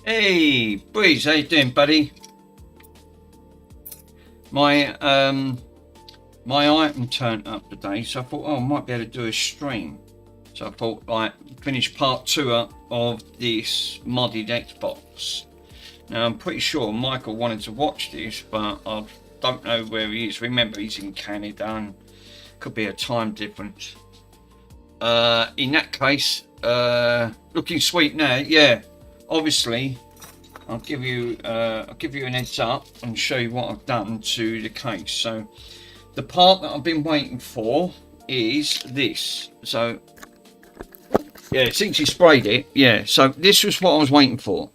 Hey, Breeze, how you doing, buddy? My my item turned up today, so I thought, oh, I might be able to do a stream. So I thought, like, finish part 2 up of this modded Xbox. Now I'm pretty sure Michael wanted to watch this, but I don't know where he is. Remember, he's in Canada, and could be a time difference. In that case, looking sweet now. Yeah, obviously. I'll give you an heads up and show you what I've done to the case. So the part that I've been waiting for is this. So yeah, since he sprayed it, yeah. So this was what I was waiting for.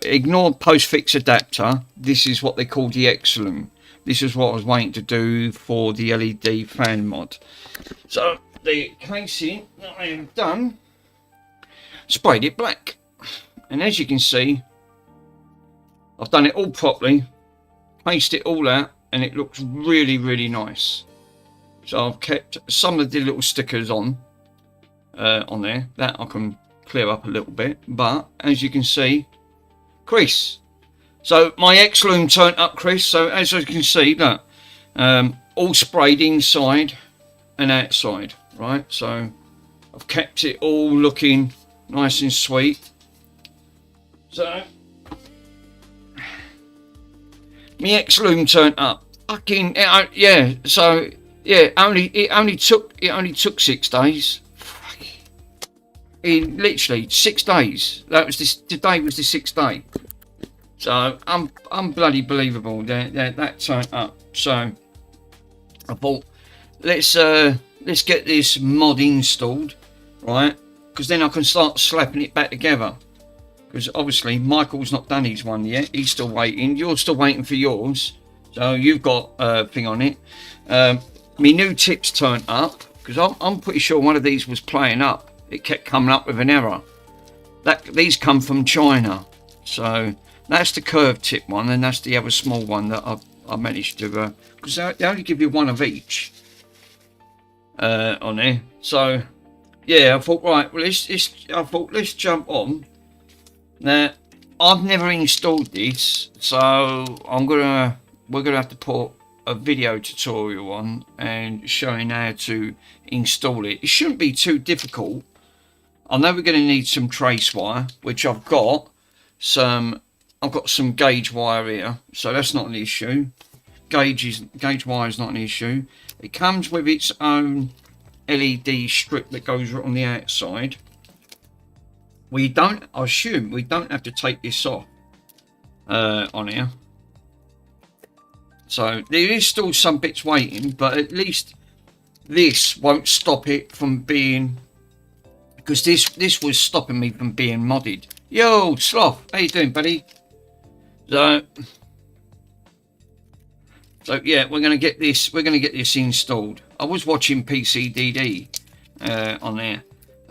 Ignore post-fix adapter. This is what they call the Xlume. This is what I was waiting to do for the LED fan mod. So the casing that I have done, sprayed it black, and as you can see, I've done it all properly, pasted it all out, and it looks really, really nice. So I've kept some of the little stickers on there that I can clear up a little bit. But as you can see, Chris. So my Xlume turned up, Chris. So as you can see, look, all sprayed inside and outside, right? So I've kept it all looking nice and sweet. So my Xlume turned up. Fucking yeah. So yeah, it only took 6 days. In literally 6 days. That was this. Today was the 6th day. So I'm bloody believable that turned up. So I thought let's get this mod installed, right? Because then I can start slapping it back together. Because obviously Michael's not done his one yet. He's still waiting. You're still waiting for yours. So you've got a thing on it. My new tips turned up. Because I'm pretty sure one of these was playing up. It kept coming up with an error. These come from China. So that's the curved tip one. And that's the other small one that I managed to... Because they only give you one of each. On there. So yeah, I thought, right, well, let's jump on. Now, I've never installed this, so we're gonna have to put a video tutorial on and showing how to install it. It shouldn't be too difficult. I know we're going to need some trace wire, which I've got some gauge wire here, so that's not an issue. Gauge wire is not an issue. It comes with its own LED strip that goes on the outside. I assume we don't have to take this off on here. So there is still some bits waiting, but at least this won't stop it from being, because this was stopping me from being modded. Yo, Sloth, how you doing, buddy? So yeah, we're gonna get this installed. I was watching PCDD on there.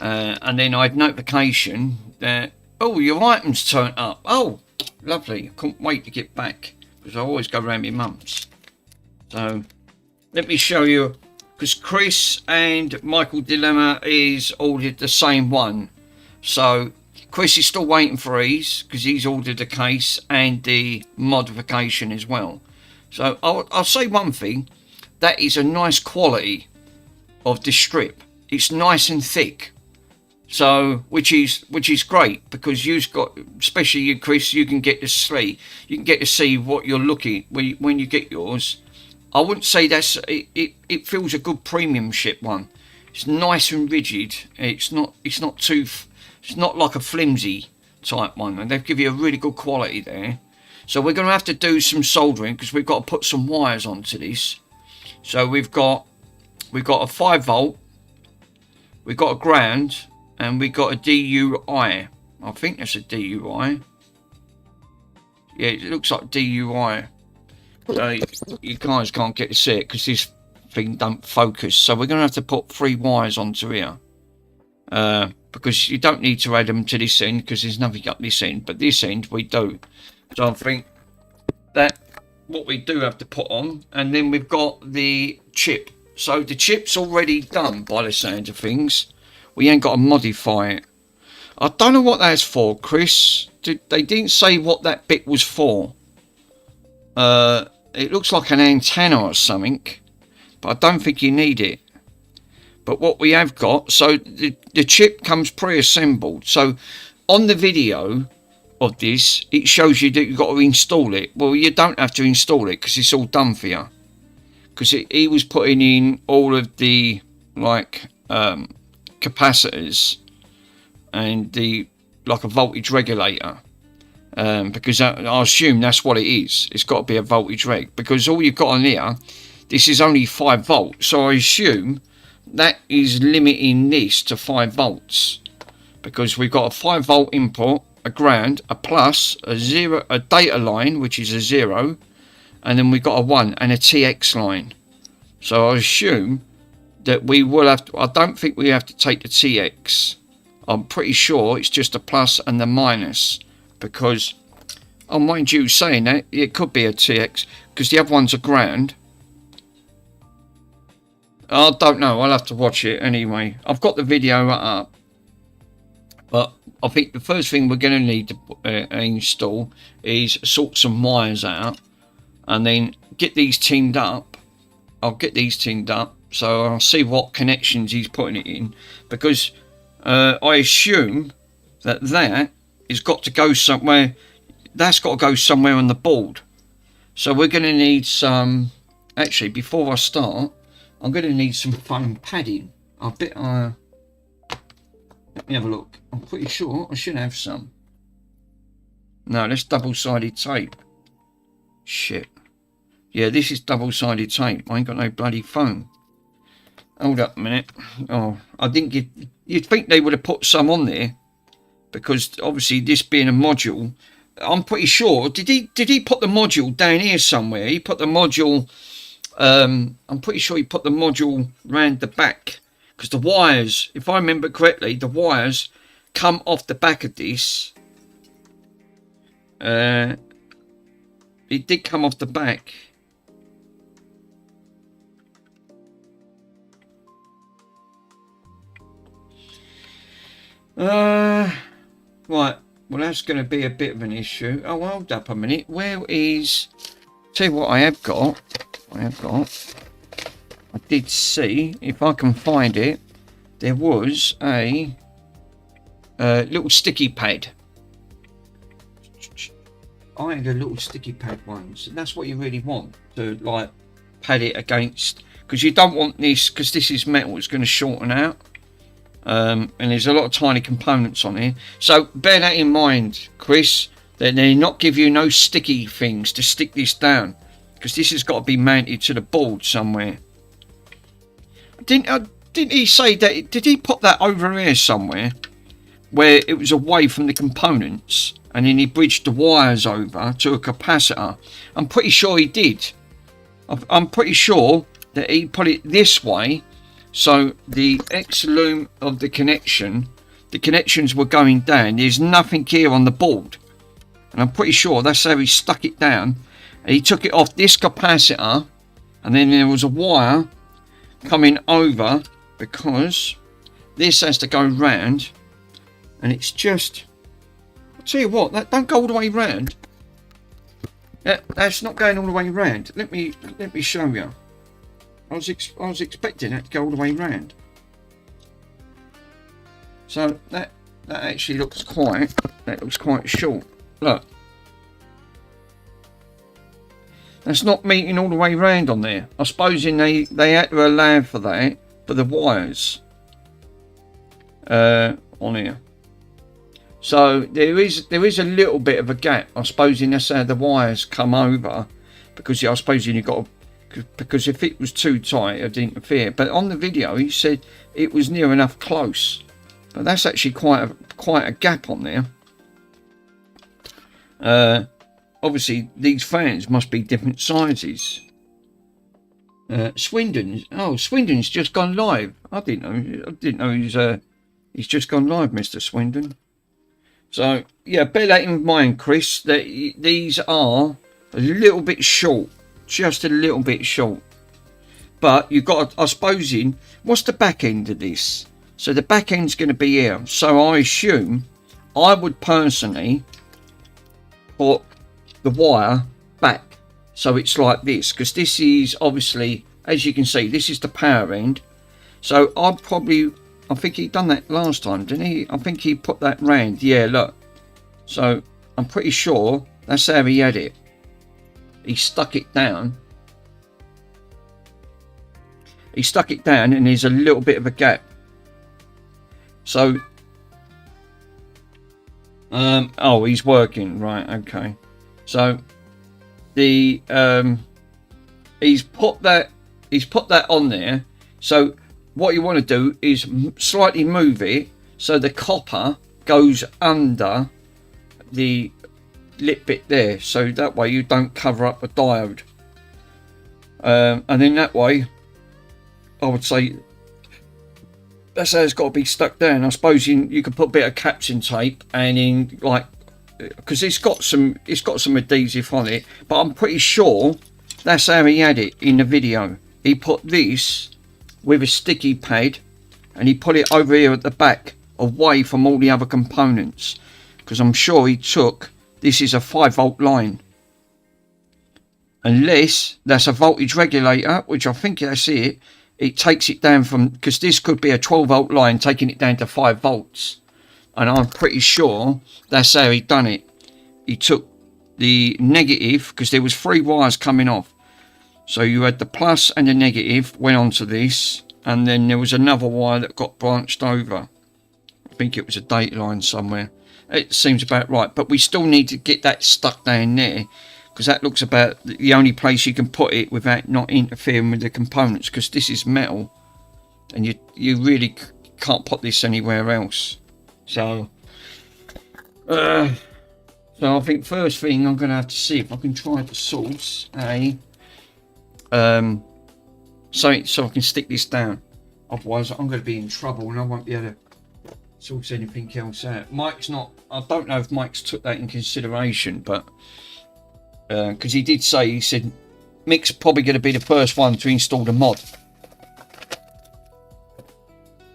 And then I had notification that, oh, your items turned up. Oh, lovely. I couldn't wait to get back because I always go around my mum's. So let me show you, because Chris and Michael Dilemma is ordered the same one. So Chris is still waiting for his because he's ordered the case and the modification as well. So I'll say one thing, that is a nice quality of the strip. It's nice and thick. So, which is great, because you've got, especially you, Chris, you can get to see what you're looking when you get yours. I wouldn't say it feels a good premium ship one. It's nice and rigid. It's not like a flimsy type one, and they give you a really good quality there. So we're going to have to do some soldering because we've got to put some wires onto this. So we've got a 5 volt, we've got a ground, and we got a DUI. I think that's a DUI. Yeah, it looks like DUI. So you guys can't get to see it because this thing don't focus. So we're going to have to put 3 wires onto here. Because you don't need to add them to this end because there's nothing up this end. But this end we do. So I think that what we do have to put on. And then we've got the chip. So the chip's already done by the sound of things. We ain't got to modify it. I don't know what that's for, Chris. They didn't say what that bit was for. It looks like an antenna or something, but I don't think you need it. But what we have got, so the chip comes pre-assembled. So on the video of this, it shows you that you've got to install it. Well, you don't have to install it because it's all done for you. Because he was putting in all of the capacitors and like a voltage regulator. Because I assume that's what it is. It's got to be a voltage reg. Because all you've got on here, this is only 5 volts. So I assume that is limiting this to 5 volts. Because we've got a 5 volt input, a ground, a plus, a data line, which is a 0, and then we've got a 1 and a TX line. So I assume that we will have to, I don't think we have to take the TX. I'm pretty sure it's just a plus and the minus. Because, oh, mind you saying that, it could be a TX, because the other one's a ground. I don't know, I'll have to watch it anyway. I've got the video up. But I think the first thing we're going to need to install is sort some wires out. And then get these tinned up. I'll get these tinned up. So I'll see what connections he's putting it in. Because I assume that has got to go somewhere. That's got to go somewhere on the board. So we're going to need some... Actually, before I start, I'm going to need some foam padding. Let me have a look. I'm pretty sure I should have some. No, that's double-sided tape. Shit. Yeah, this is double-sided tape. I ain't got no bloody foam. Hold up a minute. Oh, I didn't get... You'd think they would have put some on there. Because, obviously, this being a module... I'm pretty sure... Did he put the module down here somewhere? He put the module... I'm pretty sure he put the module round the back. Because the wires, if I remember correctly, the wires come off the back of this. It did come off the back. Right. Well, that's going to be a bit of an issue. Oh, hold up a minute. Where is... Tell you what I have got. I did see, if I can find it, there was a little sticky pad. I had a little sticky pad once, and that's what you really want to like pad it against, because you don't want this, because this is metal, it's going to shorten out, and there's a lot of tiny components on here. So bear that in mind, Chris, that they not give you no sticky things to stick this down, because this has got to be mounted to the board somewhere. Didn't he say that? Did he put that over here somewhere where it was away from the components, and then he bridged the wires over to a capacitor? I'm pretty sure he did. I'm pretty sure that he put it this way, so the Xlume of the connections were going down. There's nothing here on the board, and I'm pretty sure that's how he stuck it down. And he took it off this capacitor, and then there was a wire coming over, because this has to go round, and it's just, I'll tell you what, that don't go all the way round. That's not going all the way round. Let me show you. I was expecting that to go all the way round. So that actually looks quite short. Look, that's not meeting all the way round on there. I suppose they had to allow for that, for the wires on here. So there is a little bit of a gap. I suppose that's how the wires come over, because I suppose you've got to, because if it was too tight it'd interfere. But on the video he said it was near enough close. But that's actually quite a gap on there. Obviously, these fans must be different sizes. Swindon's just gone live. I didn't know he's just gone live, Mr. Swindon. So yeah, bear that in mind, Chris. That these are a little bit short, just a little bit short. But you've got, I suppose, what's the back end of this? So the back end's going to be here. So I assume I would personally put the wire back so it's like this, because this is obviously, as you can see, this is the power end. So I think he done that last time, didn't he? I think he put that round. Yeah, look. So I'm pretty sure that's how he had it. He stuck it down. He stuck it down and there's a little bit of a gap. So oh, he's working, right? Okay. So the he's put that on there. So what you want to do is slightly move it so the copper goes under the lip bit there, so that way you don't cover up the diode, and then that way I would say that's how it's got to be stuck down. I suppose you could put a bit of caption tape and in, like, because it's got some adhesive on it, but I'm pretty sure that's how he had it in the video. He put this with a sticky pad and he put it over here at the back, away from all the other components, because I'm sure he took, this is a 5-volt line, unless that's a voltage regulator, which I think that's it. It takes it down from, because this could be a 12-volt line taking it down to 5 volts, and I'm pretty sure that's how he done it. He took the negative, because there was 3 wires coming off, so you had the plus and the negative went onto this, and then there was another wire that got branched over. I think it was a data line somewhere. It seems about right, but we still need to get that stuck down there, because that looks about the only place you can put it without not interfering with the components, because this is metal and you really can't put this anywhere else. So I think first thing I'm going to have to see if I can try to source a so I can stick this down, otherwise I'm going to be in trouble and I won't be able to source anything else out. Mike's not, I don't know if Mike's took that in consideration, but because he did say, he said Mick's probably going to be the first one to install the mod,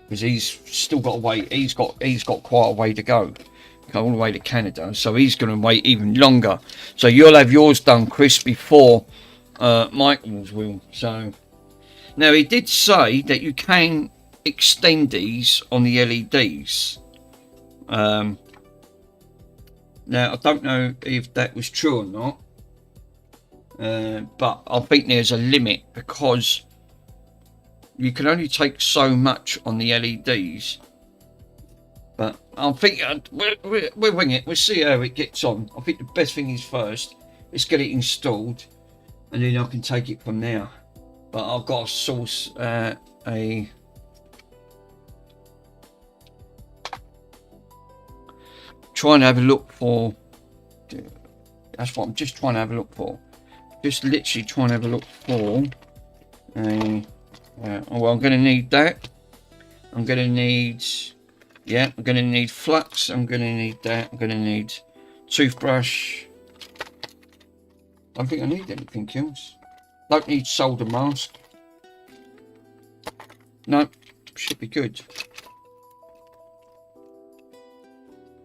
because he's still got to wait. He's got quite a way to go all the way to Canada, so he's going to wait even longer. So you'll have yours done, Chris, before Michael's will. So now he did say that you can extend these on the LEDs. Now I don't know if that was true or not. But I think there's a limit, because you can only take so much on the LEDs. But I think we'll wing it. We'll see how it gets on. I think the best thing is first, let's get it installed, and then I can take it from there. But I've got to source try and have a look for. That's what I'm just trying to have a look for. Just literally trying to have a look for a well, I'm going to need that. I'm going to need, yeah, I'm going to need flux. I'm going to need that. I'm going to need toothbrush. I don't think I need anything else. Don't need solder mask. No, should be good.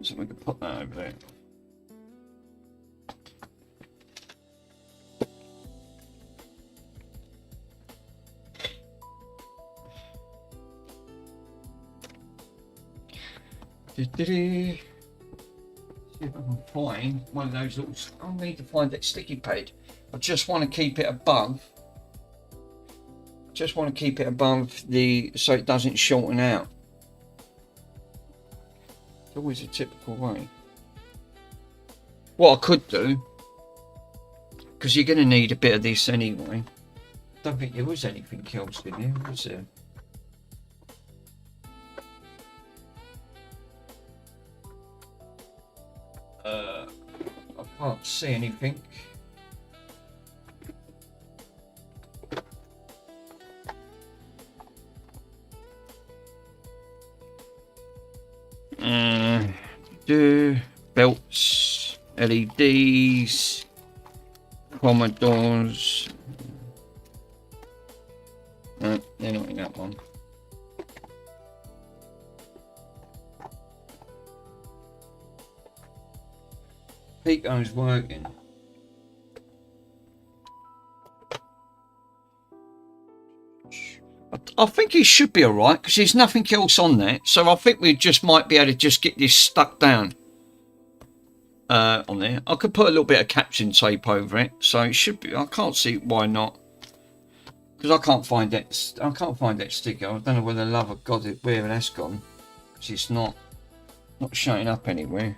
So we can put that over there. See if I can find one of those little. I need to find that sticky pad. I just want to keep it above. Just want to keep it above the, so it doesn't shorten out. It's always a typical way. What I could do, because you're going to need a bit of this anyway. I don't think there was anything else in there, was there? I can't see anything. Belts, LEDs, Commodores. No, they're not in that one. Pico's working. I think he should be alright because there's nothing else on there. So I think we just might be able to just get this stuck down on there. I could put a little bit of caption tape over it, so it should be. I can't see why not, because I can't find that. I can't find that sticker. I don't know where the love of God where that's gone, because it's not showing up anywhere.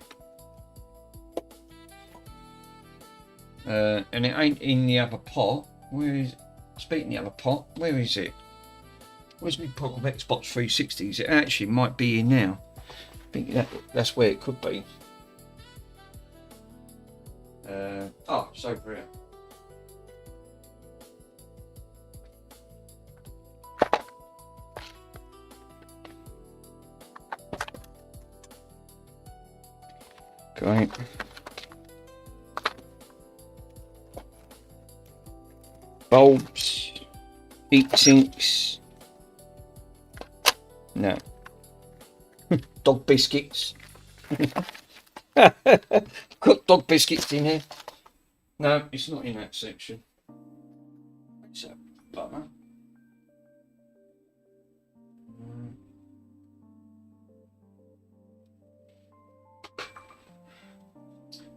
And it ain't in the other pot. Where is? Speaking of the other pot, where is it? Where's my pot of Xbox 360s? It actually might be in now. I think that's where it could be. Oh, it's over here. Great. Bulbs, heat sinks. No. Dog biscuits. Got dog biscuits in here. No, it's not in that section. It's a butter.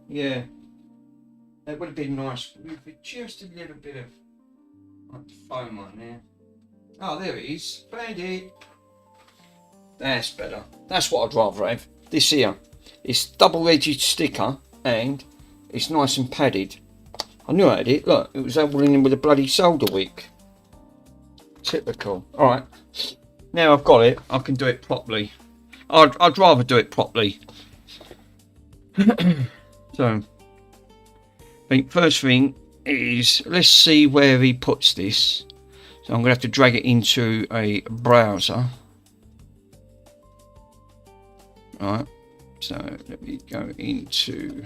Yeah, that would have been nice with just a little bit of like foam on there. Oh, there it is. Found it. That's better. That's what I'd rather have. This here. It's double-edged sticker and it's nice and padded. I knew I had it. Look, it was all in with a bloody solder wick. Typical. Alright. Now I've got it, I can do it properly. I'd rather do it properly. So, I think first thing is, let's see where he puts this. So I'm going to have to drag it into a browser. Alright, so let me go into...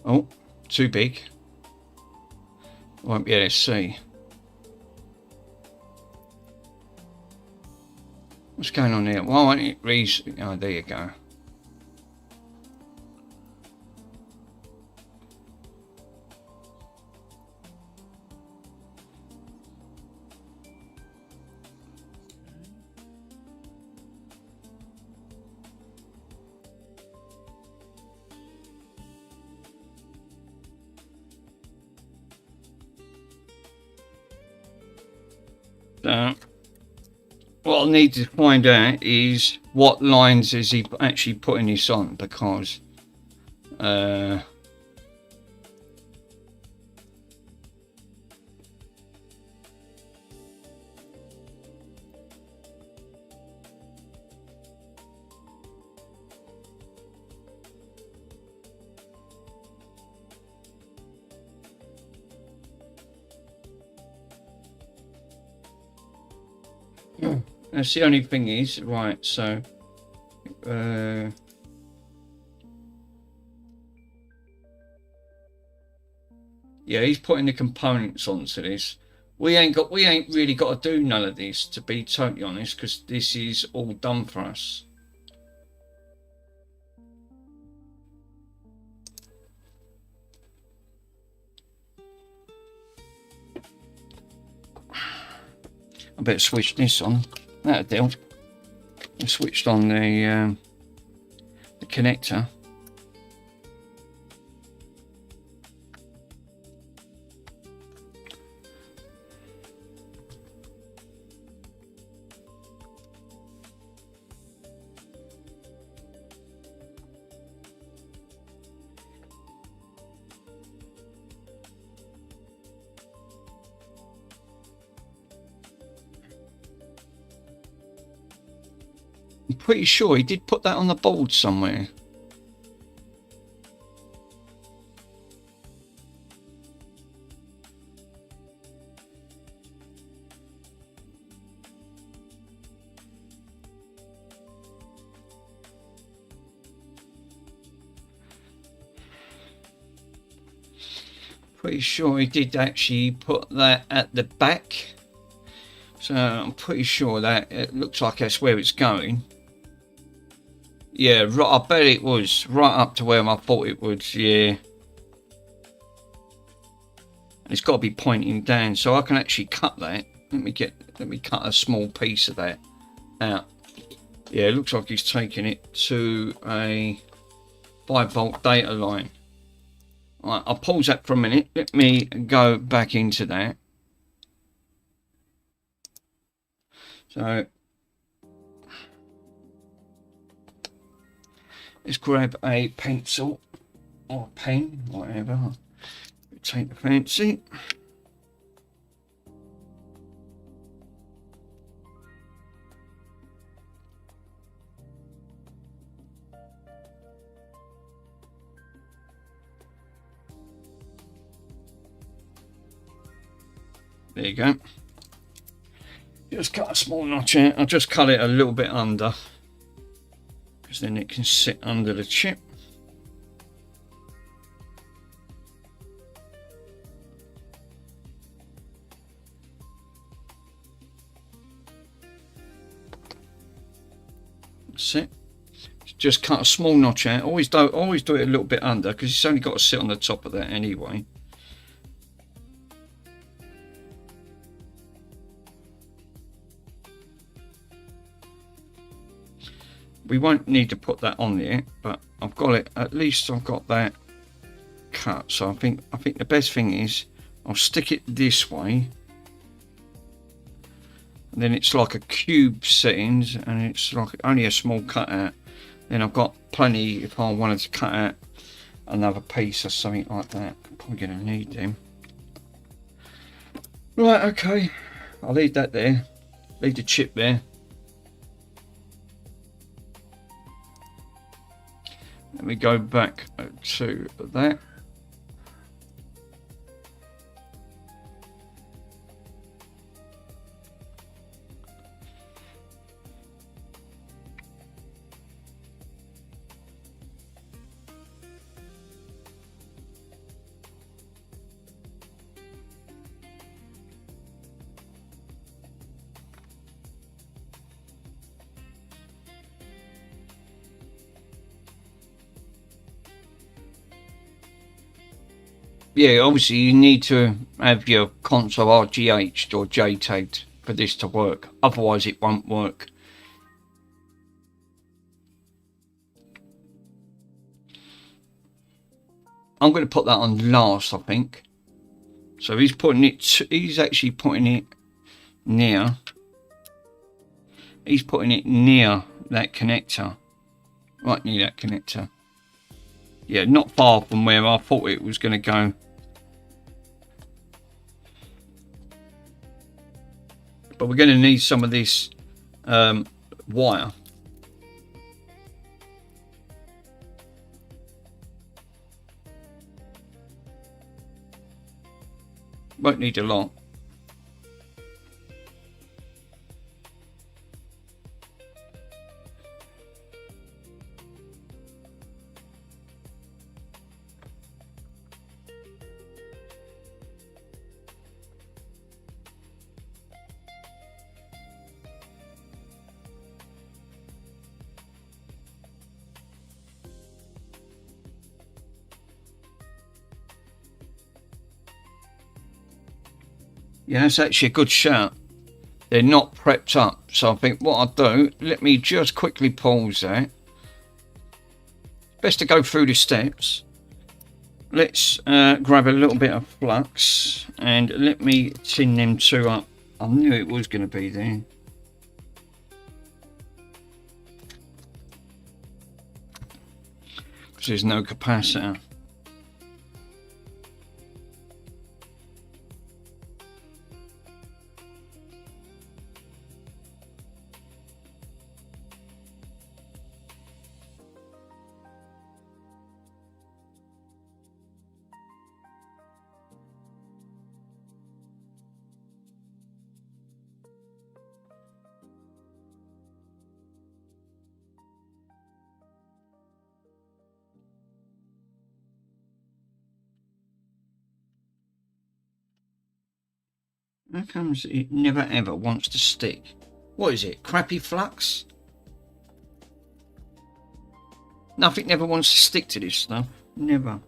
Oh, too big. Won't be able to see. What's going on here? Why won't it read? Oh, there you go. So, what I'll need to find out is what lines is he actually putting this on, because that's the only thing is, right, so yeah, he's putting the components onto this. We ain't really got to do none of this, to be totally honest, because this is all done for us. I better switch this on. That'll do. I switched on the connector. I'm pretty sure he did put that on the board somewhere. pretty sure he did actually put that at the back. So I'm pretty sure that it looks like that's where it's going. Yeah, right, I bet it was right up to where I thought it would. Yeah. It's got to be pointing down, so I can actually cut that. Let me cut a small piece of that out. Yeah, it looks like he's taking it to a 5-volt data line. Right, I'll pause that for a minute. Let me go back into that. So let's grab a pencil or a pen, whatever. Take the fancy. There you go. Just cut a small notch out. I'll just cut it a little bit under, because then it can sit under the chip. That's it. Just cut a small notch out. Always do it a little bit under, because it's only got to sit on the top of that anyway. We won't need to put that on there, but I've got it. At least I've got that cut. So I think the best thing is I'll stick it this way, and then it's like a cube settings, and it's like only a small cut out. Then I've got plenty if I wanted to cut out another piece or something like that. I'm probably going to need them. Right, okay. I'll leave that there. Leave the chip there. Let me go back to that. Yeah, obviously you need to have your console RGH'd or J-tagged for this to work. Otherwise it won't work. I'm going to put that on last, I think. So he's actually putting it near. He's putting it near that connector. Right near that connector. Yeah, not far from where I thought it was going to go. But we're going to need some of this wire. Won't need a lot. Yeah, that's actually a good shout. They're not prepped up. So I think what I'll do, let me just quickly pause that. Best to go through the steps. Let's grab a little bit of flux and let me tin them two up. I knew it was going to be there. Because there's no capacitor. How comes it never ever wants to stick? What is it? Crappy flux? Nothing never wants to stick to this stuff. Never.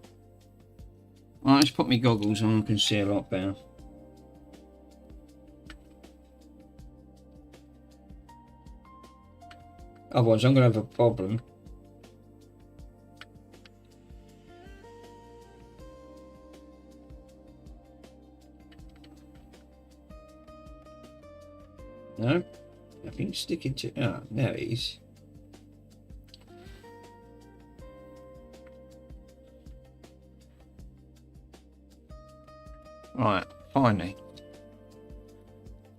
Right, let's put my goggles on. I can see a lot better. Otherwise, I'm going to have a problem. No, nothing sticking to. Ah, there it is. Right, finally.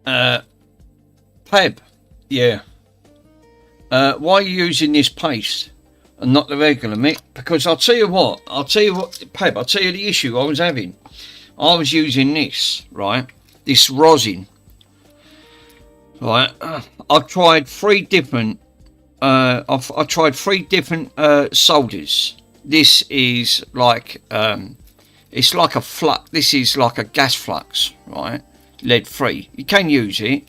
Peb, yeah. Why are you using this paste and not the regular, Mick? Because I'll tell you what, Peb, I'll tell you the issue I was having. I was using this, right? This rosin. Right, I've tried three different. I've tried three different solders. This is like it's like a flux. This is like a gas flux, right? Lead free. You can use it,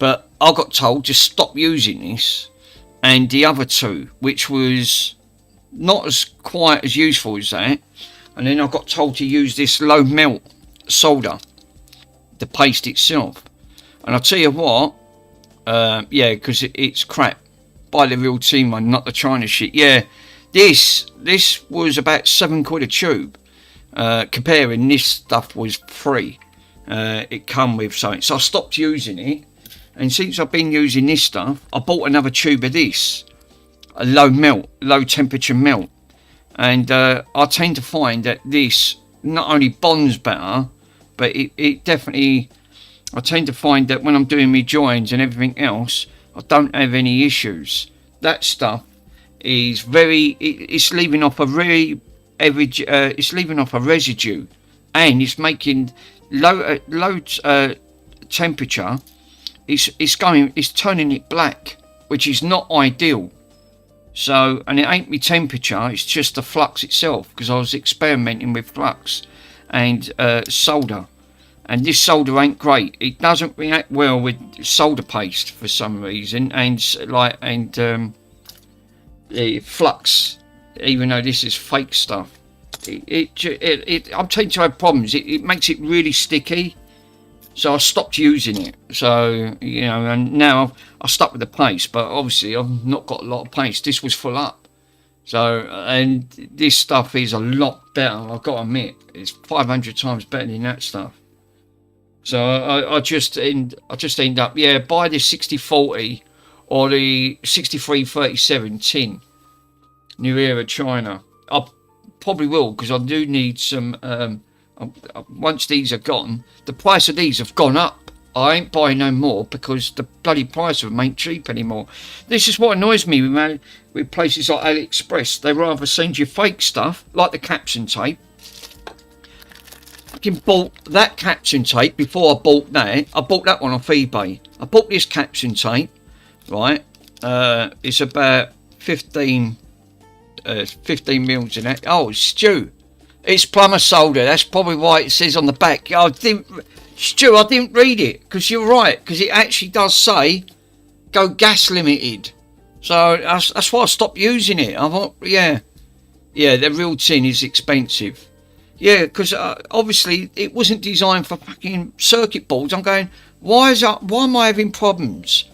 but I got told to stop using this and the other two, which was not as quite as useful as that. And then I got told to use this low melt solder, the paste itself. And I'll tell you what. Yeah, because it's crap. Buy the real team one, not the China shit. Yeah, this was about £7 a tube. Comparing this stuff was free. It come with something, so I stopped using it. And since I've been using this stuff, I bought another tube of this, a low temperature melt. And I tend to find that this not only bonds better, but it definitely. I tend to find that when I'm doing my joins and everything else, I don't have any issues. That stuff is it's leaving off a it's leaving off a residue, and it's making low temperature. It's turning it black, which is not ideal. So, and it ain't me temperature, it's just the flux itself, because I was experimenting with flux and solder. And this solder ain't great. It doesn't react well with solder paste for some reason, and flux. Even though this is fake stuff, I'm tending to have problems. It makes it really sticky, so I stopped using it. So and now I stuck with the paste, but obviously I've not got a lot of paste. This was full up. So, and this stuff is a lot better. I've got to admit, it's 500 times better than that stuff. So I just end up, yeah, buy the 6040 or the 6337 tin, New Era China. I probably will, because I do need some. Once these are gone, the price of these have gone up. I ain't buying no more because the bloody price of them ain't cheap anymore. This is what annoys me with places like AliExpress. They rather send you fake stuff like the caption tape. I bought that caption tape before I bought that. I bought that one off eBay. I bought this caption tape, right? It's about 15 mils in it. Oh, Stu, it's plumber solder. That's probably why it says on the back. Stu, I didn't read it, because you're right, because it actually does say go gas limited. So that's why I stopped using it. I thought, yeah, the real tin is expensive. Yeah, because obviously it wasn't designed for fucking circuit boards. I'm going, why am I having problems?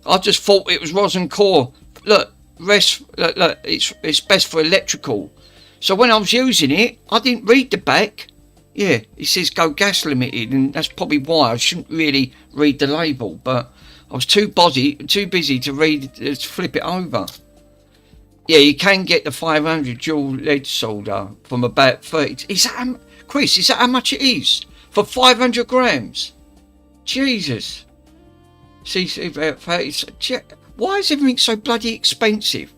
I just thought it was rosin core. Look, it's best for electrical. So when I was using it, I didn't read the back. Yeah, it says go gas limited, and that's probably why I shouldn't really read the label. But I was too busy to flip it over. Yeah, you can get the 500 dual lead solder from about 30. Chris, is that how much it is? For 500 grams? Jesus. See, about 30. Why is everything so bloody expensive?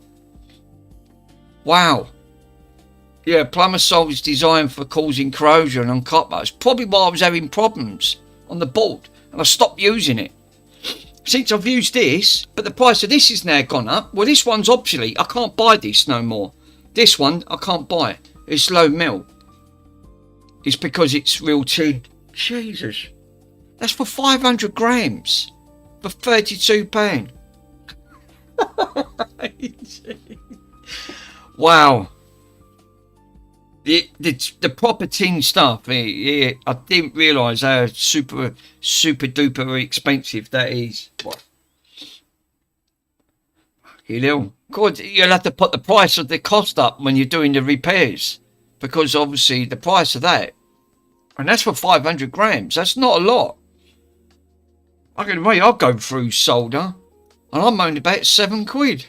Wow. Yeah, plumber salt is designed for causing corrosion on copper. It's probably why I was having problems on the board, and I stopped using it. Since I've used this, but the price of this is now gone up. Well, this one's obsolete. I can't buy this no more. This one, I can't buy. It's low melt. It's because it's real tin. Jesus. That's for 500 grams for £32. Wow. The proper tin stuff, yeah, I didn't realise how super duper expensive that is. What? You know, God, you'll have to put the price of the cost up when you're doing the repairs, because obviously the price of that, and that's for 500 grams. That's not a lot. I can wait. I'll go through solder, and I'm only about £7,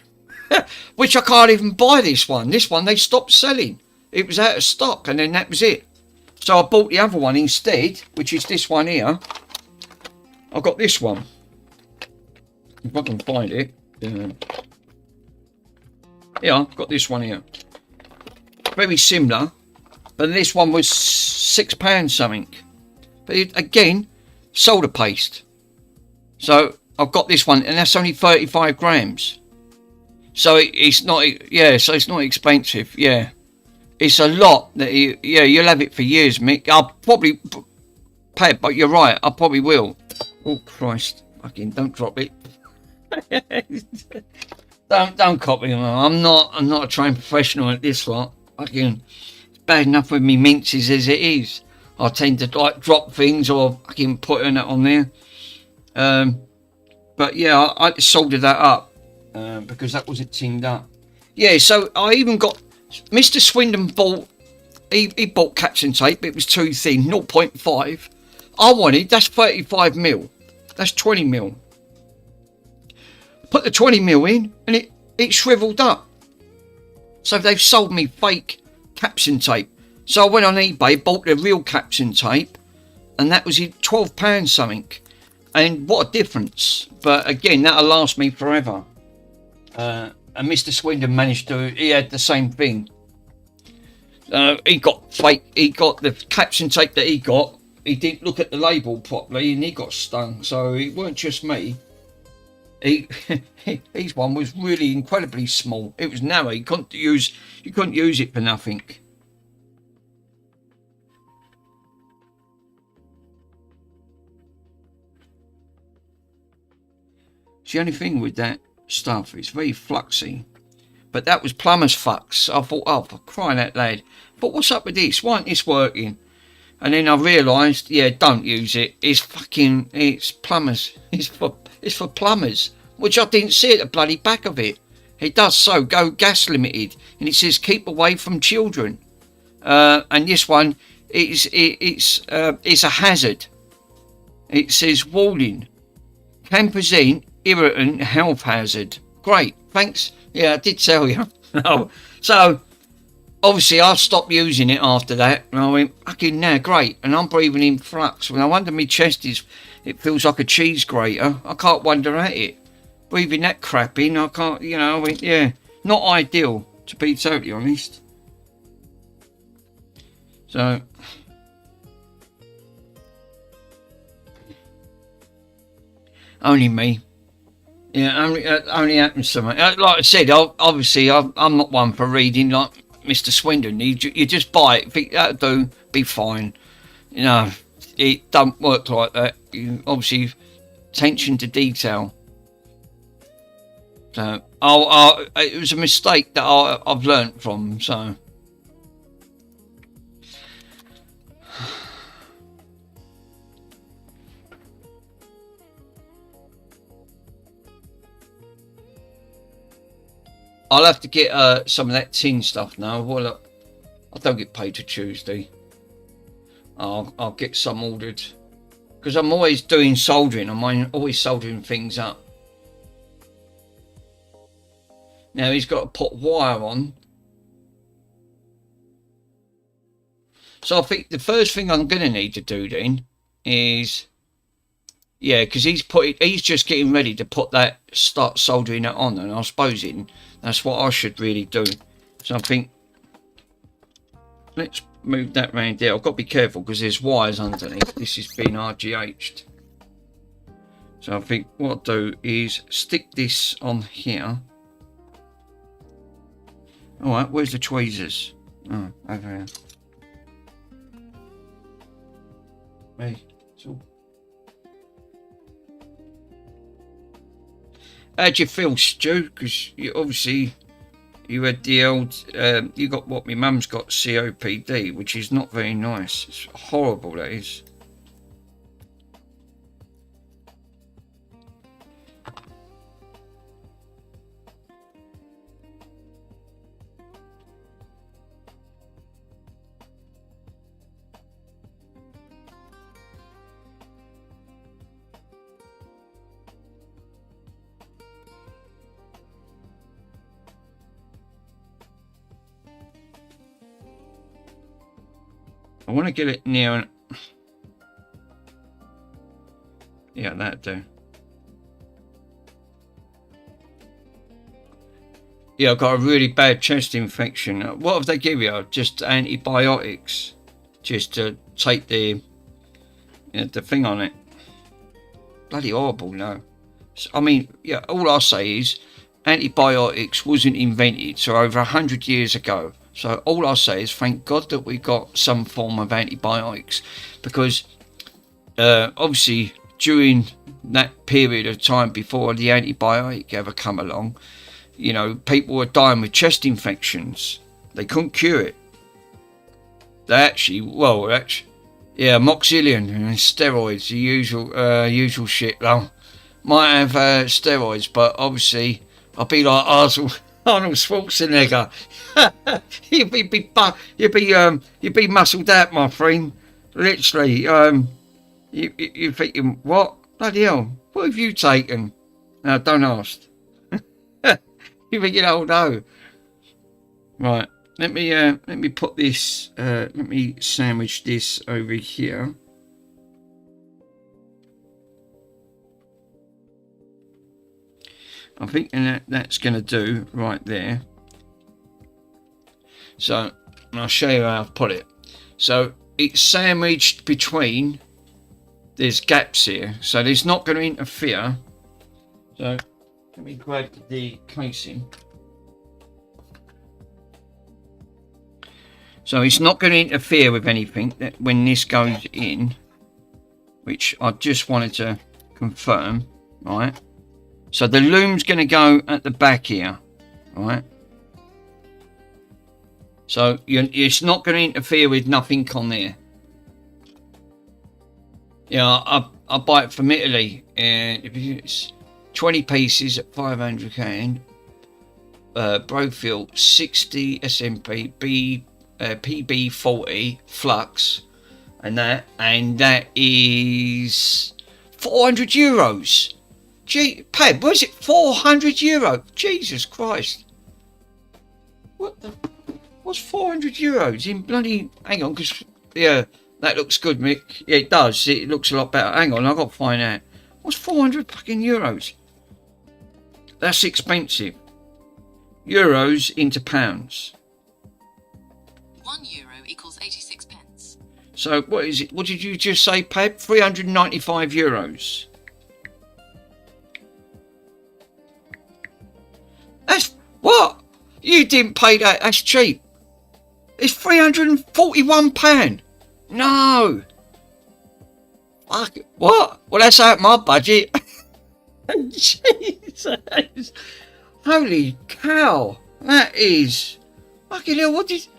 which I can't even buy this one. This one they stopped selling. It was out of stock, and then that was it. So I bought the other one instead, which is this one here. I got this one. If I can find it. Yeah, I've got this one here. Very similar, but this one was £6 something. But again, solder paste. So I've got this one, and that's only 35 grams. So it's not, yeah. So it's not expensive, yeah. It's a lot that you'll have it for years, Mick. I'll probably pay it, but you're right, I probably will. Oh Christ, fucking don't drop it. don't copy me. I'm not a trained professional at this lot. Fucking, it's bad enough with me minces as it is. I tend to like drop things or fucking put it on there. But yeah, I soldered that up because that wasn't tinned up. Yeah, so I even got. Mr. Swindon bought, he bought caption tape. It was too thin, 0.5. I wanted, that's 35mm. That's 20mm. Put the 20mm in, and it shriveled up. So they've sold me fake caption tape. So I went on eBay, bought the real caption tape, and that was £12 something. And what a difference. But again, that'll last me forever. And Mr. Swindon managed to, he had the same thing. He got the caption tape that he got. He didn't look at the label properly and he got stung. So it weren't just me. His one was really incredibly small. It was narrow. You couldn't use it for nothing. It's the only thing with that stuff, it's very fluxy, but that was plumber's flux. I thought, oh, for crying out loud, but what's up with this? Why isn't this working? And then I realised, yeah, don't use it. It's plumbers. It's for plumbers, which I didn't see at the bloody back of it. It does so go gas limited, and it says keep away from children. And this one, it's a hazard. It says warning, can present irritant health hazard. Great, thanks. Yeah, I did tell you. No. So obviously I stopped using it after that, and I went, fucking now, great. And I'm breathing in flux. When I wonder my chest it feels like a cheese grater. I can't wonder at it. Breathing that crap in, I can't, I went, yeah, not ideal, to be totally honest. So only me. Yeah, only happens to me. Like I said, obviously I'm not one for reading like Mr. Swindon. You just buy it, think that'll do, be fine. It don't work like that. You obviously attention to detail. So it was a mistake that I've learnt from. So. I'll have to get some of that tin stuff now. Well, I don't get paid till Tuesday. I'll get some ordered. Because I'm always doing soldering. I'm always soldering things up. Now he's got to put wire on. So I think the first thing I'm going to need to do then is... Yeah, because he's just getting ready to start soldering it on, and I suppose that's what I should really do. So I think let's move that round there. I've got to be careful because there's wires underneath. This is being RGH'd. So I think what I'll do is stick this on here. Alright, where's the tweezers? Oh, over here. Hey, it's all How'd you feel, Stu? Because you obviously you had the old, you got what my mum's got, COPD, which is not very nice. It's horrible, that is. I want to get it near. Yeah, that'd do. Yeah, I've got a really bad chest infection. What have they give you? Just antibiotics, just to take the thing on it. Bloody horrible, no. I mean, yeah. All I say is, antibiotics wasn't invented so over 100 years ago. So all I say is, thank God that we got some form of antibiotics, because obviously during that period of time before the antibiotic ever come along, you know, people were dying with chest infections. They couldn't cure it. They actually, yeah, moxillion and steroids, the usual shit. Though might have steroids, but obviously I'll be like Arnold Schwarzenegger. you'd be muscled out, my friend. Literally, you're thinking, what? Bloody hell, what have you taken? No, don't ask. You're thinking, oh no. Right, let me put this. Let me sandwich this over here. I think that's going to do right there. So I'll show you how I've put it. So it's sandwiched between. There's gaps here, so there's not going to interfere. So let me grab the casing. So it's not going to interfere with anything that when this goes in, which I just wanted to confirm, right? So the lume's going to go at the back here, right? So it's not going to interfere with nothing on there. Yeah, I buy it from Italy, and it's 20 pieces at 500 Brofield 60 SMP PB40 flux, and that is 400 euros. Gee, Pab, was it 400 euro? Jesus Christ! What's 400 euros in bloody? Hang on, because yeah, that looks good, Mick. Yeah, it does. It looks a lot better. Hang on, I've got to find out. What's 400 fucking euros? That's expensive. Euros into pounds. €1 equals 86 pence. So what is it? What did you just say, Pab? 395 euros. That's what? You didn't pay that. That's cheap. It's £341. No. Fuck. What? Well, that's out my budget. Jesus. Holy cow. That is. Fucking hell. What did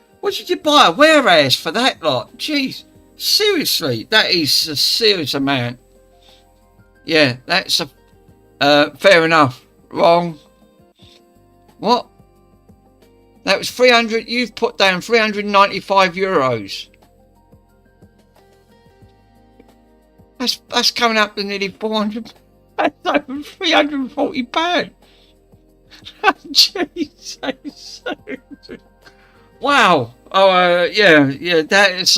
you buy a warehouse for that lot? Jeez. Seriously. That is a serious amount. Yeah, that's a. Fair enough. Wrong. What? That was 300. You've put down 395 euros. That's coming up to nearly 400. That's over 340 pounds. Jesus. Wow. Oh yeah. That is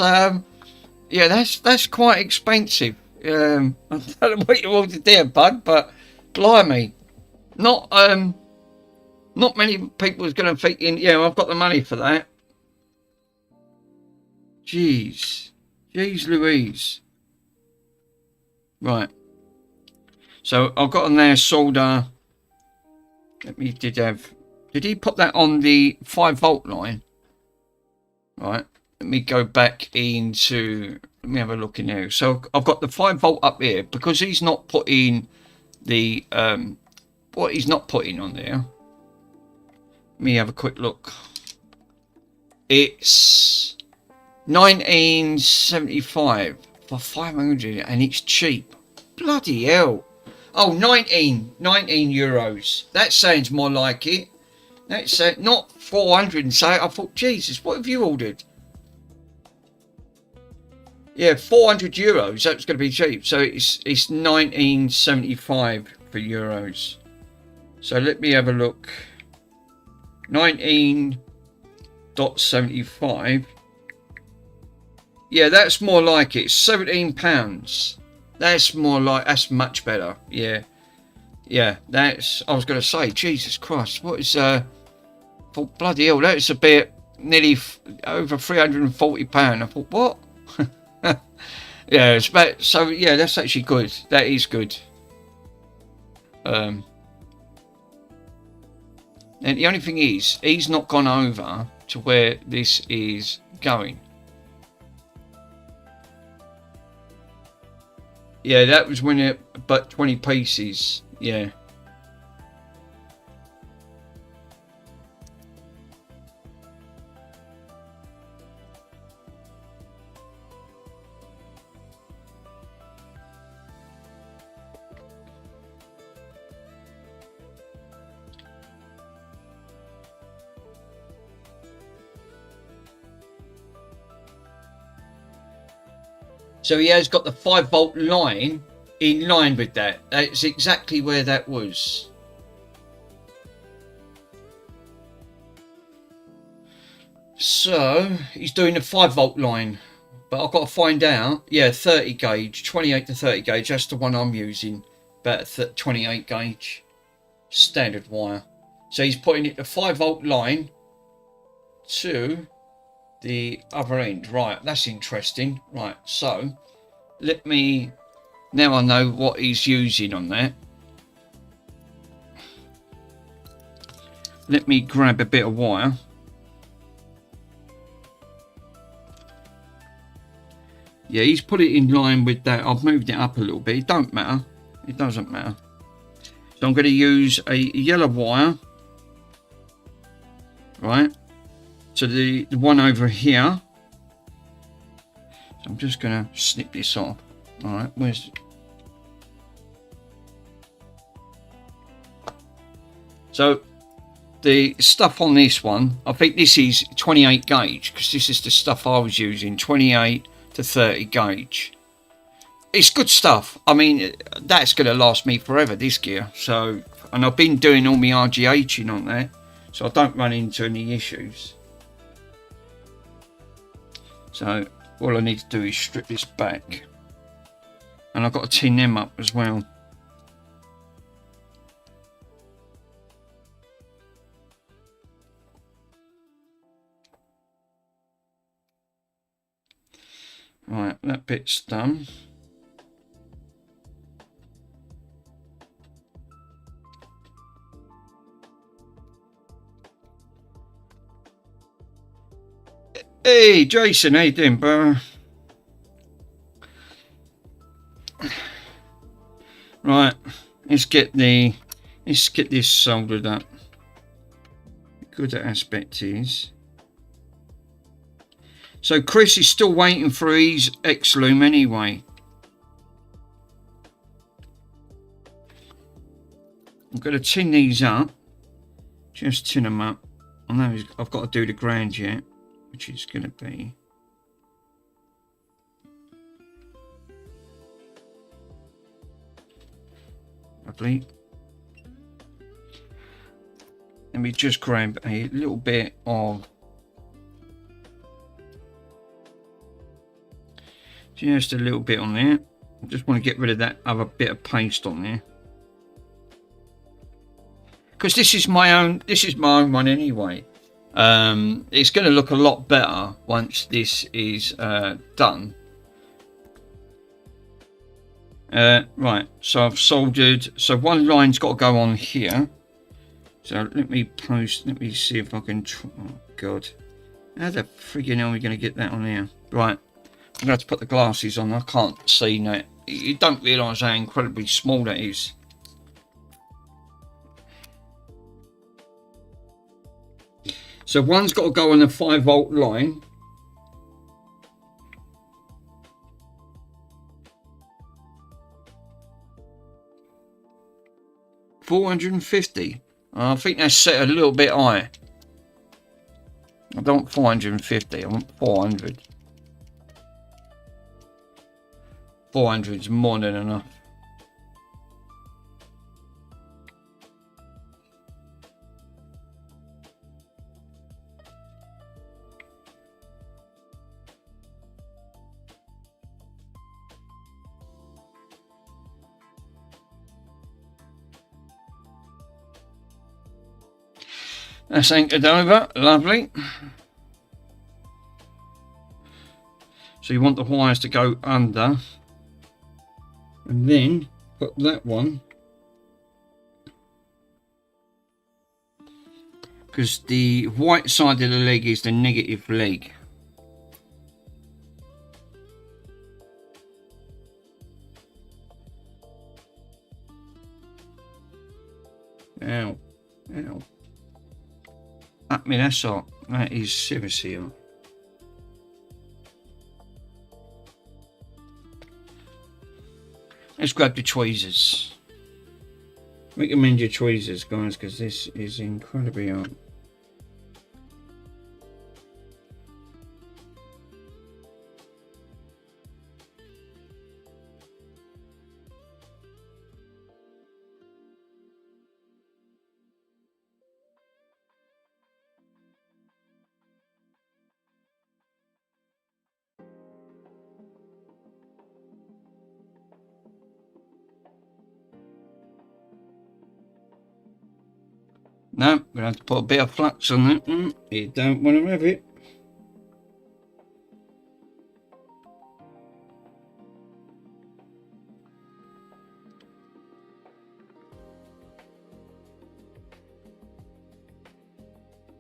yeah. That's quite expensive. I don't know what you ordered there, bud, but blimey, not many people is going to think in, yeah, I've got the money for that. Jeez Louise. Right. So I've got on there solder. Did he put that on the 5-volt line? Right. Let me go back into, let me have a look in there. So I've got the 5-volt up here because he's not put in the what he's not putting on there. Let me have a quick look. It's 1975 for 500, and it's cheap. Bloody hell. Oh, 19 euros. That sounds more like it. That's not 400 and say. I thought, Jesus, what have you ordered? Yeah, 400 euros. That's going to be cheap. So it's 1975 for euros. So let me have a look. 19.75. Yeah, that's more like it. £17. That's more like, that's much better. Yeah. Yeah, that's, I was going to say, Jesus Christ, what is, thought, bloody hell, that's a bit, nearly over £340. I thought, what? Yeah, it's about, so yeah, that's actually good. That is good. And the only thing is, he's not gone over to where this is going. Yeah, that was when it, but 20 pieces. Yeah. So he has got the 5-volt line in line with that. That's exactly where that was. So he's doing the 5-volt line, but I've got to find out. Yeah, 30 gauge, 28 to 30 gauge. That's the one I'm using. About 28 gauge standard wire. So he's putting it the 5-volt line to the other end. Right, that's interesting. Right, so let me, now I know what he's using on that. Let me grab a bit of wire. Yeah, he's put it in line with that. I've moved it up a little bit. It don't matter. It doesn't matter. So I'm going to use a yellow wire, right, to the one over here. So I'm just going to snip this off. All right, where's... So the stuff on this one, I think this is 28 gauge, because this is the stuff I was using, 28 to 30 gauge. It's good stuff. I mean, that's going to last me forever, this gear. So, and I've been doing all my RGHing on there, so I don't run into any issues. So all I need to do is strip this back, and I've got to tin them up as well. Right, that bit's done. Hey Jason, how you doing, bro? Right, let's get this soldered up. The good aspect is, so Chris is still waiting for his Xlume anyway. I'm going to tin these up, just tin them up. I know I've got to do the ground yet, which is going to be lovely. Let me just grab a little bit of, just a little bit on there. I just want to get rid of that other bit of paste on there, because this is my own one anyway. It's going to look a lot better once this is done. Right, so I've soldered, so one line's got to go on here. So let me see if I can, oh god, how the friggin' hell are we going to get that on here? Right, I'm going to have to put the glasses on. I can't see that. You don't realise how incredibly small that is. So one's got to go on a 5-volt line. $450. I think that's set a little bit high. I don't want 450. I want 400. 400 is more than enough. That's anchored over, lovely. So you want the wires to go under, and then put that one, because the white side of the leg is the negative leg. Ow, ow. I mean, that's all. That is seriously hot. Let's grab the tweezers. Recommend your tweezers, guys, because this is incredibly hot. No, we're going to have to put a bit of flux on that one. You don't want to have it.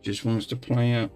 Just wants to play out.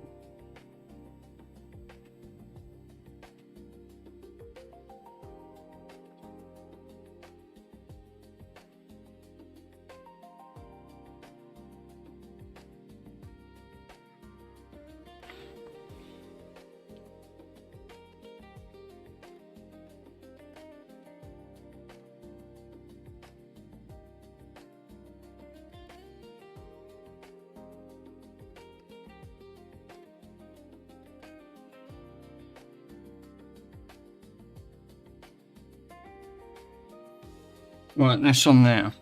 Right, that's on there.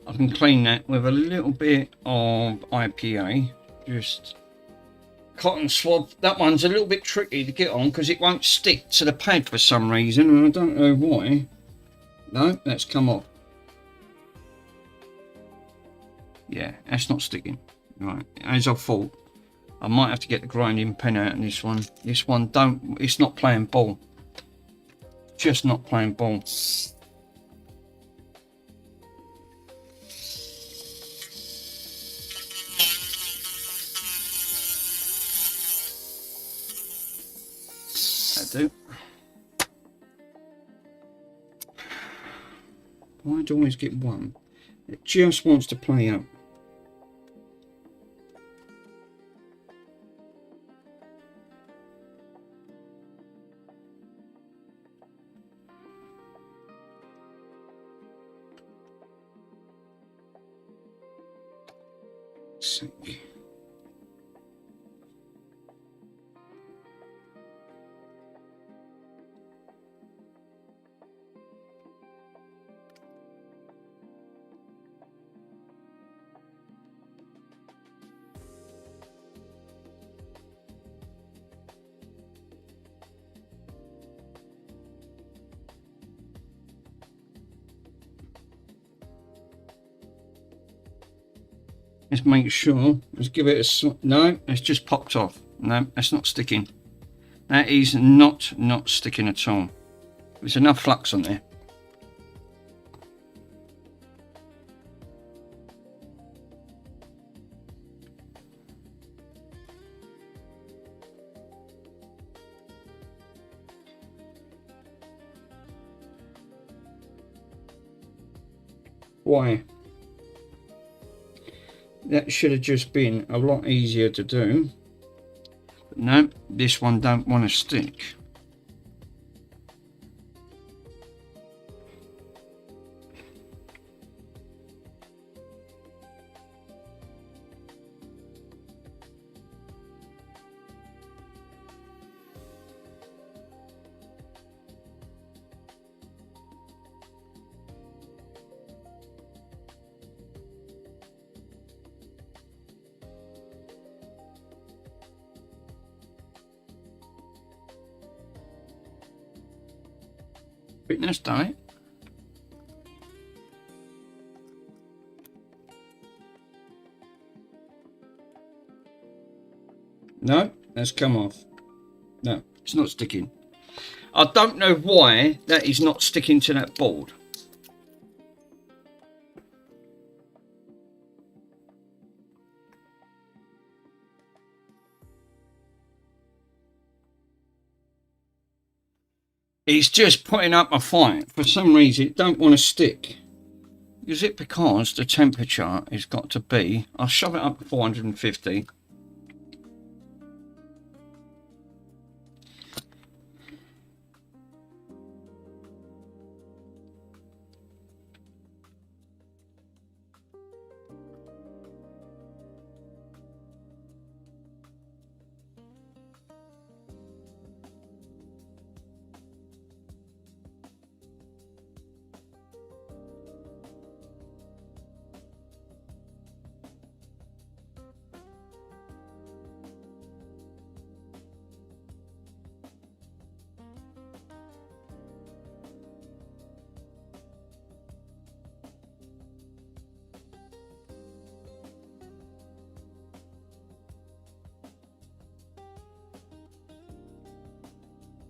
I can clean that with a little bit of IPA. Just cotton swab. That one's a little bit tricky to get on because it won't stick to the pad for some reason, and I don't know why. No, that's come off. Yeah, that's not sticking. Right, as I thought. I might have to get the grinding pen out on this one. This one it's not playing ball. Just not playing ball. That'll do. Why do I always get one? It just wants to play up. Sick. Let's make sure. Let's give it a... No, it's just popped off. No, that's not sticking. That is not sticking at all. There's enough flux on there. Why? That should have just been a lot easier to do. But no, this one don't want to stick. That's done it. No, that's come off. No, it's not sticking. I don't know why that is not sticking to that board. It's just putting up a fight. For some reason, it don't want to stick. Is it because the temperature has got to be... I'll shove it up to 450.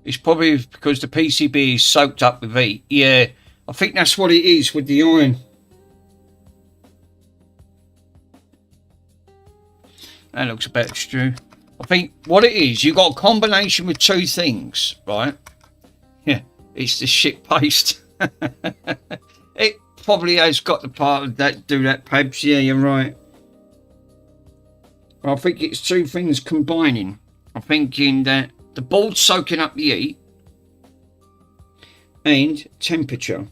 It's probably because the PCB is soaked up with heat. Yeah, I think that's what it is with the iron. That looks a bit Stu. I think what it is, you got a combination with two things, right? Yeah, it's the shit paste. It probably has got the part of that, do that, Pabs. Yeah, you're right. I think it's two things combining. I'm thinking that the board's soaking up the heat and temperature.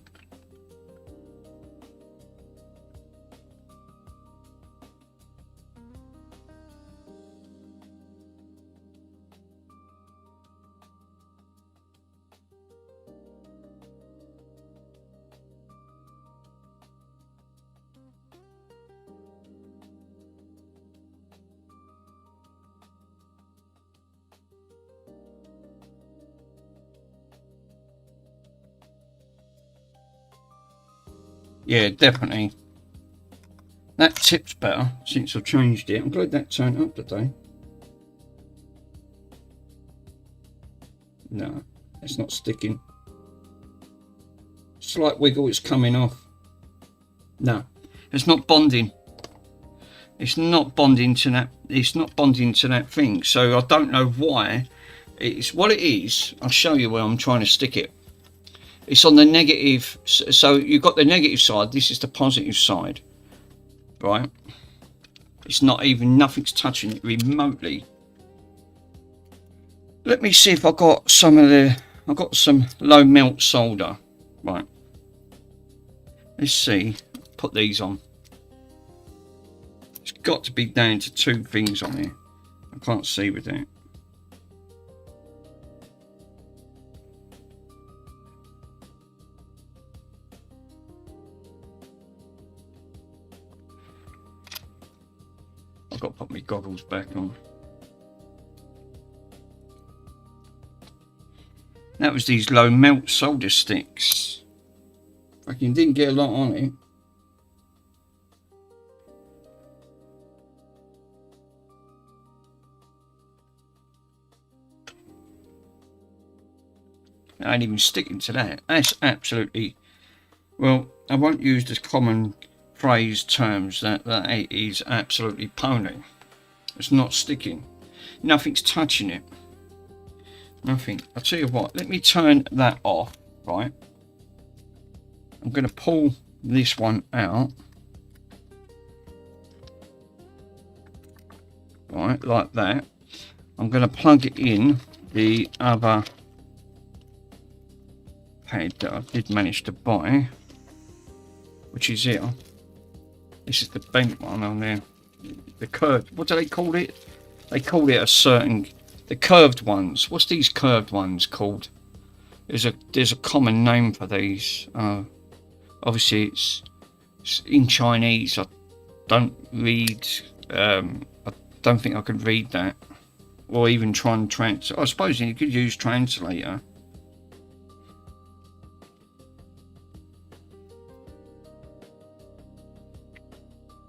Yeah, definitely. That tip's better since I've changed it. I'm glad that turned up today. No, it's not sticking. Slight wiggle, it's coming off. No, it's not bonding. It's not bonding to that. It's not bonding to that thing. So I don't know why. It's what it is. I'll show you where I'm trying to stick it. It's on the negative, so you've got the negative side, this is the positive side, right? It's not even, nothing's touching it remotely. Let me see if I've got some of the, I've got some low melt solder, right? Let's see, put these on. It's got to be down to two things on here. I can't see with that. I've got to put my goggles back on. That was these low melt solder sticks. Fucking didn't get a lot on it. I ain't even sticking to that. That's absolutely, well, I won't use the common phrase terms that it is absolutely pony. It's not sticking. Nothing's touching it. Nothing. I'll tell you what, let me turn that off, right? I'm going to pull this one out. right like that. I'm going to plug it in the other pad that I did manage to buy, which is here. This is the bent one on there. The curved, what do they call it? They call it a certain, the curved ones. What's these curved ones called? There's a common name for these. Obviously it's in Chinese. I don't read. I don't think I could read that, or even try and translate. I suppose you could use translator.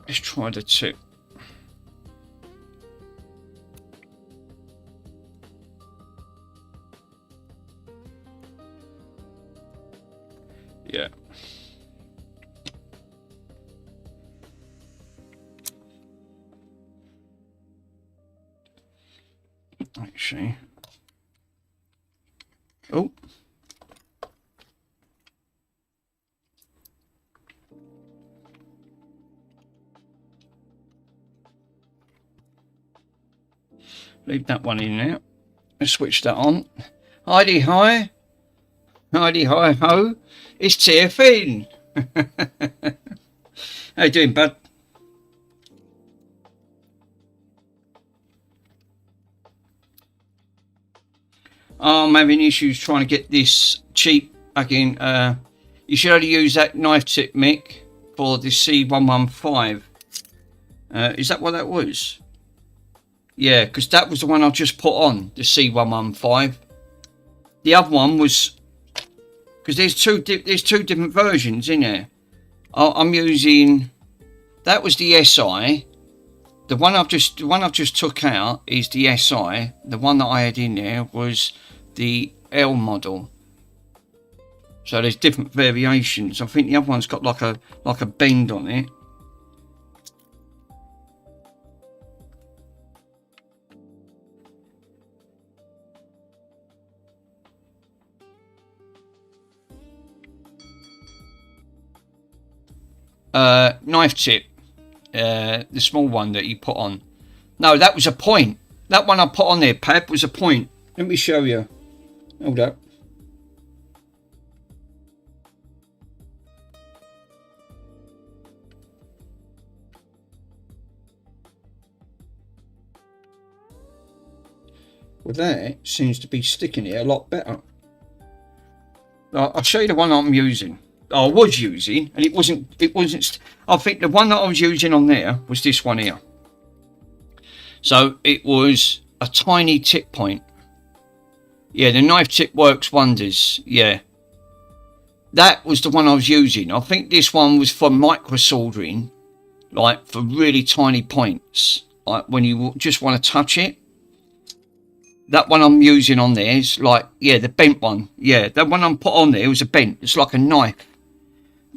Let's try the tip. Yeah. Actually. Oh. Leave that one in there. Let's switch that on. Heidi hi. Heidi hi ho. It's TFN. How you doing, bud? I'm having issues trying to get this cheap again. You should only use that knife tip, Mick, for the C115. Is that what that was? Yeah, because that was the one I just put on, the C115. The other one was, because there's two different versions in there. I'm using, that was the SI. The one I've just took out is the SI. The one that I had in there was the L model. So there's different variations. I think the other one's got like a bend on it. Knife tip, the small one that you put on. No, that was a point. That one I put on there, Pab, was a point. Let me show you. Hold up. Well, that seems to be sticking it a lot better. I'll show you the one I'm using. I was using, and it wasn't. I think the one that I was using on there was this one here. So it was a tiny tip point. Yeah, the knife tip works wonders. Yeah, that was the one I was using. I think this one was for micro soldering, like for really tiny points, like when you just want to touch it. That one I'm using on there is like, yeah, the bent one. Yeah, that one I'm put on there was a bent. It's like a knife.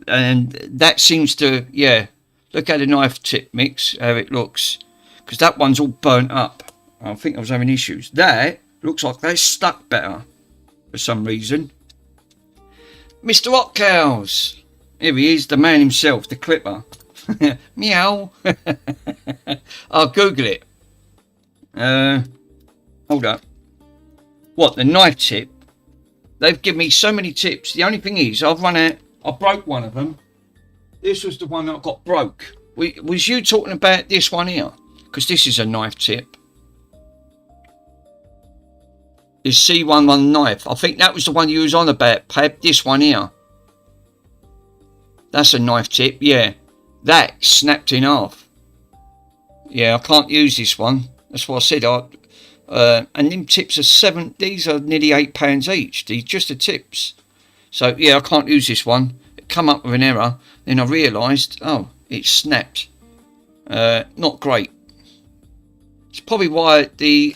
And that seems to, yeah, look at the knife tip mix, how it looks. Because that one's all burnt up. I think I was having issues. That looks like they're stuck better for some reason. Mr. Hot Cows. Here he is, the man himself, the clipper. Meow. I'll Google it. Hold up. What, the knife tip? They've given me so many tips. The only thing is, I've run out. I broke one of them. This was the one that got broke. Was you talking about this one here? Because this is a knife tip. This C11 knife. I think that was the one you was on about, Pab. This one here. That's a knife tip, yeah. That snapped in half. Yeah, I can't use this one. That's what I said. And them tips are these are nearly £8 each. These just the tips. So yeah, I can't use this one. It come up with an error. Then I realised, oh, it snapped. Not great. It's probably why the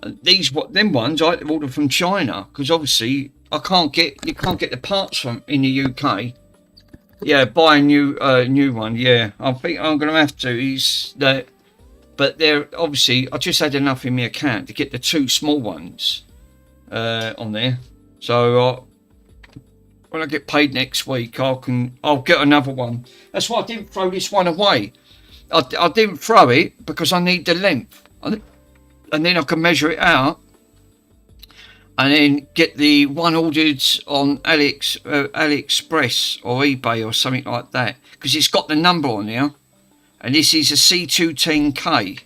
them ones I ordered from China, because obviously you can't get the parts from in the UK. Yeah, buy a new one. Yeah, I think I'm gonna have to. But they're obviously I just had enough in my account to get the two small ones on there. So when I get paid next week, I'll get another one. That's why I didn't throw this one away. I didn't throw it because I need the length, and then I can measure it out, and then get the one ordered on AliExpress or eBay or something like that, because it's got the number on there, and this is a C210K,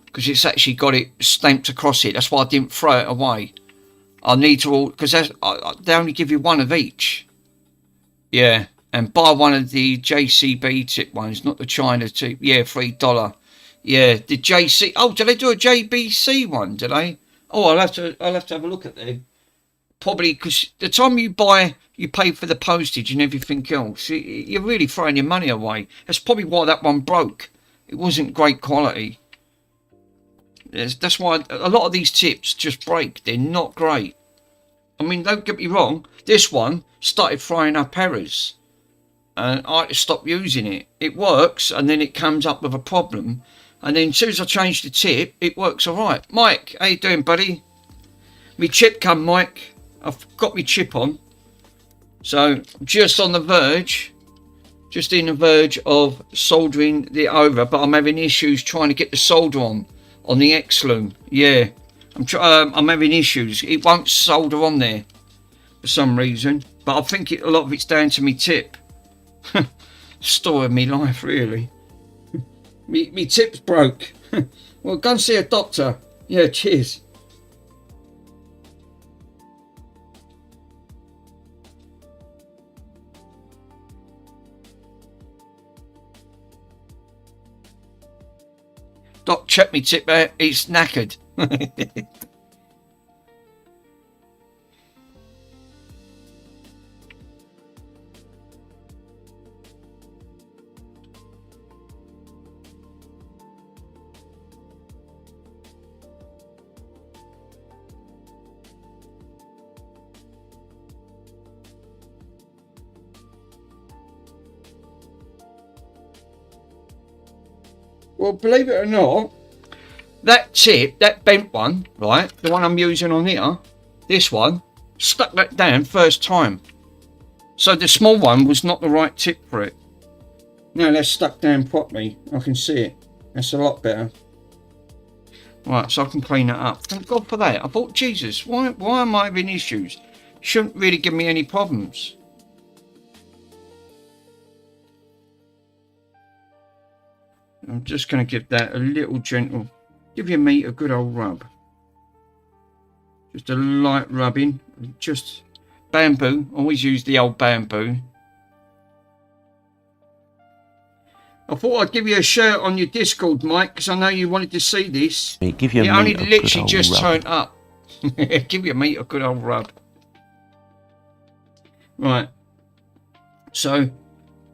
because it's actually got it stamped across it. That's why I didn't throw it away. I need to, because they only give you one of each. Yeah. And buy one of the JCB tip ones, not the China tip. Yeah, $3. Yeah, the JC. Oh, did they do a JBC one? Did they? Oh, I'll have to have a look at them. Probably because the time you buy, you pay for the postage and everything else. You're really throwing your money away. That's probably why that one broke. It wasn't great quality. That's why a lot of these tips just break. They're not great. I mean, don't get me wrong. This one started throwing up errors. And I had to stop using it. It works, and then it comes up with a problem, and then as soon as I change the tip, it works all right. Mike, how you doing, buddy? Me chip come, Mike. I've got me chip on, so just on the verge, just in the verge of soldering it over, but I'm having issues trying to get the solder on the Xlume. Yeah, I'm having issues. It won't solder on there for some reason, but I think a lot of it's down to me tip. Story of me life, really. me tip's broke. Well, go and see a doctor. Yeah, cheers. Doc, check me tip out. It's knackered. Well, believe it or not, that tip, that bent one, right, the one I'm using on here, this one, stuck that down first time. So the small one was not the right tip for it. Now that's stuck down properly. I can see it. That's a lot better. Right, so I can clean that up. Thank God for that. I thought, Jesus, why am I having issues? Shouldn't really give me any problems. I'm just going to give that a little gentle, give your meat a good old rub. Just a light rubbing, just bamboo, always use the old bamboo. I thought I'd give you a shout on your Discord, Mike, because I know you wanted to see this. Give your it meat only a literally good just old turned up. Give your meat a good old rub. Right. So,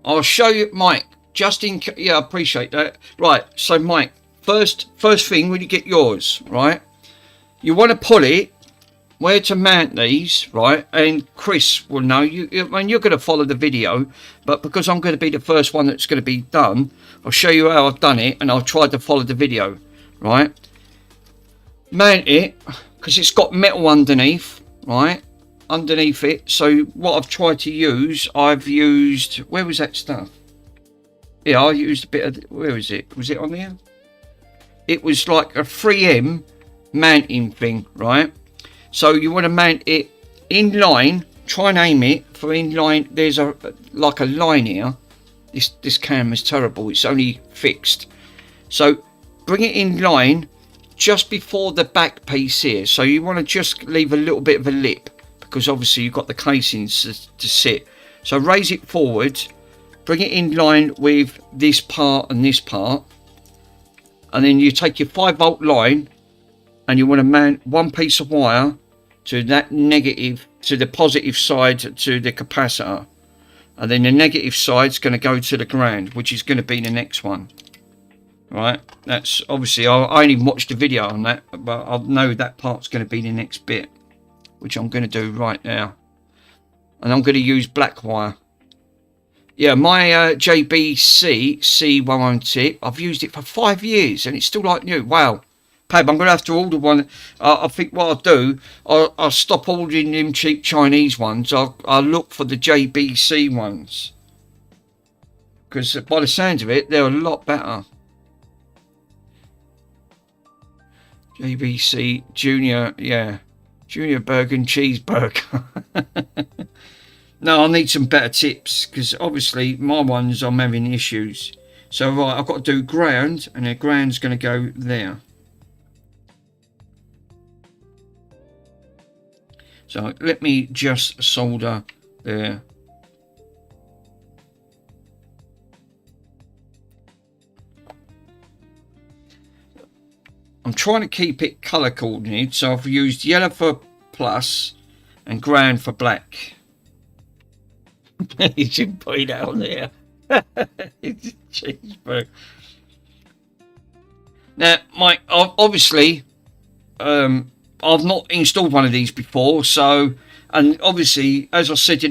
I'll show you, Mike. Just in case, yeah, I appreciate that. Right, so Mike, first thing when you get yours, right, you want to pull it where to mount these, right, and Chris will know. I mean, you're going to follow the video, but because I'm going to be the first one that's going to be done, I'll show you how I've done it, and I'll try to follow the video, right. Mount it, because it's got metal underneath, right, underneath it. So what I've tried to use, I've used, where was that stuff? Yeah, I used a bit of, where was it? Was it on there? It was like a 3M mounting thing, right? So you want to mount it in line, try and aim it for in line. There's like a line here. This camera's terrible, it's only fixed. So bring it in line just before the back piece here. So you want to just leave a little bit of a lip, because obviously you've got the casings to sit. So raise it forward. Bring it in line with this part and this part, and then you take your 5-volt line and you want to mount one piece of wire to that negative, to the positive side to the capacitor, and then the negative side is going to go to the ground, which is going to be the next one. Right, that's obviously, I only watched the video on that, but I know that part's going to be the next bit, which I'm going to do right now. And I'm going to use black wire. Yeah, my JBC C11 tip, I've used it for 5 years and it's still like new. Wow. Pab, I'm going to have to order one. I think what I'll do, I'll stop ordering them cheap Chinese ones. I'll look for the JBC ones. Because by the sounds of it, they're a lot better. JBC Junior, yeah, Junior Burger and Cheeseburger. No, I need some better tips because obviously my ones I'm having issues. So right, I've got to do ground, and the ground's going to go there. So let me just solder there. I'm trying to keep it colour coordinated, so I've used yellow for plus and ground for black. You should put it out there. It's a cheeseburger. Now, Mike, obviously, I've not installed one of these before, so, and obviously, as I said,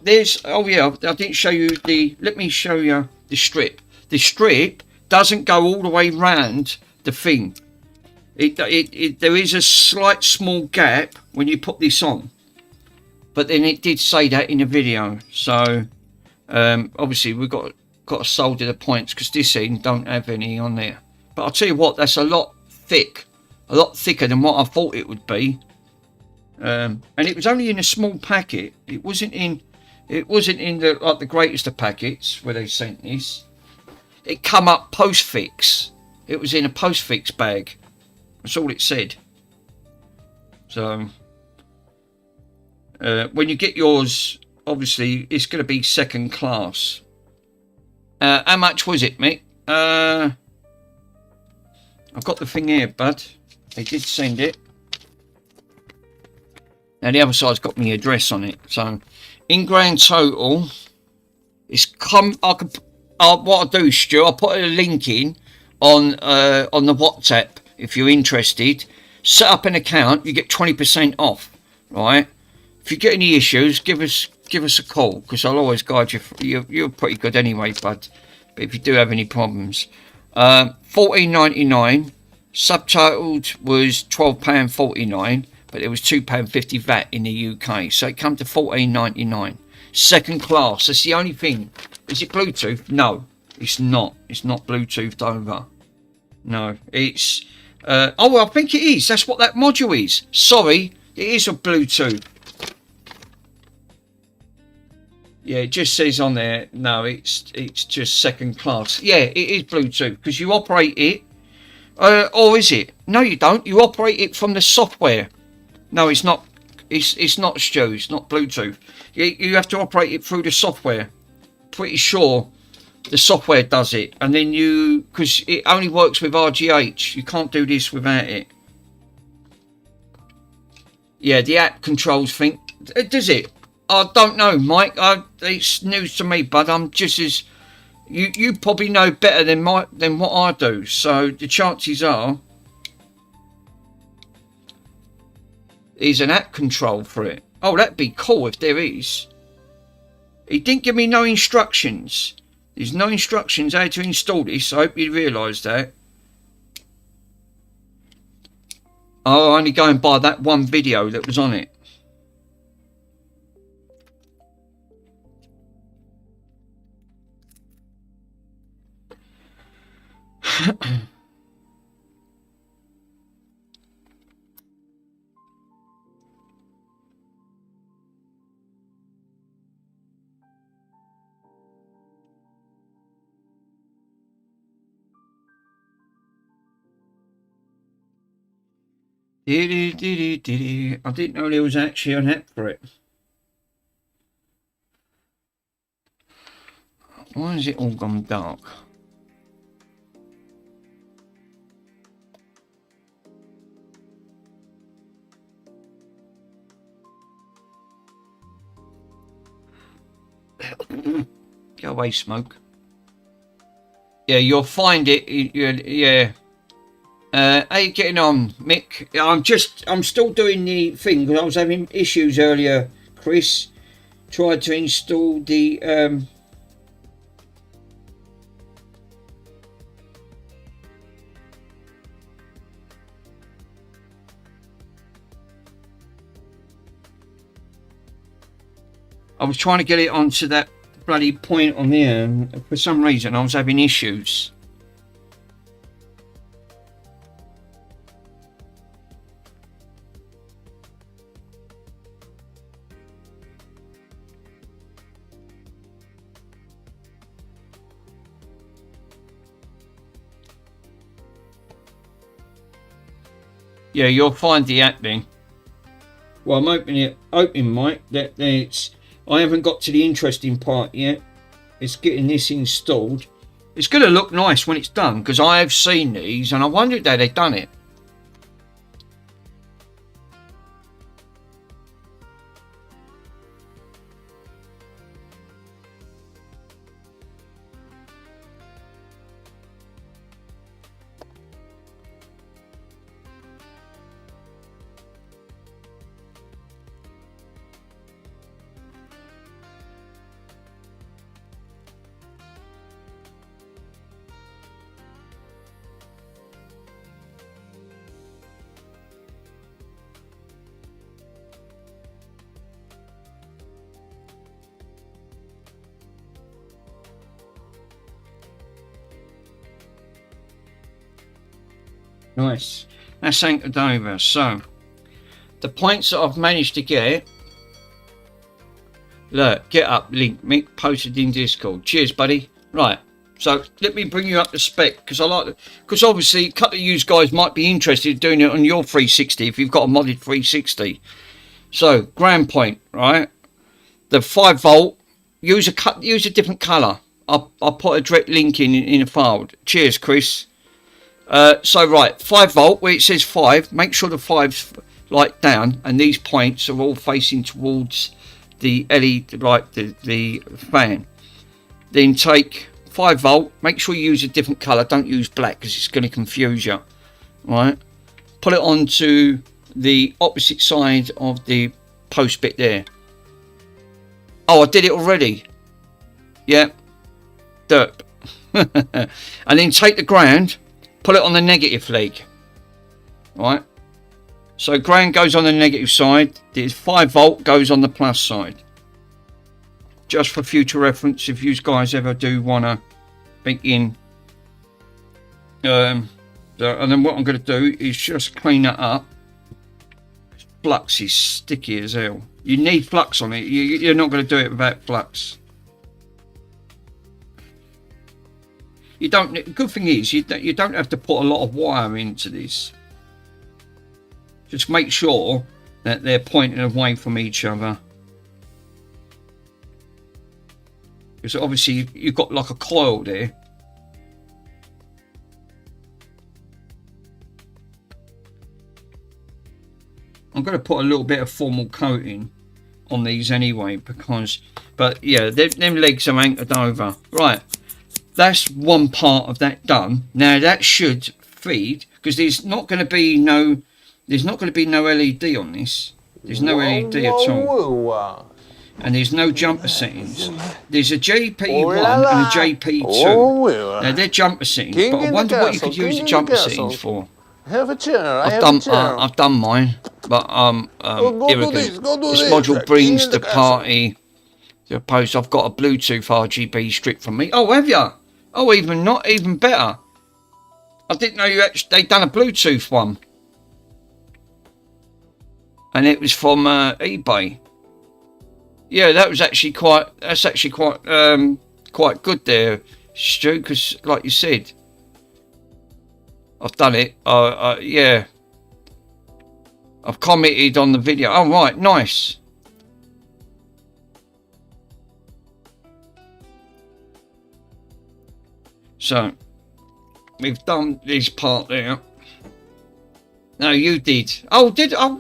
there's, oh yeah, I didn't show you the, let me show you the strip. The strip doesn't go all the way round the thing. There is a slight small gap when you put this on, but then it did say that in the video. So obviously we've got to solder the points because this end don't have any on there. But I'll tell you what, that's a lot thicker than what I thought it would be. And it was only in a small packet. It wasn't in the like the greatest of packets where they sent this. It come up post fix. It was in a post fix bag. That's all it said. So when you get yours, obviously it's going to be second class. How much was it, Mick? I've got the thing here, bud. They did send it. Now the other side's got my address on it. So in grand total, it's what I'll do, Stu, I'll put a link in on the WhatsApp if you're interested. Set up an account, you get 20% off, right? If you get any issues, give us a call because I'll always guide you. You're pretty good anyway, bud. But if you do have any problems, $14.99. Subtitled was £12.49, but there was £2.50 VAT in the UK, so it come to $14.99. Second class. That's the only thing. Is it Bluetooth? No, it's not. It's not Bluetoothed over. No, it's. Oh, I think it is. That's what that module is. Sorry, it is a Bluetooth. Yeah, it just says on there. No, it's just second class. Yeah, it is Bluetooth because you operate it. Or is it? No, you don't. You operate it from the software. No, it's not. It's not, Stu. It's not Bluetooth. You have to operate it through the software. Pretty sure the software does it, and then because it only works with RGH. You can't do this without it. Yeah, the app controls thing. Does it? I don't know, Mike. It's news to me, bud. I'm just as you probably know better than what I do. So the chances are there's an app control for it. Oh, that'd be cool if there is. He didn't give me no instructions. There's no instructions how to install this. I hope you realise that. Oh, I'm only going by that one video that was on it. I didn't know there was actually an app for it. Why has it all gone dark? Go away, smoke. Yeah, you'll find it. Yeah. How you getting on, Mick? I'm still doing the thing because I was having issues earlier. Chris tried to install the I was trying to get it onto that bloody point on there, and for some reason I was having issues. Yeah, you'll find the app then. Well, I'm opening Mike, that it's, I haven't got to the interesting part yet. It's getting this installed. It's going to look nice when it's done, because I have seen these and I wondered how they've done it. Nice. That's anchored over. So, the points that I've managed to get. Look, get up, link, Mick, posted in Discord. Cheers, buddy. Right. So, let me bring you up to spec, because I like it. Because obviously, a couple of you guys might be interested in doing it on your 360 if you've got a modded 360. So, ground point, right? The 5 volt. Use a different colour. I'll put a direct link in a file. Cheers, Chris. So right, 5 volt, where it says 5, make sure the 5's like down and these points are all facing towards the LED, like the fan. Then take 5 volt, make sure you use a different colour, don't use black because it's going to confuse you. Right, put it onto the opposite side of the post bit there. Oh, I did it already. Yeah, derp. And then take the ground, put it on the negative leg. Right, so ground goes on the negative side, the 5 volt goes on the plus side. Just for future reference, if you guys ever do want to begin. And then what I'm going to do is just clean that up. Flux is sticky as hell. You need flux on it. You're not going to do it without flux. You don't. Good thing is you don't have to put a lot of wire into this. Just make sure that they're pointing away from each other. Because obviously you've got like a coil there. I'm going to put a little bit of formal coating on these anyway, because, but yeah, them legs are anchored over. Right, that's one part of that done. Now that should feed, because there's not going to be no LED on this. There's no LED at all. And there's no jumper settings. There's a JP1 and a JP2. Now they're jumper settings, but I wonder what you could use the jumper settings for. Have a chair. I've done mine, but here we go. This module brings the party to a post. I've got a Bluetooth RGB strip from me. Oh, have you? Oh, not even better. I didn't know they'd done a Bluetooth one, and it was from eBay. Yeah, that's actually quite quite good there, Stu. Because like you said, I've done it. Yeah, I've commented on the video. Oh right, nice. So we've done this part there. No, you did. Oh, did I?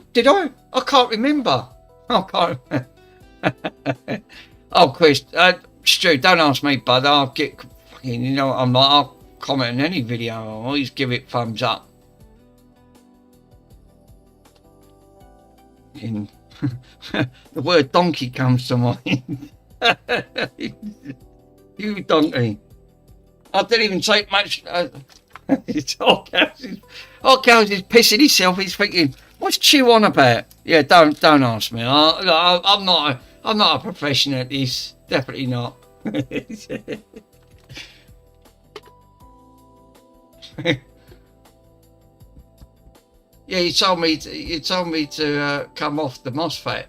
I can't remember. I can't. Oh, Chris, Stu, don't ask me, bud. I'll get fucking. I'm like, I'll comment on any video. I'll always give it thumbs up. The word donkey comes to mind. You donkey. I didn't even take much. Oddcows is pissing himself. He's thinking, what's Chew on about? Yeah, don't ask me. I'm not a professional at this. Definitely not. Yeah, you told me to come off the MOSFET.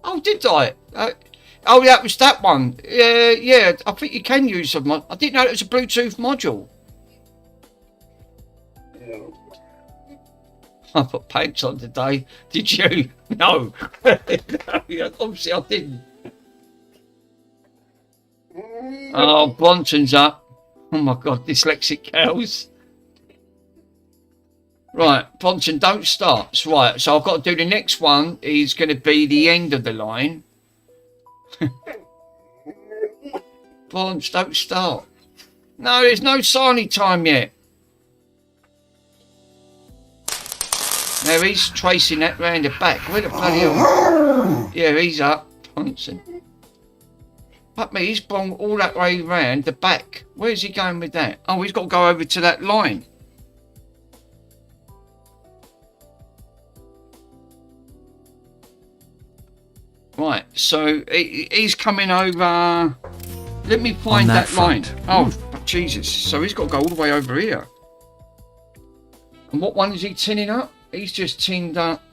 Oh, did I? Oh, that was that one. Yeah. I think you can use a mod. I didn't know it was a Bluetooth module. I put pants on today. Did you? No. No, obviously I didn't. Oh, Bronson's up. Oh my God, dyslexic cows. Right, Bronson, don't start. Right, so I've got to do the next one. Is going to be the end of the line. Bronson, don't start. No, there's no signing time yet. Now he's tracing that round the back. Where the bloody hell? Yeah, he's up. Bronson. But me, he's gone all that way round the back. Where's he going with that? Oh, he's got to go over to that line. Right, so he's coming over. Let me find that line. Oh, Jesus. So he's got to go all the way over here. And what one is he tinning up? He's just tinned up.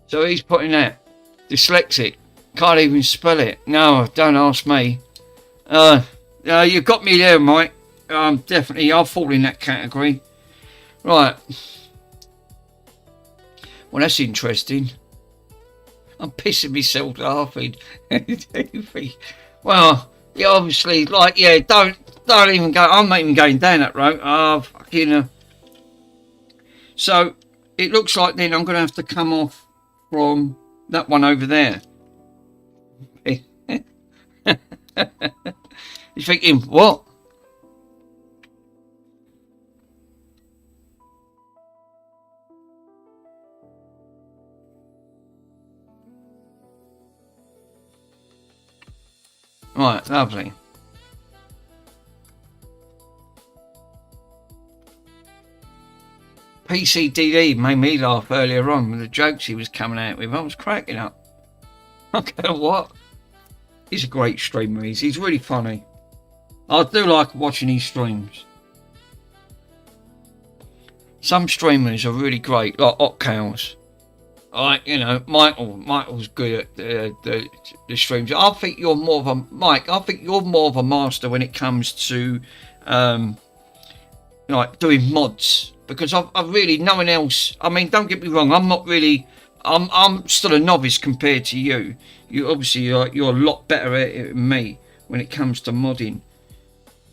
So he's putting that. Dyslexic. Can't even spell it. No, don't ask me. You got me there, Mike. Definitely, I'll fall in that category. Right. Well, that's interesting. I'm pissing myself laughing. Well, yeah, obviously, like, yeah, don't even go. I'm not even going down that road. Fucking. So it looks like then I'm going to have to come off from that one over there. You're thinking, what? Right, lovely. PCDD made me laugh earlier on with the jokes he was coming out with. I was cracking up. Okay, what? He's a great streamer. He's really funny. I do like watching his streams. Some streamers are really great, like Otcows. Like, you know, Michael's good at the streams. I think you're more of a Mike. I think you're more of a master when it comes to like doing mods, because I really, no one else. I mean, don't get me wrong. I'm not really. I'm still a novice compared to you. You obviously you're a lot better at it than me when it comes to modding.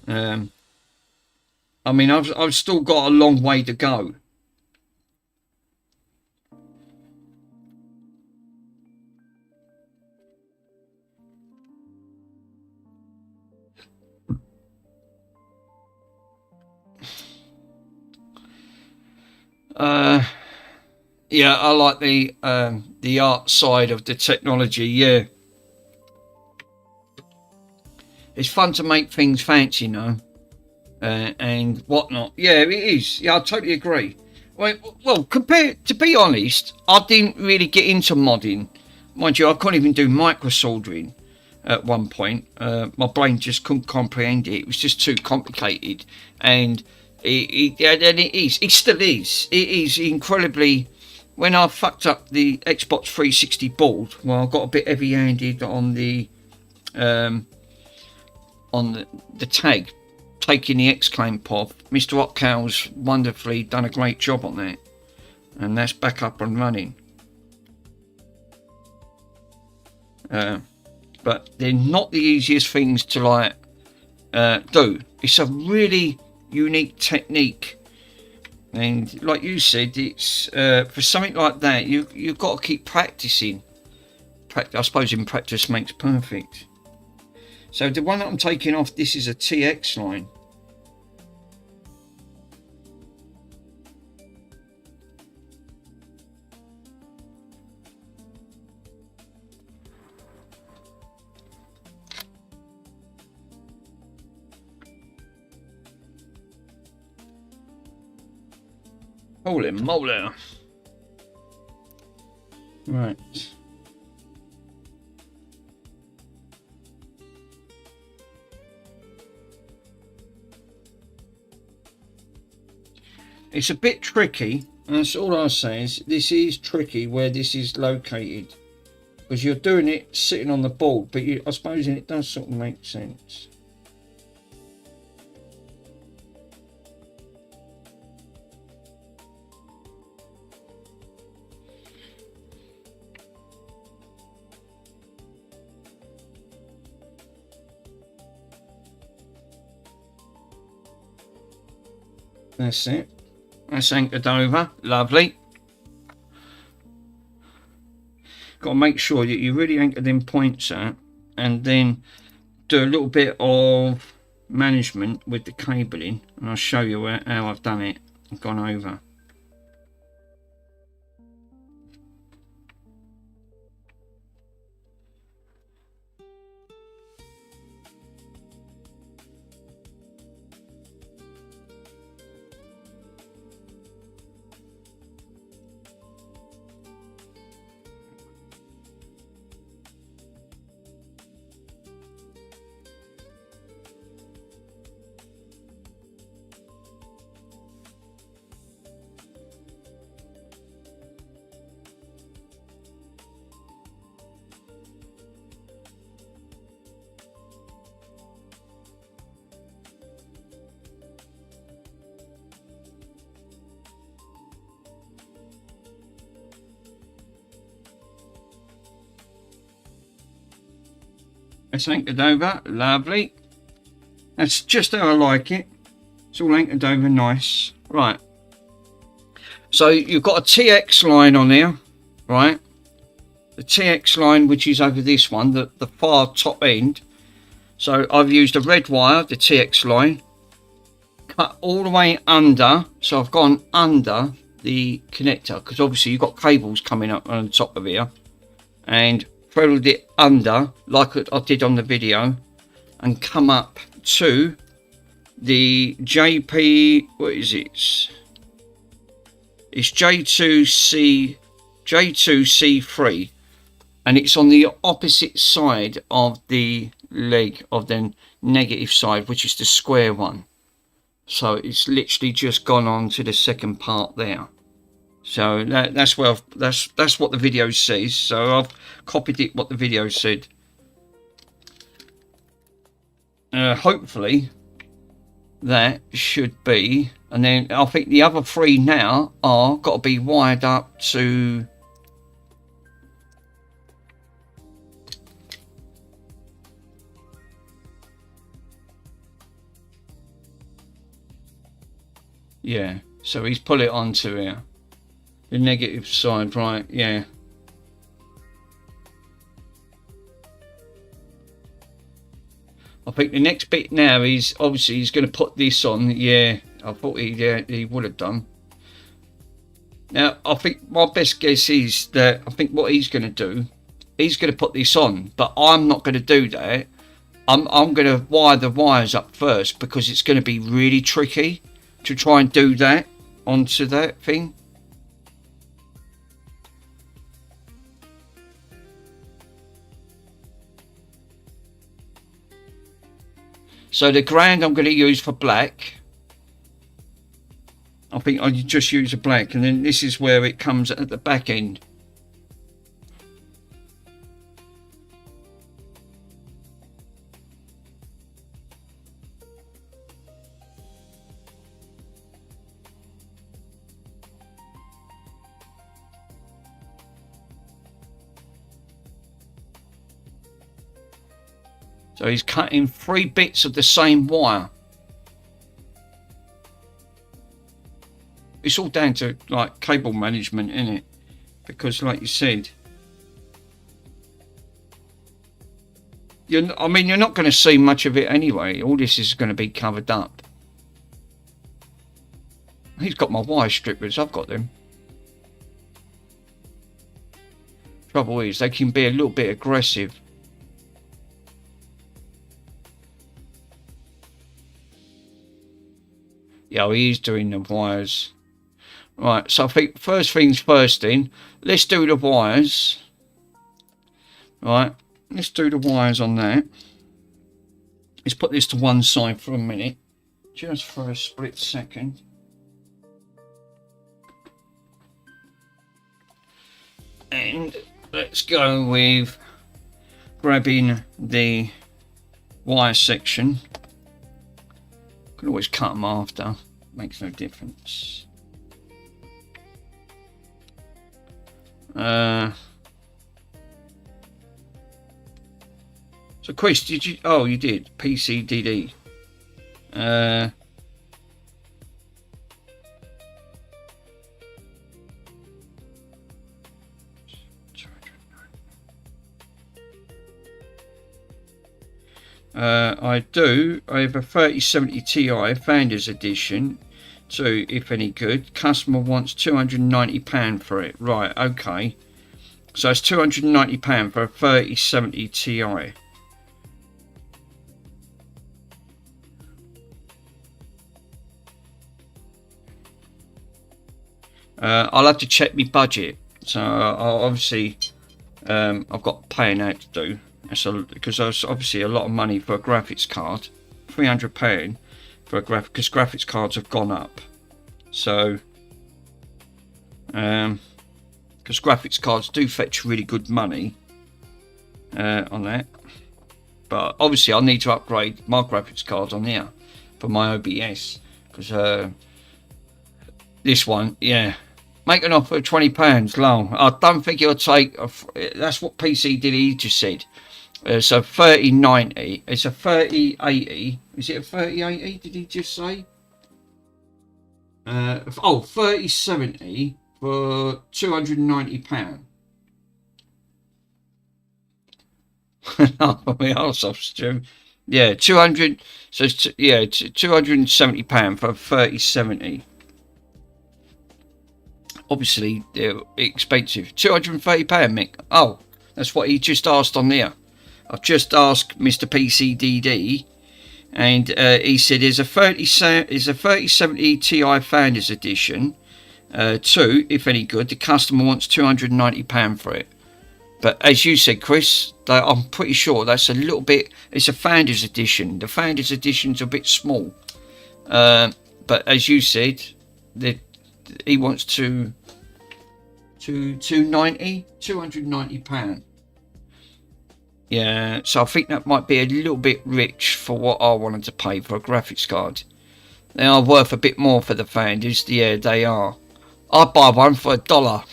I mean, I've still got a long way to go. Yeah, I like the art side of the technology. Yeah, it's fun to make things fancy, you know, and whatnot. Yeah, it is. Yeah, I totally agree. Well, compared, to be honest, I didn't really get into modding. Mind you, I couldn't even do micro soldering at one point. My brain just couldn't comprehend it. It was just too complicated, and it still is. It is incredibly. When I fucked up the Xbox 360 board, well, I got a bit heavy-handed on the tag, taking the X-Claim pod. Mr. Otcow's wonderfully done a great job on that, and that's back up and running. But they're not the easiest things to like do. It's a really unique technique. And like you said, it's for something like that, you've got to keep practicing. I suppose in practice makes perfect. So the one that I'm taking off, this is a TX line. Holy moly. Right. It's a bit tricky And that's all I say is this is tricky where this is located. Because you're doing it sitting on the board, but I suppose it does sort of make sense. That's it. That's anchored over. Lovely. Got to make sure that you really anchor them points out, and then do a little bit of management with the cabling, and I'll show you how I've done it. I've gone over. It's anchored over, lovely. That's just how I like it. It's all anchored over nice. Right. So you've got a TX line on there, right? The TX line, which is over this one, the far top end. So I've used a red wire, the TX line, cut all the way under. So I've gone under the connector, because obviously you've got cables coming up on the top of here, and threaded it under like I did on the video, and come up to the JP, what is it? It's J2C3, and it's on the opposite side of the leg of the negative side, which is the square one. So it's literally just gone on to the second part there. So that's where that's what the video says. So I've copied it what the video said. Hopefully that should be, and then I think the other three now are got to be wired up to yeah. So he's put it onto here. The negative side, right? Yeah. I think the next bit now is obviously he's going to put this on. Yeah, I thought he would have done. Now I think my best guess is that I think what he's going to do, he's going to put this on, but I'm not going to do that. I'm going to wire the wires up first, because it's going to be really tricky to try and do that onto that thing. So the ground I'm going to use for black. I think I just use a black, and then this is where it comes at the back end. So he's cutting 3 bits of the same wire. It's all down to like cable management, isn't it? Because like you said, you're not going to see much of it anyway. All this is going to be covered up. He's got my wire strippers, I've got them. Trouble is, they can be a little bit aggressive. Yeah, he is doing the wires. Right, so I think first things first then, let's do the wires. Right, let's do the wires on that. Let's put this to one side for a minute, just for a split second. And let's go with grabbing the wire section. Can always cut them after, makes no difference. So Chris, did you? Oh, you did. PCDD. I do. I have a 3070 Ti Founders Edition. So, if any good, customer wants £290 for it. Right, okay. So it's £290 for a 3070 Ti. I'll have to check my budget. So obviously, I've got paying out to do. Because there's obviously a lot of money for a graphics card. £300 for a because graphics cards have gone up. So, because graphics cards do fetch really good money on that. But obviously, I need to upgrade my graphics cards on here for my OBS because this one, yeah. Make an offer of £20 low. I don't think it'll take. That's what PC did. He just said. So 3090. It's a 3080. Is it a 3080? Did he just say? 3070 for £290. Yeah, 200. So yeah, £270 for a 3070. Obviously, they're expensive. £230, Mick. Oh, that's what he just asked on there. I've just asked Mr. PCDD, and he said there's a 3070 Ti Founders Edition. 2, if any good. The customer wants £290 for it. But as you said, Chris, I'm pretty sure that's a little bit. It's a Founders Edition. The Founders Edition's a bit small. But as you said, he wants £290. Yeah, so I think that might be a little bit rich for what I wanted to pay for a graphics card. They are worth a bit more for the Founders. Yeah, they are. I'd buy one for $1.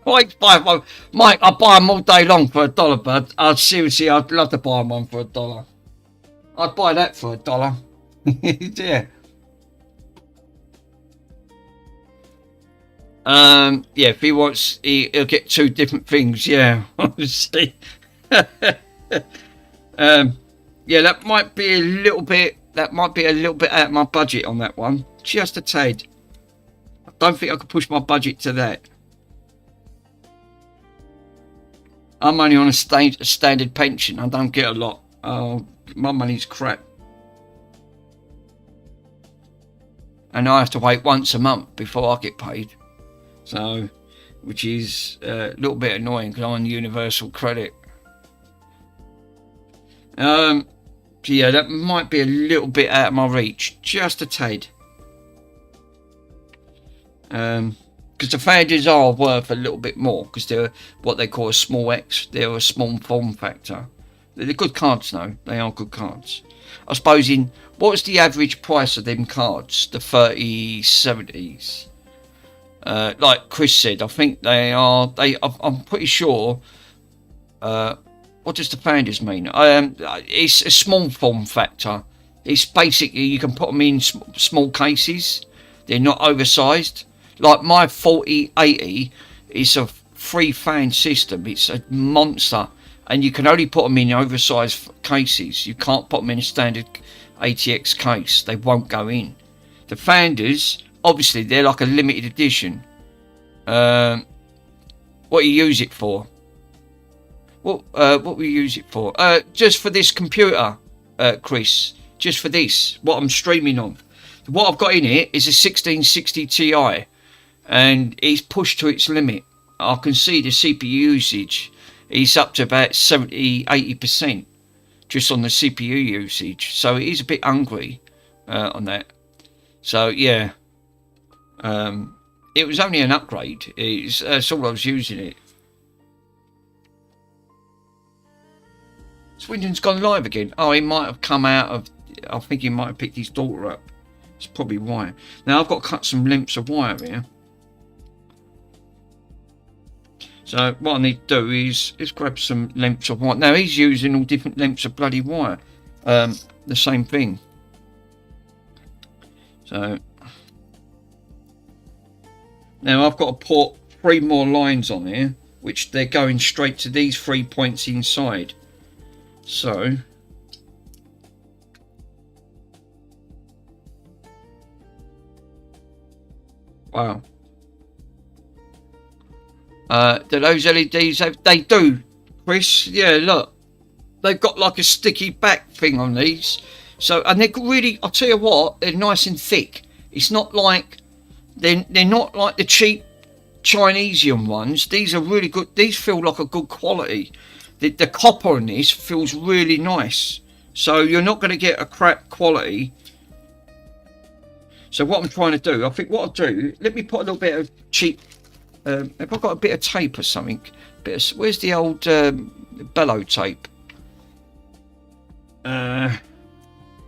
Mike's buying one. Mike, I'd buy them all day long for $1, but I'd love to buy one for $1. I'd buy that for $1. Yeah. Yeah, if he wants, he'll get 2 different things. Yeah, obviously. Yeah, that might be a little bit. That might be a little bit out of my budget on that one. Just a tad. I don't think I could push my budget to that. I'm only on a standard pension. I don't get a lot. My money's crap. And I have to wait once a month before I get paid. So, which is a little bit annoying because I'm on universal credit. So yeah, that might be a little bit out of my reach. Just a tad. Because the Founders are worth a little bit more because they're what they call a small X. They're a small form factor. They're good cards though. They are good cards. I suppose what's the average price of them cards? The 3070s. Like Chris said, I think they are. I'm pretty sure. What does the Founders mean? It's a small form factor. It's basically you can put them in small cases. They're not oversized. Like my 4080 is a 3-fan system. It's a monster, and you can only put them in oversized cases. You can't put them in a standard ATX case. They won't go in. The Founders, obviously, they're like a limited edition. What do you use it for? What will you use it for? Just for this computer, Chris. Just for this. What I'm streaming on. What I've got in it is a 1660 Ti, and it's pushed to its limit. I can see the CPU usage. It's up to about 70-80% just on the CPU usage. So it is a bit hungry on that. So yeah. it was only an upgrade. That's all I was using it. Swindon's gone live again. Oh, he might have come out of... I think he might have picked his daughter up. That's probably why. Now, I've got to cut some lengths of wire here. So, what I need to do is grab some lengths of wire. Now, he's using all different lengths of bloody wire. The same thing. So... Now I've got to put 3 more lines on here, which they're going straight to these 3 points inside. So wow. Do those LEDs have, they do, Chris? Yeah, look. They've got like a sticky back thing on these. So, and they're really, I'll tell you what, they're nice and thick. It's not like they're not like the cheap Chinesian ones. These are really good. These feel like a good quality. The copper in this feels really nice. So you're not going to get a crap quality. So what I'm trying to do, I think what I'll do, let me put a little bit of cheap, have I got a bit of tape or something? Where's the old bellow tape? Yeah,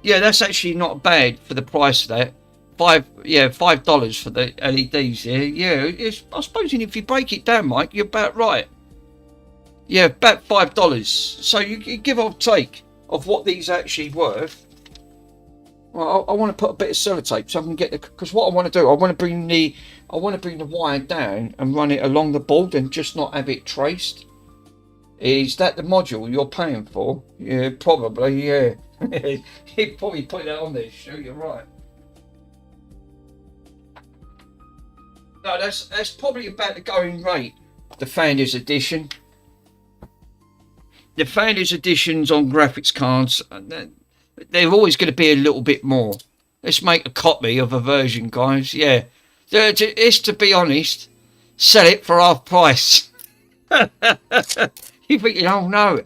that's actually not bad for the price of that. $5 for the LEDs here. Yeah, I suppose if you break it down, Mike, you're about right. Yeah, about $5. So you give or take of what these are actually worth. Well, I want to put a bit of sellotape so I can get the, because what I want to do, I want to bring the wire down and run it along the board and just not have it traced. Is that the module you're paying for? Yeah, probably. Yeah, he'd probably put that on there. Sure, you're right. No, that's probably about the going rate. The Founders Edition. The Founders Editions on graphics cards, they're always going to be a little bit more. Let's make a copy of a version, guys. Yeah, it's to be honest, sell it for half price. You're thinking, oh no.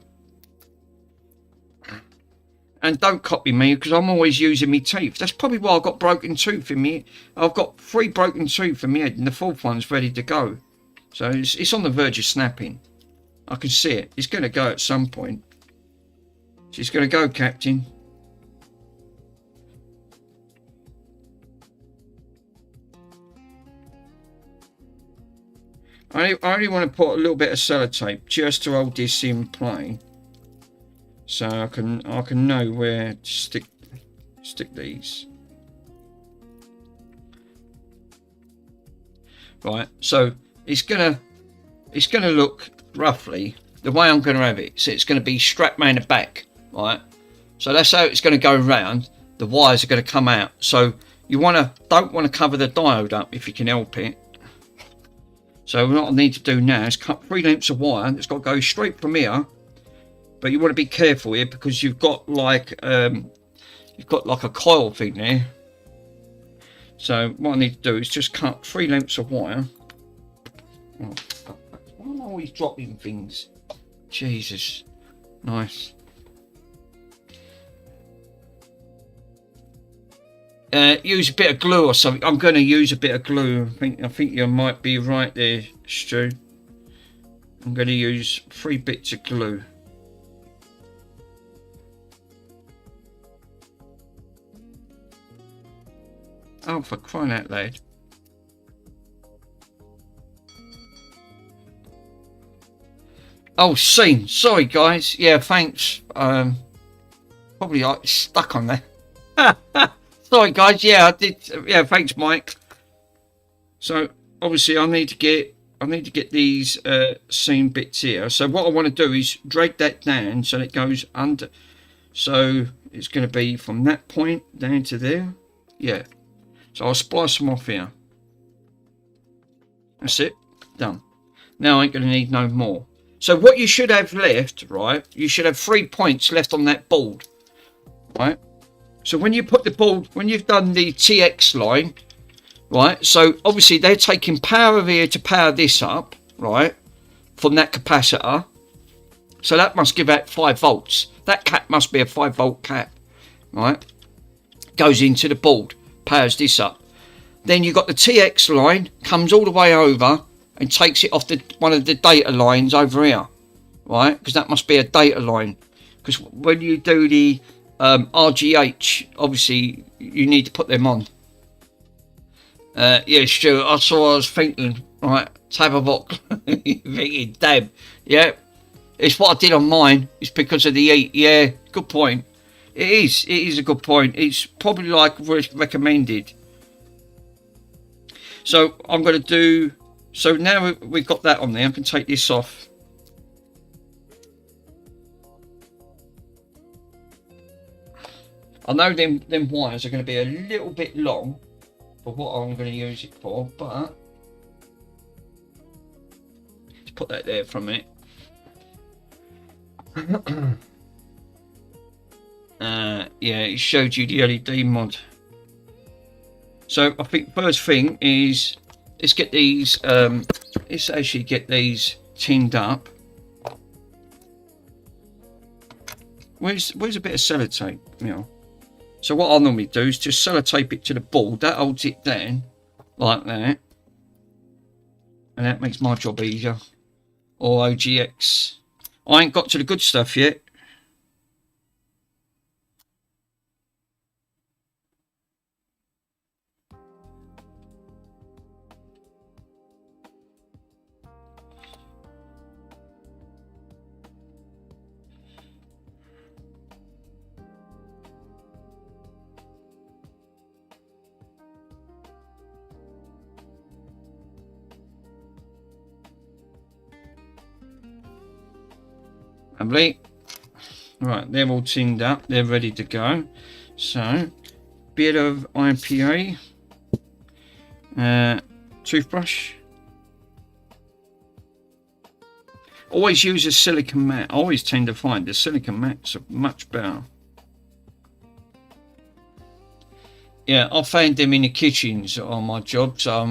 And don't copy me because I'm always using my teeth. That's probably why I've got broken tooth in me. I've got 3 broken tooth in my head and the 4th one's ready to go. So it's on the verge of snapping. I can see it. It's going to go at some point. It's going to go, Captain. I only want to put a little bit of sellotape just to hold this in play. So I can know where to stick these. Right, so it's gonna look roughly the way I'm gonna have it. So it's gonna be strapped around the back, right? So that's how it's gonna go around. The wires are gonna come out. So you don't want to cover the diode up if you can help it. So what I need to do now is cut 3 lengths of wire. It's got to go straight from here. But you want to be careful here because you've got like a coil thing there. So what I need to do is just cut 3 lengths of wire. Oh, why am I always dropping things? Jesus, nice. Use a bit of glue or something. I'm going to use a bit of glue. I think you might be right there, Stu. I'm going to use 3 bits of glue. Oh, for crying out loud. Oh, scene. Sorry, guys. Yeah, thanks. Probably stuck on there. Sorry, guys. Yeah, I did. Yeah, thanks, Mike. So obviously, I need to get these seam bits here. So what I want to do is drag that down so it goes under. So it's going to be from that point down to there. Yeah. So I'll splice them off here. That's it. Done. Now I ain't going to need no more. So what you should have left, right? You should have 3 points left on that board, right? So when you put the board, when you've done the TX line, right? So obviously they're taking power here to power this up, right? From that capacitor. So that must give out 5 volts. That cap must be a 5 volt cap, right? Goes into the board, powers this up. Then you've got the TX line, comes all the way over and takes it off one of the data lines over here, right? Because that must be a data line. Because when you do the RGH, obviously you need to put them on. Yeah, Stu, I was thinking, right, Tabavok, thinking, damn, yeah, it's what I did on mine. It's because of the heat. Yeah, good point. It is a good point. It's probably like recommended. So I'm going to do, so now we've got that on there, I can take this off. I know them wires are going to be a little bit long for what I'm going to use it for, but let's put that there for a minute. Yeah, it showed you the LED mod. So I think first thing is let's get these. Let's actually get these tinned up. Where's a bit of sellotape? You know. So what I normally do is just sellotape it to the board. That holds it down like that, and that makes my job easier. Or OGX. I ain't got to the good stuff yet. Lovely. Right, they're all tinned up, they're ready to go. So, bit of IPA, toothbrush. Always use a silicone mat. I always tend to find the silicone mats are much better. Yeah, I found them in the kitchens on my job, so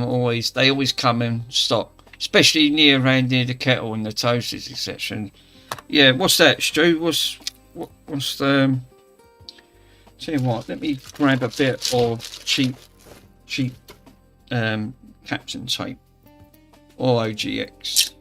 they always come in stock, especially around near the kettle and the toasters, etc. Yeah, what's that, Stu? What's the? Tell you what, let me grab a bit of cheap captain tape or OGX.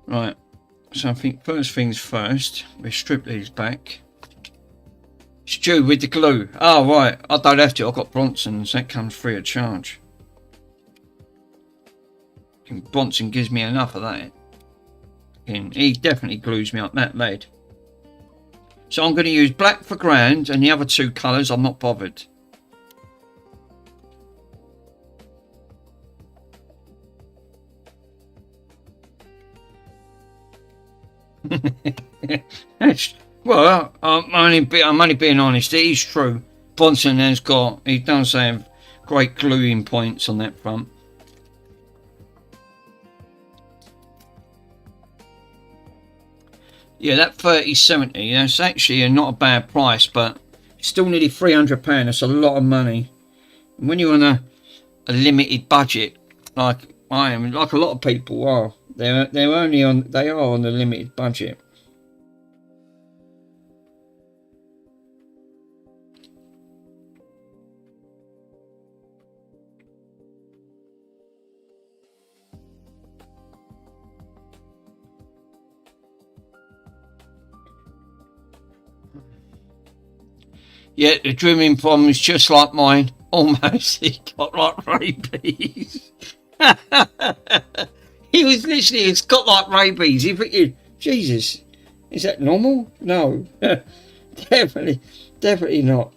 Right, so I think first things first, we strip these back. Stu with the glue. Oh right, I don't have to, I've got Bronson's, that comes free of charge. And Bronson gives me enough of that. And he definitely glues me up, that lad. So I'm going to use black for ground and the other two colours I'm not bothered. Well, I'm only being honest. It is true. Bronson he does have great gluing points on that front. Yeah, that 3070. That's actually not a bad price, but still nearly £300. That's a lot of money. And when you're on a limited budget, like I am, like a lot of people are, they are on a limited budget. Yeah, the dreaming problem is just like mine. Almost. He got like rabies. He's got like rabies. He thinking, Jesus, is that normal? No. Definitely not.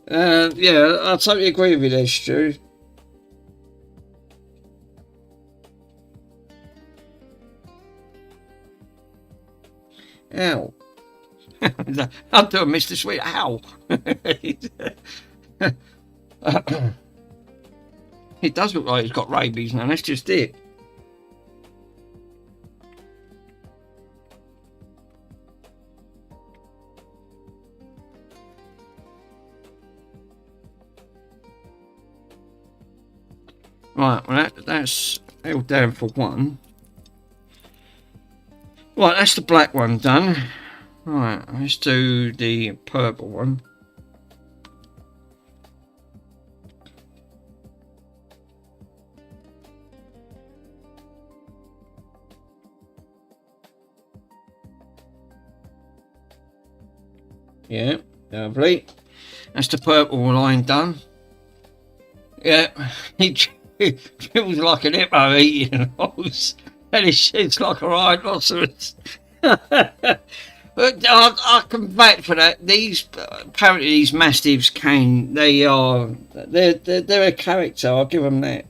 Yeah, I totally agree with you there, Stu. Ow. I'm doing Mr. Sweet. Ow. It does look like he's got rabies now. That's just it. Right, well that's held down for one. Right, that's the black one done. Right, let's do the purple one. Yeah, lovely. That's the purple line done. Yeah, it feels like an hippo eating a horse, and it's like a rhinoceros. But I can vouch for that. These apparently these mastiffs they're a character. I'll give them that.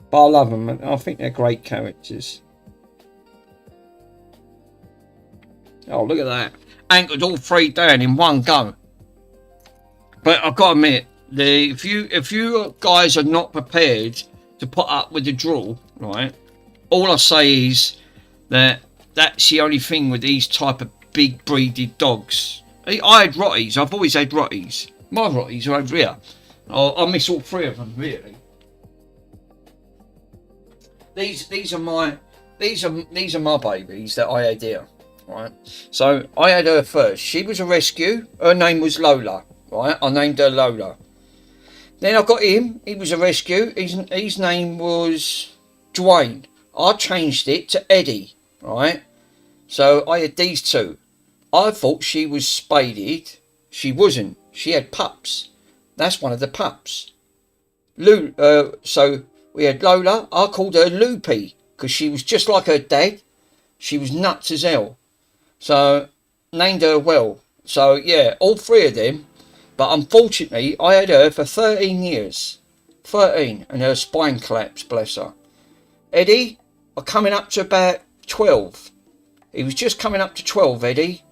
But I love them. I think they're great characters. Oh, look at that! Anchored all three down in one go. But I've got to admit, if you guys are not prepared to put up with the draw, right? All I say is that that's the only thing with these type of big breeded dogs. I had Rotties. I've always had Rotties. My Rotties are over here. I miss all three of them really. These are my babies that I had here. Right. So I had her first. She was a rescue. Her name was Lola. Right. I named her Lola. Then I got him. He was a rescue. His name was Dwayne. I changed it to Eddie. Right. So I had these two. I thought she was spaded. She wasn't. She had pups. That's one of the pups. So we had Lola. I called her Loopy because she was just like her dad. She was nuts as hell. So named her well. So yeah, all three of them. But unfortunately, I had her for 13 years. 13, and her spine collapsed, bless her. Eddie, are coming up to about 12. He was just coming up to 12, Eddie,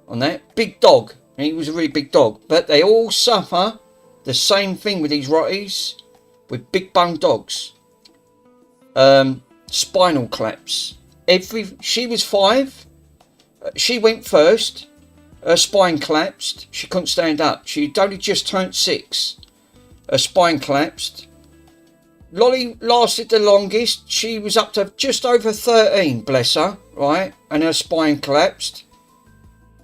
on that. Big dog. He was a really big dog. But they all suffer the same thing with these Rotties, with big bone dogs. Spinal collapse. She was 5. She went first. Her spine collapsed. She couldn't stand up. She'd only just turned 6. Her spine collapsed. Lolly lasted the longest. She was up to just over 13, bless her, right? And her spine collapsed.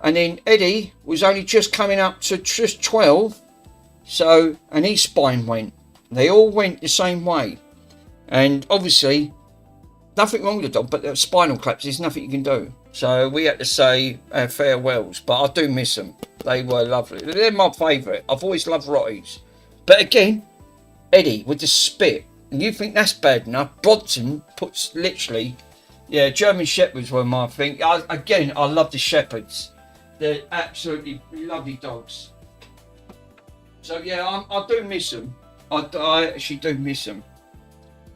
And then Eddie was only just coming up to just 12. So, and his spine went. They all went the same way. And obviously, nothing wrong with the dog, but the spinal collapse, there's nothing you can do. So we had to say farewells, but I do miss them. They were lovely. They're my favourite. I've always loved Rotties. But again, Eddie with the spit. And you think that's bad enough? Bronson puts literally... Yeah, German Shepherds were my thing. I love the Shepherds. They're absolutely lovely dogs. So yeah, I do miss them. I actually do miss them.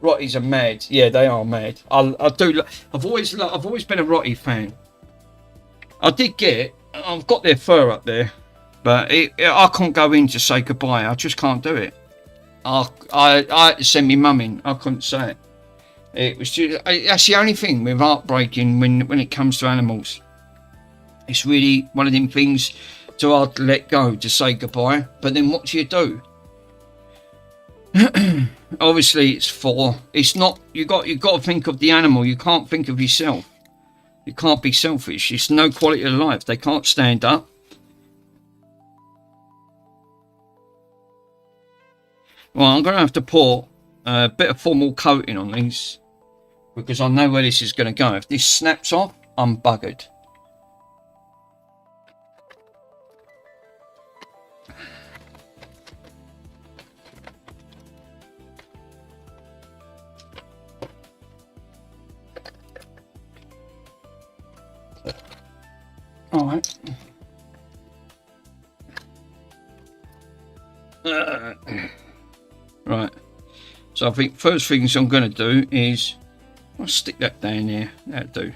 Rotties are mad. Yeah, they are mad. I do. I've always been a Rottie fan. I've got their fur up there, but I can't go in to say goodbye. I just can't do it. I had to send my mum in. I couldn't say it. It was just that's the only thing with heartbreaking when it comes to animals. It's really one of them things too hard to let go, to say goodbye. But then what do you do? Obviously it's not, you got to think of the animal. You can't think of yourself. You can't be selfish. It's no quality of life. They can't stand up. Well, I'm going to have to pour a bit of formal coating on these because I know where this is going to go. If this snaps off, I'm buggered. All right. Right. So I think first things I'm going to do is I'll stick that down there. That'll do.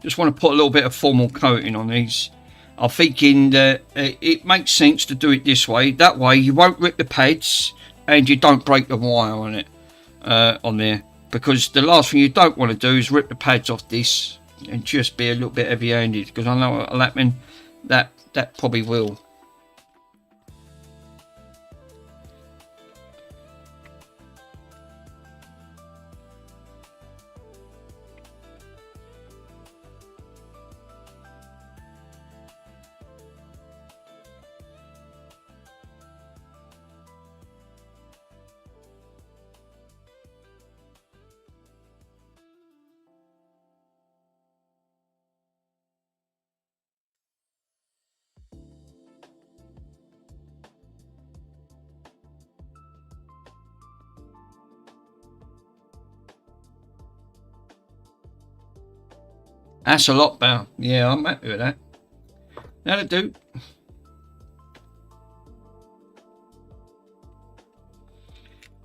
Just want to put a little bit of formal coating on these. I'm thinking that it makes sense to do it this way. That way you won't rip the pads and you don't break the wire on it on there. Because the last thing you don't want to do is rip the pads off this and just be a little bit heavy-handed, because I know what'll happen. That probably will. That's a lot better. Yeah, I'm happy with that. That'll do.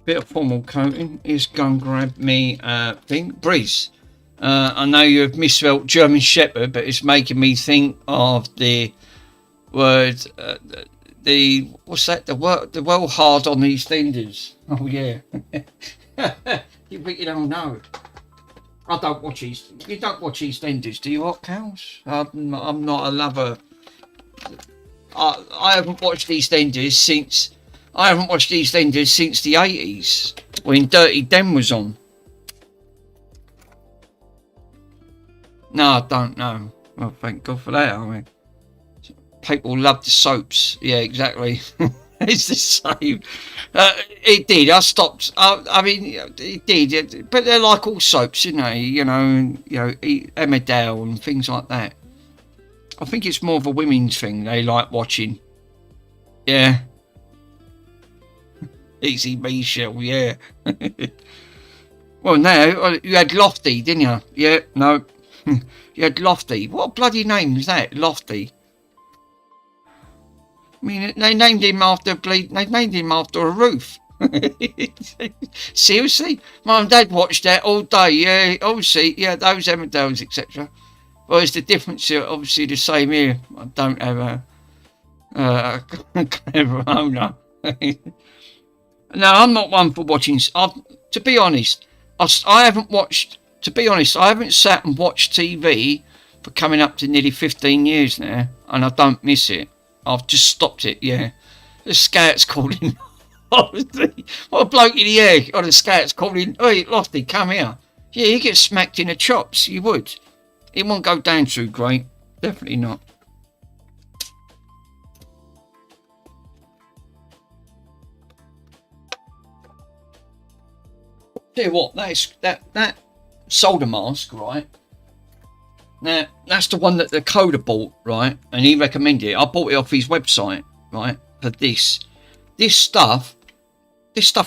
Bit of formal coating. Here's gun grab me thing. Breeze. I know you've misspelled German Shepherd, but it's making me think of the word, the what's that? The well hard on EastEnders. Oh yeah. You don't know. I don't watch You don't watch EastEnders, do you, Hot Cows? I'm not a lover. I haven't watched EastEnders since. I haven't watched EastEnders since the 80s when Dirty Den was on. No, I don't know. Well, thank God for that. I mean, people love the soaps. Yeah, exactly. It's the same. It did. I stopped. I mean, it did. But they're like all soaps, you know. Emmerdale and things like that. I think it's more of a women's thing. They like watching. Yeah. Easy me, Shell. Yeah. Well, now you had Lofty, didn't you? Yeah. No. You had Lofty. What bloody name is that? Lofty. I mean, they named him after a roof. Seriously? Mum and Dad watched that all day. Yeah, obviously, yeah, those Emmerdales, etc. Well, it's the difference. Obviously, the same here. I don't have a clever owner. No, I'm not one for watching. To be honest, I haven't watched. To be honest, I haven't sat and watched TV for coming up to nearly 15 years now, and I don't miss it. I've just stopped it, yeah. The scouts calling. What a bloke in the air. Oh, the scouts calling. Hey, Lofty, come here. Yeah, you get smacked in the chops. You would. It won't go down too great. Definitely not. Tell you what, that solder mask, right? Now, that's the one that the coder bought, right? And he recommended it. I bought it off his website, right? For this. This stuff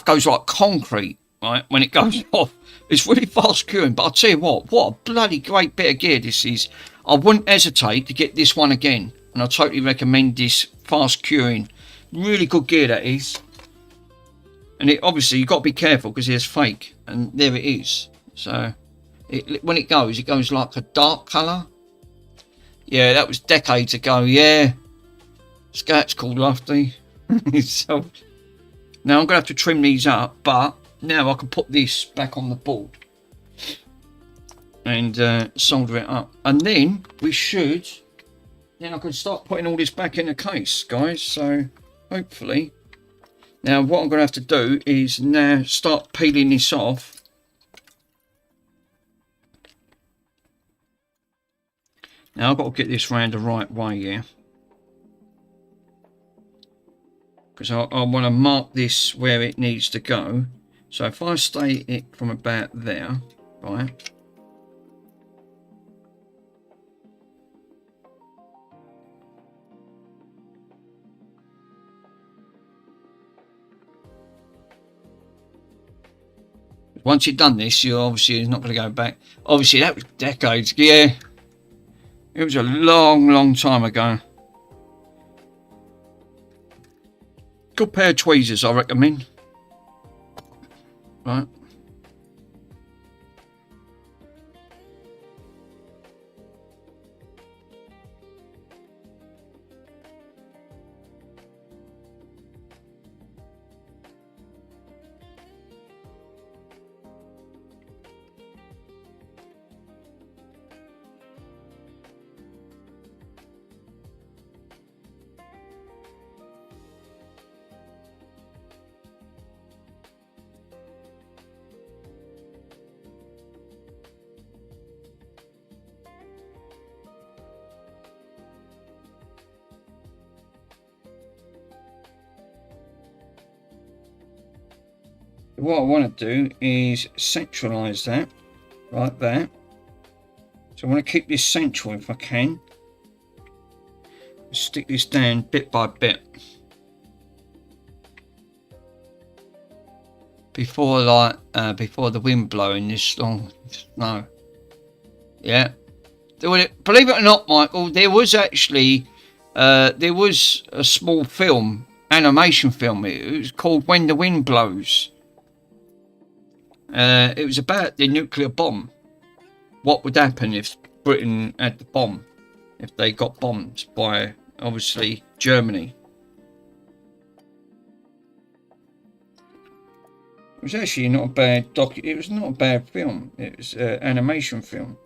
goes like concrete, right? When it goes off. It's really fast curing. But I'll tell you what a bloody great bit of gear this is. I wouldn't hesitate to get this one again. And I totally recommend this fast curing. Really good gear, that is. And it obviously, you've got to be careful because it's fake. And there it is. So... when it goes like a dark colour. Yeah, that was decades ago, yeah. Scat's called Lofty. So, now I'm going to have to trim these up, but now I can put this back on the board. And solder it up. And then I can start putting all this back in the case, guys. So, hopefully. Now, what I'm going to have to do is now start peeling this off. Now I've got to get this round the right way, yeah. Because I want to mark this where it needs to go. So if I stay it from about there, right. Once you've done this, you're obviously not going to go back. Obviously, that was decades, yeah. It was a long time ago. Good pair of tweezers, I recommend. Right. What I want to do is centralize that, like that. So I want to keep this central if I can. Stick this down bit by bit. Before the wind blowing this long snow. Yeah. Believe it or not, Michael, there was actually there was a small film, animation film. It was called When the Wind Blows. It was about the nuclear bomb. What would happen if Britain had the bomb? If they got bombed by, obviously, Germany. It was actually not a bad it was not a bad film. It was an animation film.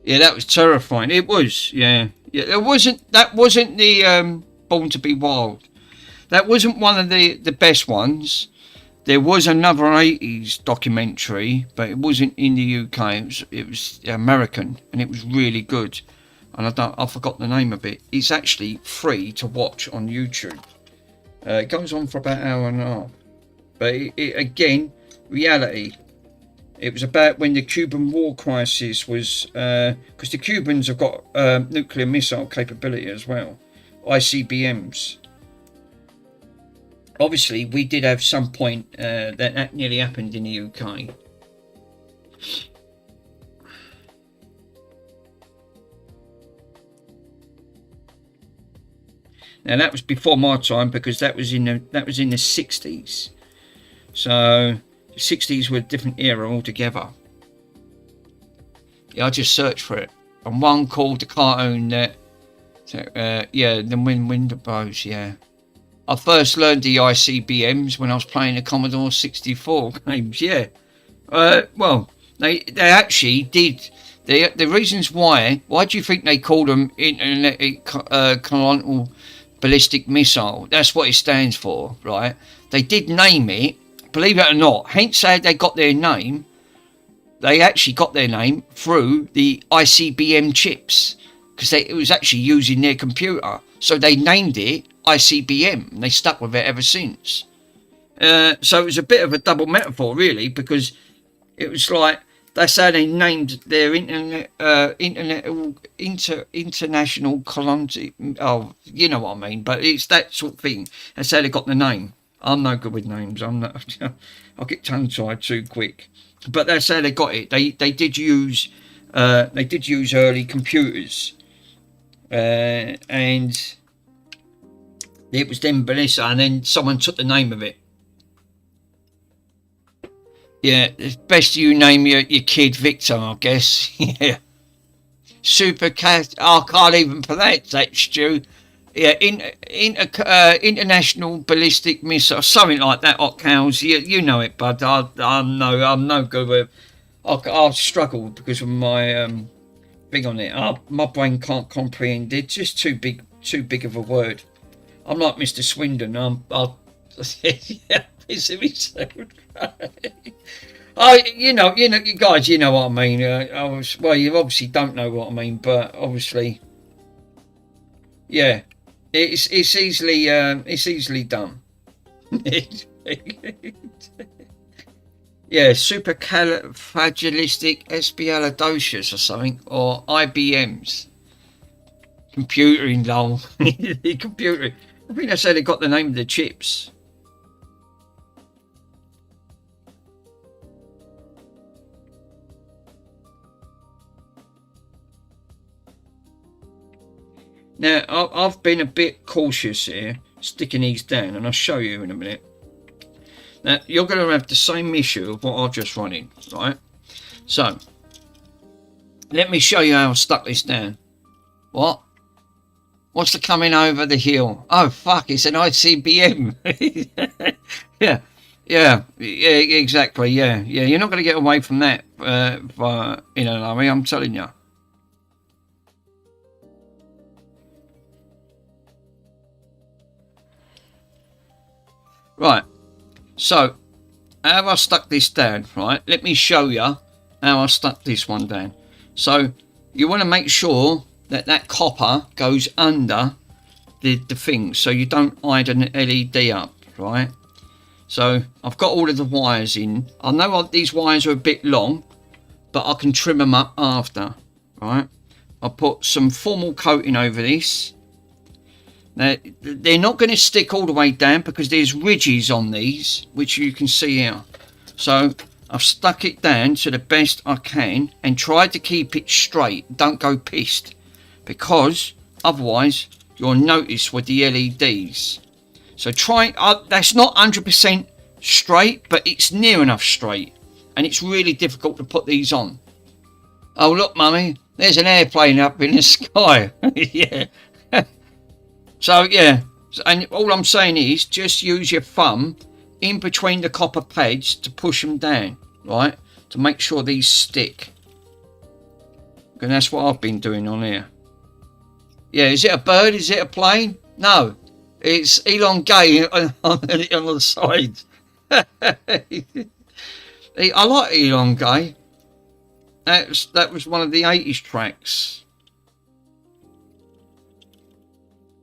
Yeah, that was terrifying. It was, yeah. That wasn't the Born to Be Wild. That wasn't one of the best ones. There was another 80s documentary, but it wasn't in the UK. It was American, and it was really good. And I forgot the name of it. It's actually free to watch on YouTube. It goes on for about an hour and a half. But it again, reality. It was about when the Cuban War crisis was, because the Cubans have got nuclear missile capability as well, ICBMs. Obviously, we did have some point that nearly happened in the UK. Now that was before my time, because that was in the 60s. So the 60s were a different era altogether. Yeah, I just searched for it. And one called the cartoon that, yeah, the Wind Blows, yeah. I first learned the ICBMs when I was playing the Commodore 64 games, yeah. Well, they actually did. The reasons why do you think they called them intercontinental ballistic missile? That's what it stands for, right? They did name it, believe it or not, hence how they got their name. They actually got their name through the ICBM chips, because it was actually using their computer. So they named it ICBM, and they stuck with it ever since. So it was a bit of a double metaphor, really, because it was like, that's how they named their international colony. Oh, you know what I mean. But it's that sort of thing. That's how they got the name. I'm no good with names. I'll get tongue-tied too quick. But that's how they got it. They did use early computers, and it was then Melissa, and then someone took the name of it. Yeah, it's best you name your kid Victor, I guess. Yeah. Super cat. Oh, I can't even pronounce that, Stu. Yeah, international ballistic missile, something like that. Cows, you know it, bud. I'm no good with. I'll struggle because of my thing on it. My brain can't comprehend it. It's just too big of a word. I'm like Mr. Swindon. Yeah, pissing me so. You guys, you know what I mean. Well, you obviously don't know what I mean, but obviously, yeah, it's easily done. Yeah, supercalifragilisticexpialidocious or something, or IBMs. Computering, lol. Computering. I think that's how they got the name of the chips. Now, I've been a bit cautious here, sticking these down, and I'll show you in a minute. Now, you're going to have the same issue of what I've just run in, right? So, let me show you how I stuck this down. What? What's the coming over the hill? Oh, fuck, it's an ICBM. Yeah, exactly, yeah. You're not going to get away from that, I'm telling you. Right, so how I stuck this down, right? Let me show you how I stuck this one down. So you want to make sure that copper goes under the thing, so you don't hide an LED up, right? So I've got all of the wires in. I know these wires are a bit long, but I can trim them up after, right? I'll put some formal coating over this. Now, they're not going to stick all the way down because there's ridges on these, which you can see here. So I've stuck it down to the best I can and tried to keep it straight. Don't go pissed, because otherwise you'll notice with the LEDs. So try, that's not 100% straight, but it's near enough straight. And it's really difficult to put these on. Oh, look, mummy, there's an airplane up in the sky. Yeah. So, yeah. And all I'm saying is just use your thumb in between the copper pads to push them down, right? To make sure these stick. And that's what I've been doing on here. Yeah, is it a bird? Is it a plane? No. It's Elon Gay on the side. I like Elon Gay. That was one of the 80s tracks.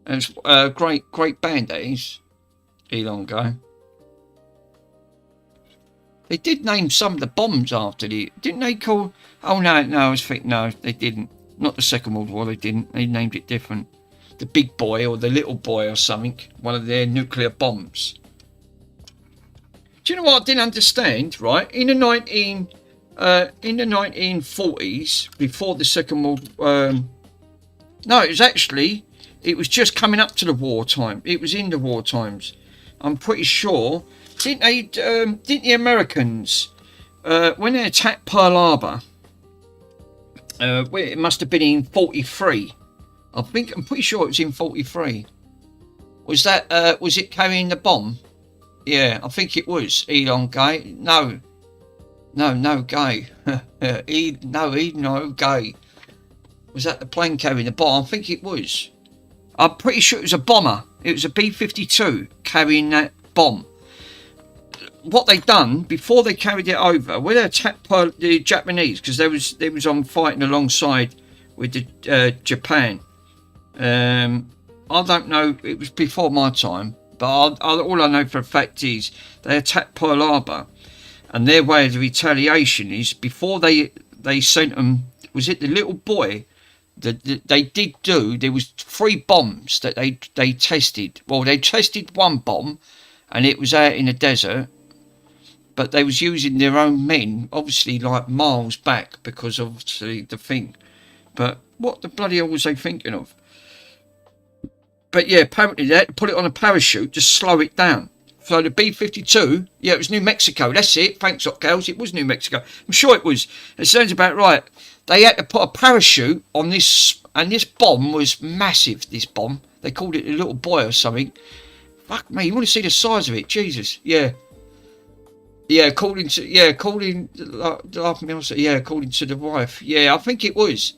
It was a great band, that is. Elon Gay. They did name some of the bombs after the... Didn't they call... Oh, no, I was thinking... No, they didn't. Not the Second World War, they didn't. They named it different. The Big Boy or the Little Boy or something. One of their nuclear bombs. Do you know what I didn't understand, right? In the 1940s, before the Second World... no, it was just coming up to the wartime. It was in the war times. I'm pretty sure. Didn't the Americans, when they attacked Pearl Harbor, it must have been in 43. I'm pretty sure it was in 43. Was it carrying the bomb? Yeah, I think it was. Elon Gay. No, Gay. No, Gay. Was that the plane carrying the bomb? I think it was. I'm pretty sure it was a bomber. It was a B-52 carrying that bomb. What they done before they carried it over, when they attacked the Japanese, because they was on fighting alongside with the Japan. I don't know. It was before my time, but all I know for a fact is they attacked Pearl Harbor, and their way of retaliation is before they sent them. Was it the Little Boy? There was 3 bombs that they tested. Well, they tested one bomb, and it was out in the desert, but they was using their own men, obviously like miles back, because obviously the thing. But what the bloody hell was they thinking of? But yeah, apparently they had to put it on a parachute to slow it down. So the B-52, yeah, it was New Mexico. That's it. Thanks, hot girls. It was New Mexico. I'm sure it was. It sounds about right. They had to put a parachute on this, and this bomb was massive, this bomb. They called it a Little Boy or something. Fuck me, you want to see the size of it? Jesus, yeah. Yeah, according to the wife. Yeah, I think it was.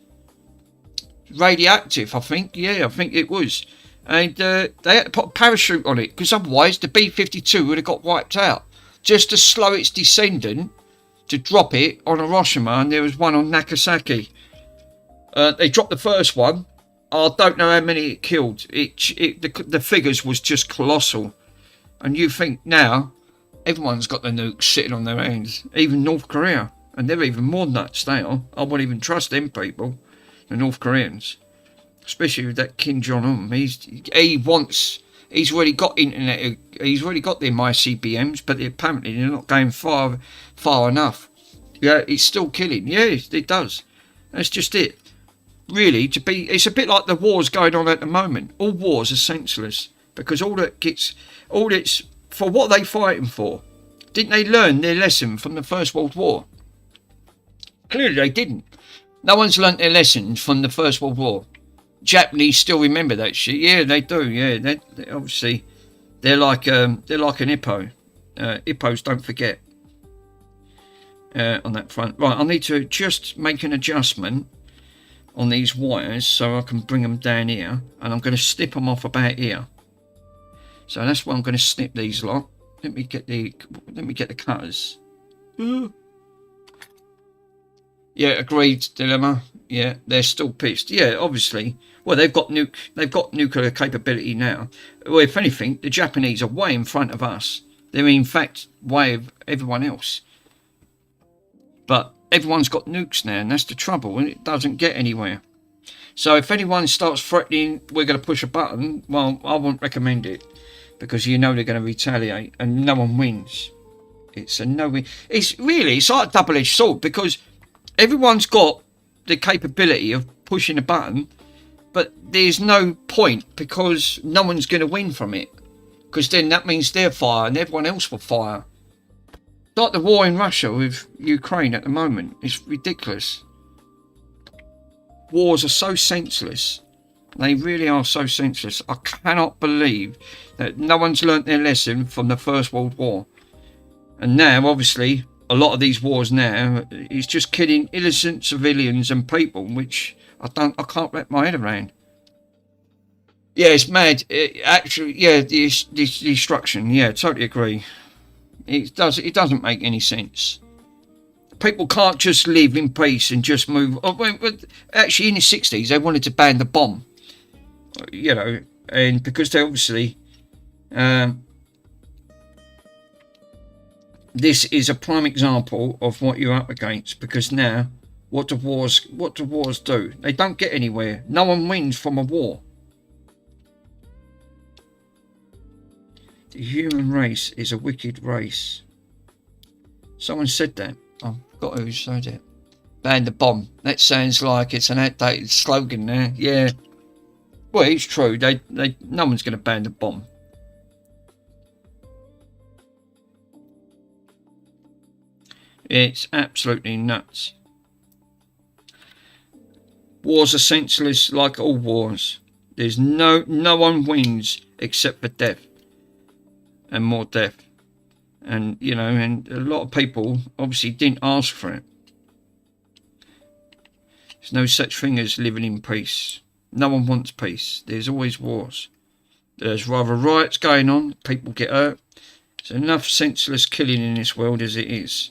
Radioactive, I think. Yeah, I think it was. And they had to put a parachute on it, because otherwise the B-52 would have got wiped out. Just to slow its descendant, to drop it on Hiroshima, and there was one on Nagasaki. They dropped the first one. I don't know how many it killed. The figures was just colossal. And you think now, everyone's got the nukes sitting on their hands. Even North Korea. And they're even more nuts now. I wouldn't even trust them people, the North Koreans. Especially with that Kim Jong-un. He's already got internet. He's already got them ICBMs, but apparently they're not going far enough. Yeah, it's still killing. Yeah, it does. That's just it. Really, it's a bit like the wars going on at the moment. All wars are senseless, because for what they fighting for. Didn't they learn their lesson from the First World War? Clearly they didn't. No one's learnt their lessons from the First World War. Japanese still remember that shit. Yeah, they do. Yeah, they obviously they're like an hippo. Hippos don't forget. On that front, right? I need to just make an adjustment on these wires so I can bring them down here, and I'm going to snip them off about here. So that's why I'm going to snip these lot. Let me get the cutters. Yeah, agreed, Dilemma. Yeah, they're still pissed. Yeah, obviously. Well, they've got nuclear capability now. Well, if anything, the Japanese are way in front of us. They're in fact way of everyone else. But everyone's got nukes now, and that's the trouble, and it doesn't get anywhere. So if anyone starts threatening we're going to push a button, well, I wouldn't recommend it, because you know they're going to retaliate and no one wins. It's a no-win. It's like a double-edged sword, because everyone's got the capability of pushing a button, but there's no point, because no one's going to win from it, because then that means they'll fire and everyone else will fire. Like the war in Russia with Ukraine at the moment. It's ridiculous. Wars are so senseless. They really are so senseless. I cannot believe that no one's learnt their lesson from the First World War. And now, obviously, a lot of these wars now is just killing innocent civilians and people, which I can't wrap my head around. Yeah, it's mad. Actually, yeah, the destruction. Yeah, totally agree. It doesn't make any sense. People can't just live in peace and just move. Actually, in the 60s, they wanted to ban the bomb. You know, and because they obviously, this is a prime example of what you're up against. Because now, what do wars do? They don't get anywhere. No one wins from a war. The human race is a wicked race. Someone said that. I've got who said it. Ban the bomb. That sounds like it's an outdated slogan there. Yeah. Well, it's true. No one's going to ban the bomb. It's absolutely nuts. Wars are senseless, like all wars. There's no one wins except for death. And more death. And, you know, and a lot of people obviously didn't ask for it. There's no such thing as living in peace. No one wants peace. There's always wars. There's rather riots going on. People get hurt. There's enough senseless killing in this world as it is.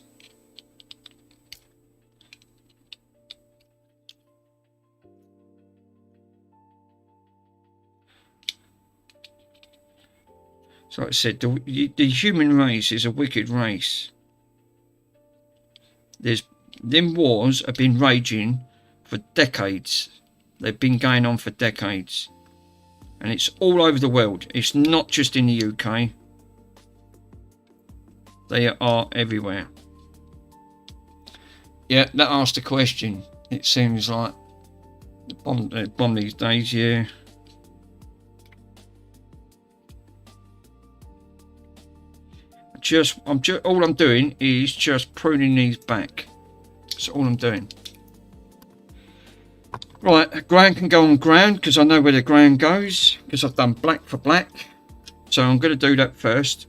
So like I said, the human race is a wicked race. Them wars have been raging for decades. They've been going on for decades. And it's all over the world. It's not just in the UK. They are everywhere. Yeah, that asked a question. It seems like the bomb these days, yeah. All I'm doing is just pruning these back. That's all I'm doing. Right, ground can go on ground because I know where the ground goes, because I've done black for black. So I'm going to do that first.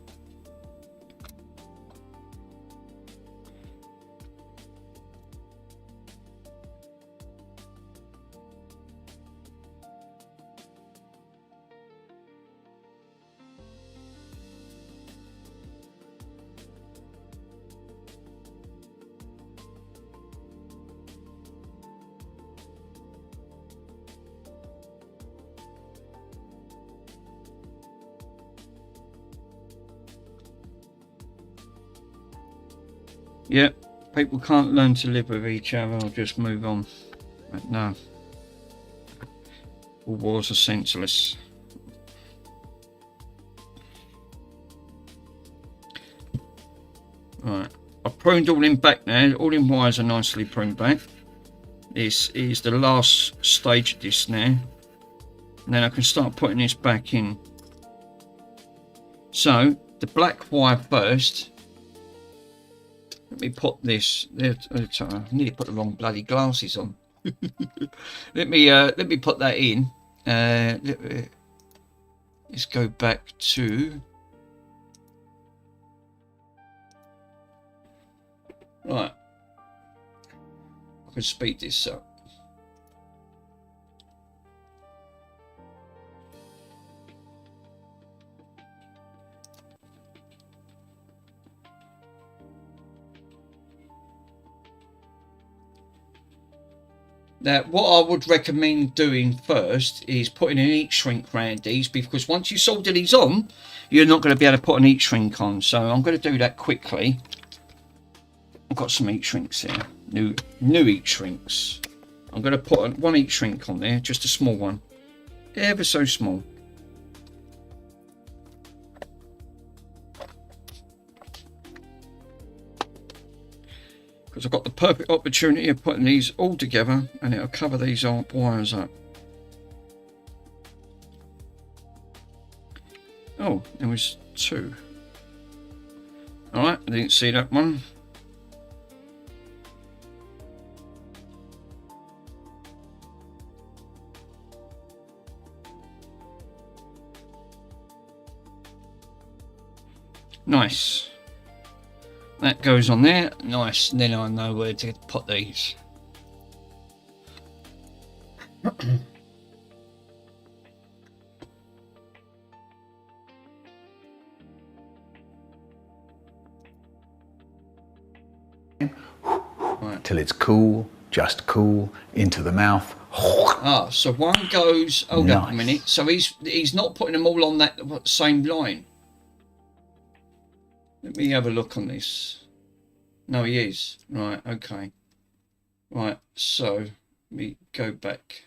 Yeah, people can't learn to live with each other or just move on. But no. All wars are senseless. Right, I've pruned all in back now. All in wires are nicely pruned back. This is the last stage of this now. And then I can start putting this back in. So, the black wire first. Let me put this. I need to put the wrong bloody glasses on. let me put that in. Let's go back to. Right. I can speed this up. Now, what I would recommend doing first is putting an heat shrink around these, because once you solder these on, you're not going to be able to put an heat shrink on. So I'm going to do that quickly. I've got some heat shrinks here. new heat shrinks. I'm going to put one heat shrink on there, just a small one, ever so small. Because I've got the perfect opportunity of putting these all together, and it'll cover these wires up. Oh, there was two. Alright, I didn't see that one. Nice. That goes on there. Nice. And then I know where to put these. Right. Till it's cool, just cool, into the mouth. Ah, so one goes. Hold up a minute. So he's not putting them all on that same line. Let me have a look on this. No, he is. Right, okay. Right, so let me go back.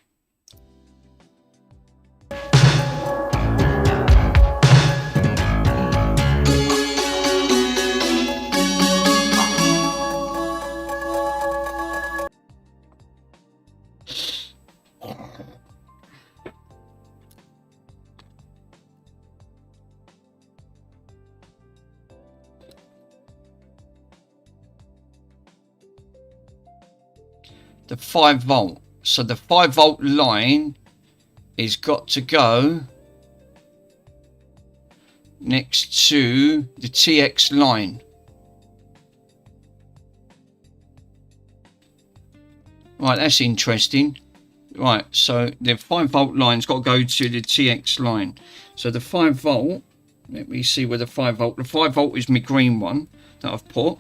The 5 volt. So the 5 volt line is got to go next to the TX line. Right, that's interesting. Right, so the 5 volt line's got to go to the TX line. So the 5 volt, let me see where the 5 volt, the 5 volt is my green one that I've put.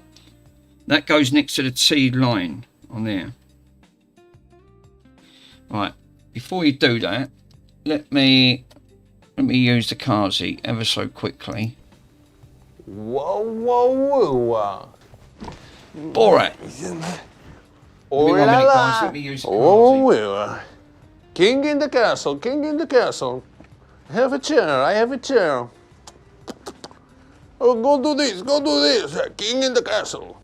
That goes next to the T line on there. Right, before you do that, let me use the Kazi ever so quickly. Whoa, whoa, whoa. Borat. Oh, Give me 1 minute, guys. Let me use the Kazi. King in the castle, king in the castle. Have a chair, I have a chair. Oh, go do this, king in the castle.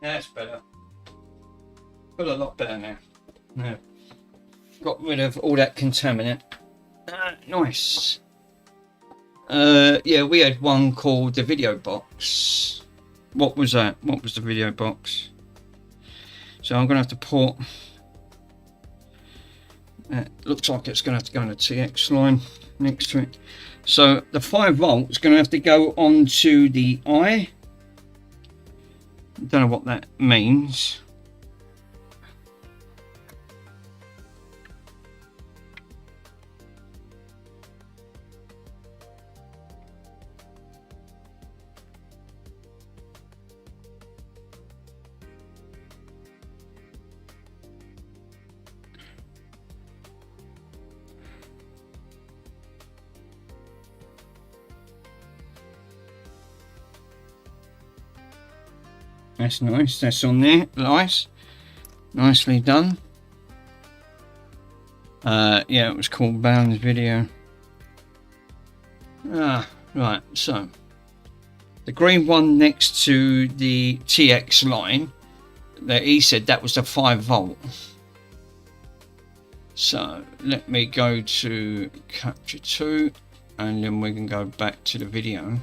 That's better. Feel a lot better now. Yeah. Got rid of all that contaminant. Nice. Yeah, we had one called the video box. What was that? What was the video box? So I'm gonna have to port. Looks like it's gonna have to go on a TX line next to it. So the 5 volt is gonna have to go onto the eye. Don't know what that means. That's nice. That's on there. Nice. Nicely done. Yeah, it was called Bound's video. Right. So the green one next to the TX line, that he said that was the 5 volt. So let me go to capture 2, and then we can go back to the video.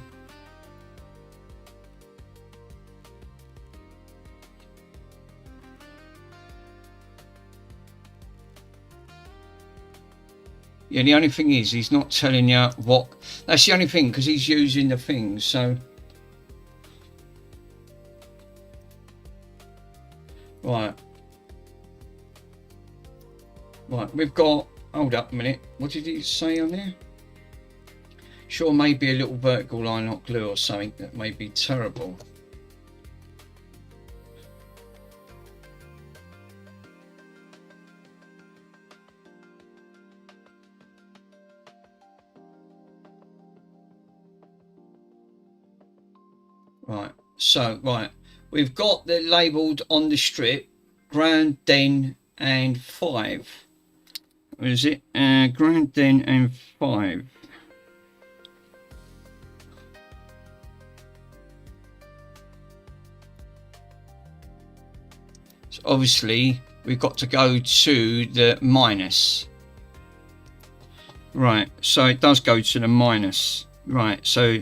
Yeah, the only thing is he's not telling you what. That's the only thing, because he's using the things. So right, we've got. Hold up a minute. What did he say on there? Sure, maybe a little vertical line hot glue or something that may be terrible. Right, we've got the labelled on the strip ground, den and 5. What is it? Ground, den and 5. So obviously we've got to go to the minus. Right, so it does go to the minus. Right, so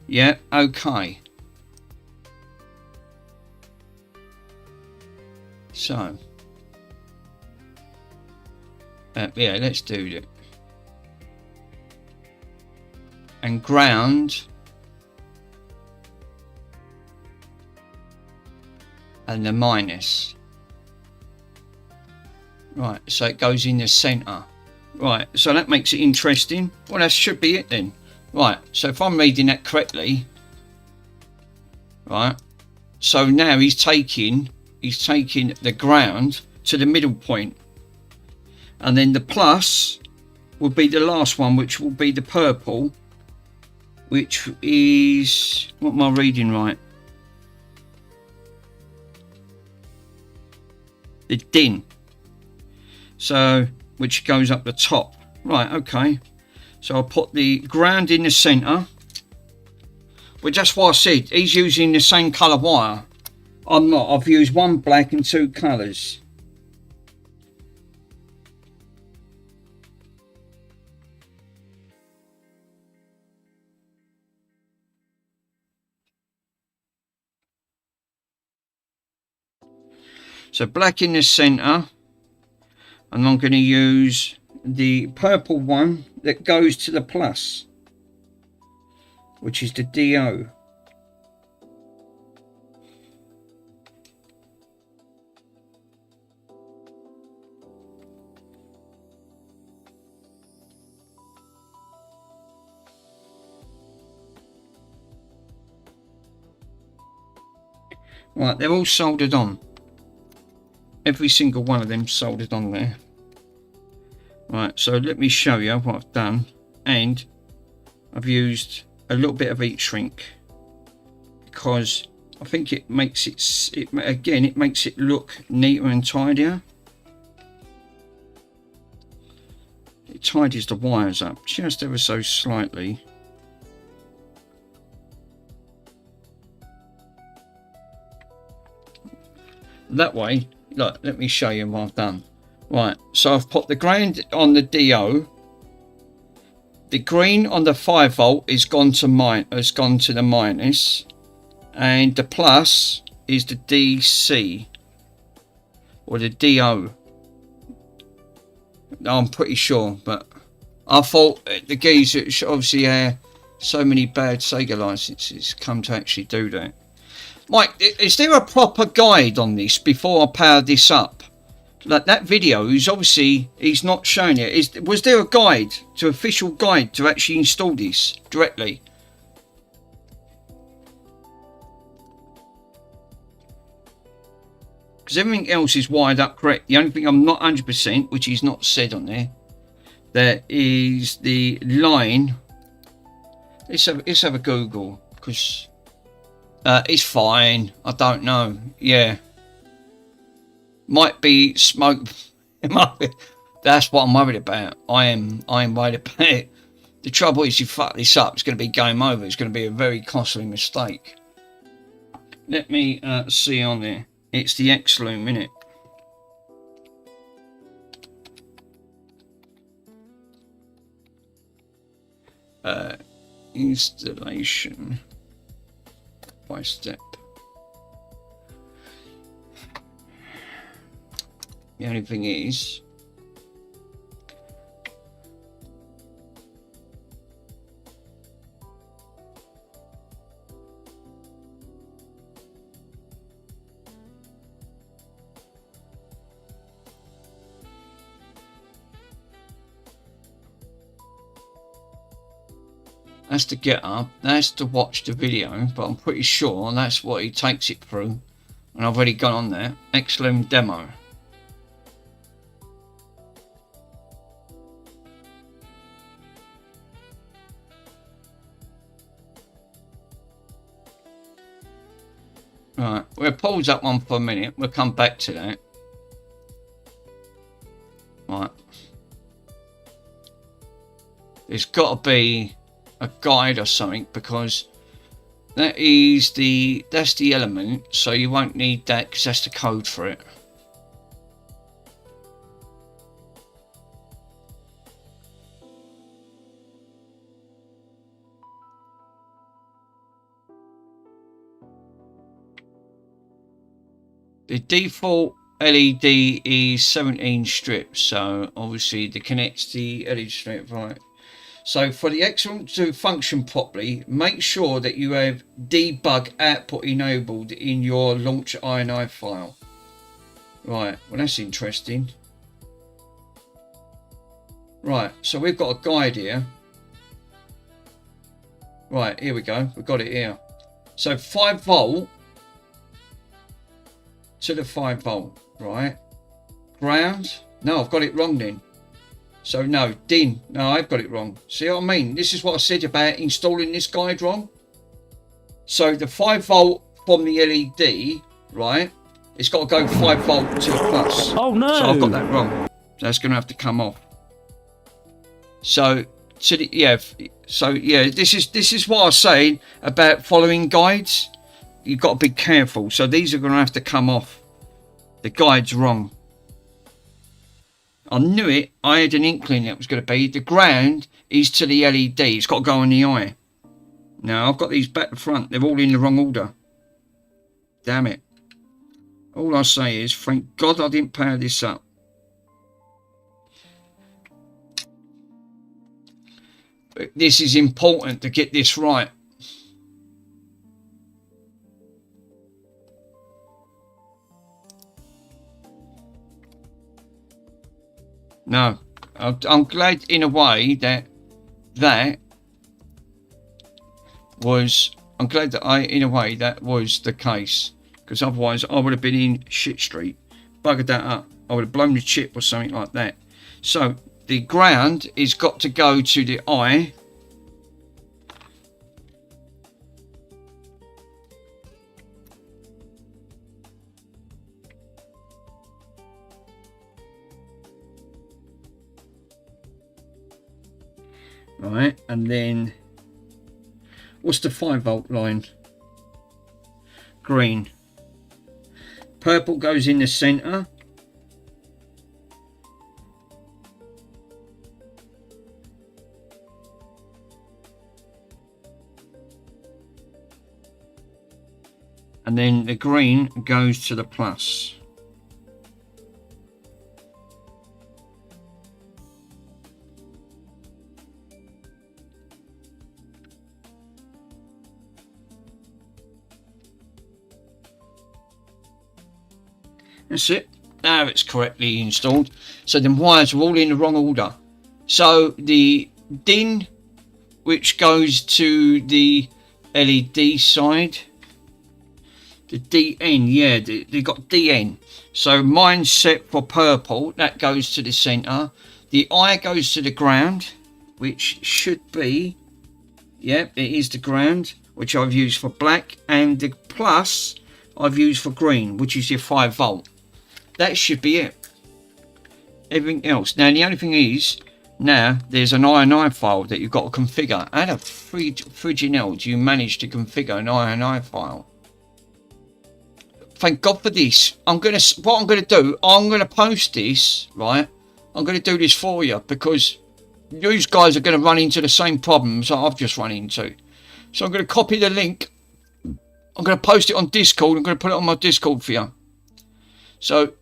yeah, okay. So yeah, let's do that. And ground and the minus. Right, so it goes in the center. Right, so that makes it interesting. Well, that should be it then. Right, so if I'm reading that correctly, right, so now he's taking the ground to the middle point, and then the plus will be the last one, which will be the purple, which is, what am I reading right? The din. So which goes up the top. Right, okay. So I'll put the ground in the center, which that's why I said he's using the same colour wire. I'm not. I've used 1 black and 2 colours. So black in the centre, and I'm going to use the purple one that goes to the plus, which is the DO. Right, they're all soldered on. Every single one of them soldered on there. Right, so let me show you what I've done. And I've used a little bit of heat shrink, because I think it makes it makes it look neater and tidier. It tidies the wires up just ever so slightly. That way, look, let me show you what I've done. Right, so I've put the ground on the DO. The green on the 5 volt is gone to the minus, and the plus is the DC or the DO. I'm pretty sure, but I thought the geezer obviously so many bad Sega licenses come to actually do that. Mike, is there a proper guide on this before I power this up? Like that video is obviously he's not showing it. Was there a guide, official guide to actually install this directly? Because everything else is wired up correct. The only thing I'm not 100%, which is not said on there is the line. Let's have a Google, because it's fine. I don't know. Yeah. Might be smoke. It might be. That's what I'm worried about. I am worried about it. The trouble is, you fuck this up, it's going to be game over. It's going to be a very costly mistake. Let me see on there. It's the Xlume, isn't it? Installation by step. The only thing is, that's to get up, that's to watch the video, but I'm pretty sure that's what he takes it through. And I've already gone on there. Xlume demo. Right, we'll pause that one for a minute. We'll come back to that. Right. There's got to be a guide or something, because that's the element, so you won't need that because that's the code for it. The default LED is 17 strips, so obviously to connect the LED strip, right? So for the Xlume to function properly, make sure that you have debug output enabled in your launch INI file. Right, well that's interesting. Right, so we've got a guide here. Right, here we go, we've got it here. So 5 volt to the 5 volt, right? Ground, no, I've got it wrong then. So no, DIN, no, I've got it wrong. See what I mean? This is what I said about installing this guide wrong. So the 5 volt from the LED, right? It's got to go 5 volt to the plus. Oh no! So I've got that wrong. So that's going to have to come off. So to the, yeah, so yeah, this is what I was saying about following guides. You've got to be careful. So these are going to have to come off. The guide's wrong. I knew it. I had an inkling it was going to be. The ground is to the LED. It's got to go on the eye. Now, I've got these back to front. They're all in the wrong order. Damn it. All I say is, thank God I didn't power this up. But this is important to get this right. No, I'm glad in a way that was, I'm glad that in a way that was the case, because otherwise I would have been in shit street, buggered that up. I would have blown the chip or something like that. So the ground is got to go to the eye. Right, and then what's the 5 volt line? Green. Purple goes in the center. And then the green goes to the plus. That's it. Now it's correctly installed. So the wires are all in the wrong order. So the DIN, which goes to the LED side, the DN, yeah, they got DN. So mine's set for purple, that goes to the center. The I goes to the ground, which should be, yep, it is the ground, which I've used for black, and the plus I've used for green, which is your 5 volt. That should be it. Everything else. Now the only thing is, now there's an INI file that you've got to configure. How the friggin' hell do you manage to configure an INI file? Thank God for this. What I'm gonna do, I'm gonna post this, right? I'm gonna do this for you because you guys are gonna run into the same problems that I've just run into. So I'm gonna copy the link. I'm gonna post it on Discord. I'm gonna put it on my Discord for you. So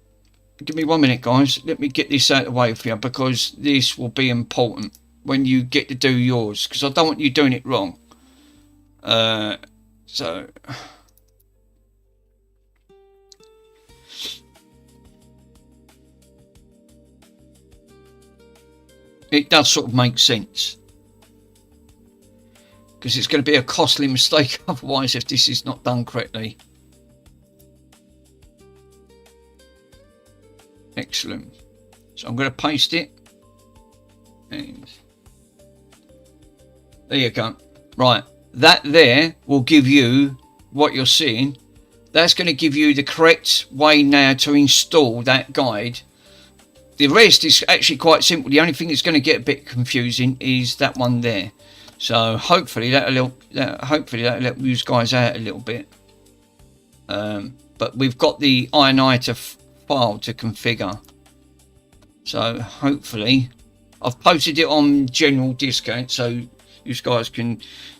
give me 1 minute, guys. Let me get this out of the way for you because this will be important when you get to do yours because I don't want you doing it wrong. So it does sort of make sense because it's going to be a costly mistake otherwise if this is not done correctly. Excellent. So I'm going to paste it and there you go. Right, that there will give you what you're seeing. That's going to give you the correct way now to install that guide. The rest is actually quite simple. The only thing that's going to get a bit confusing is that one there. So hopefully that'll help you guys out a little bit. But we've got the INI file to configure. So hopefully I've posted it on general discount so you guys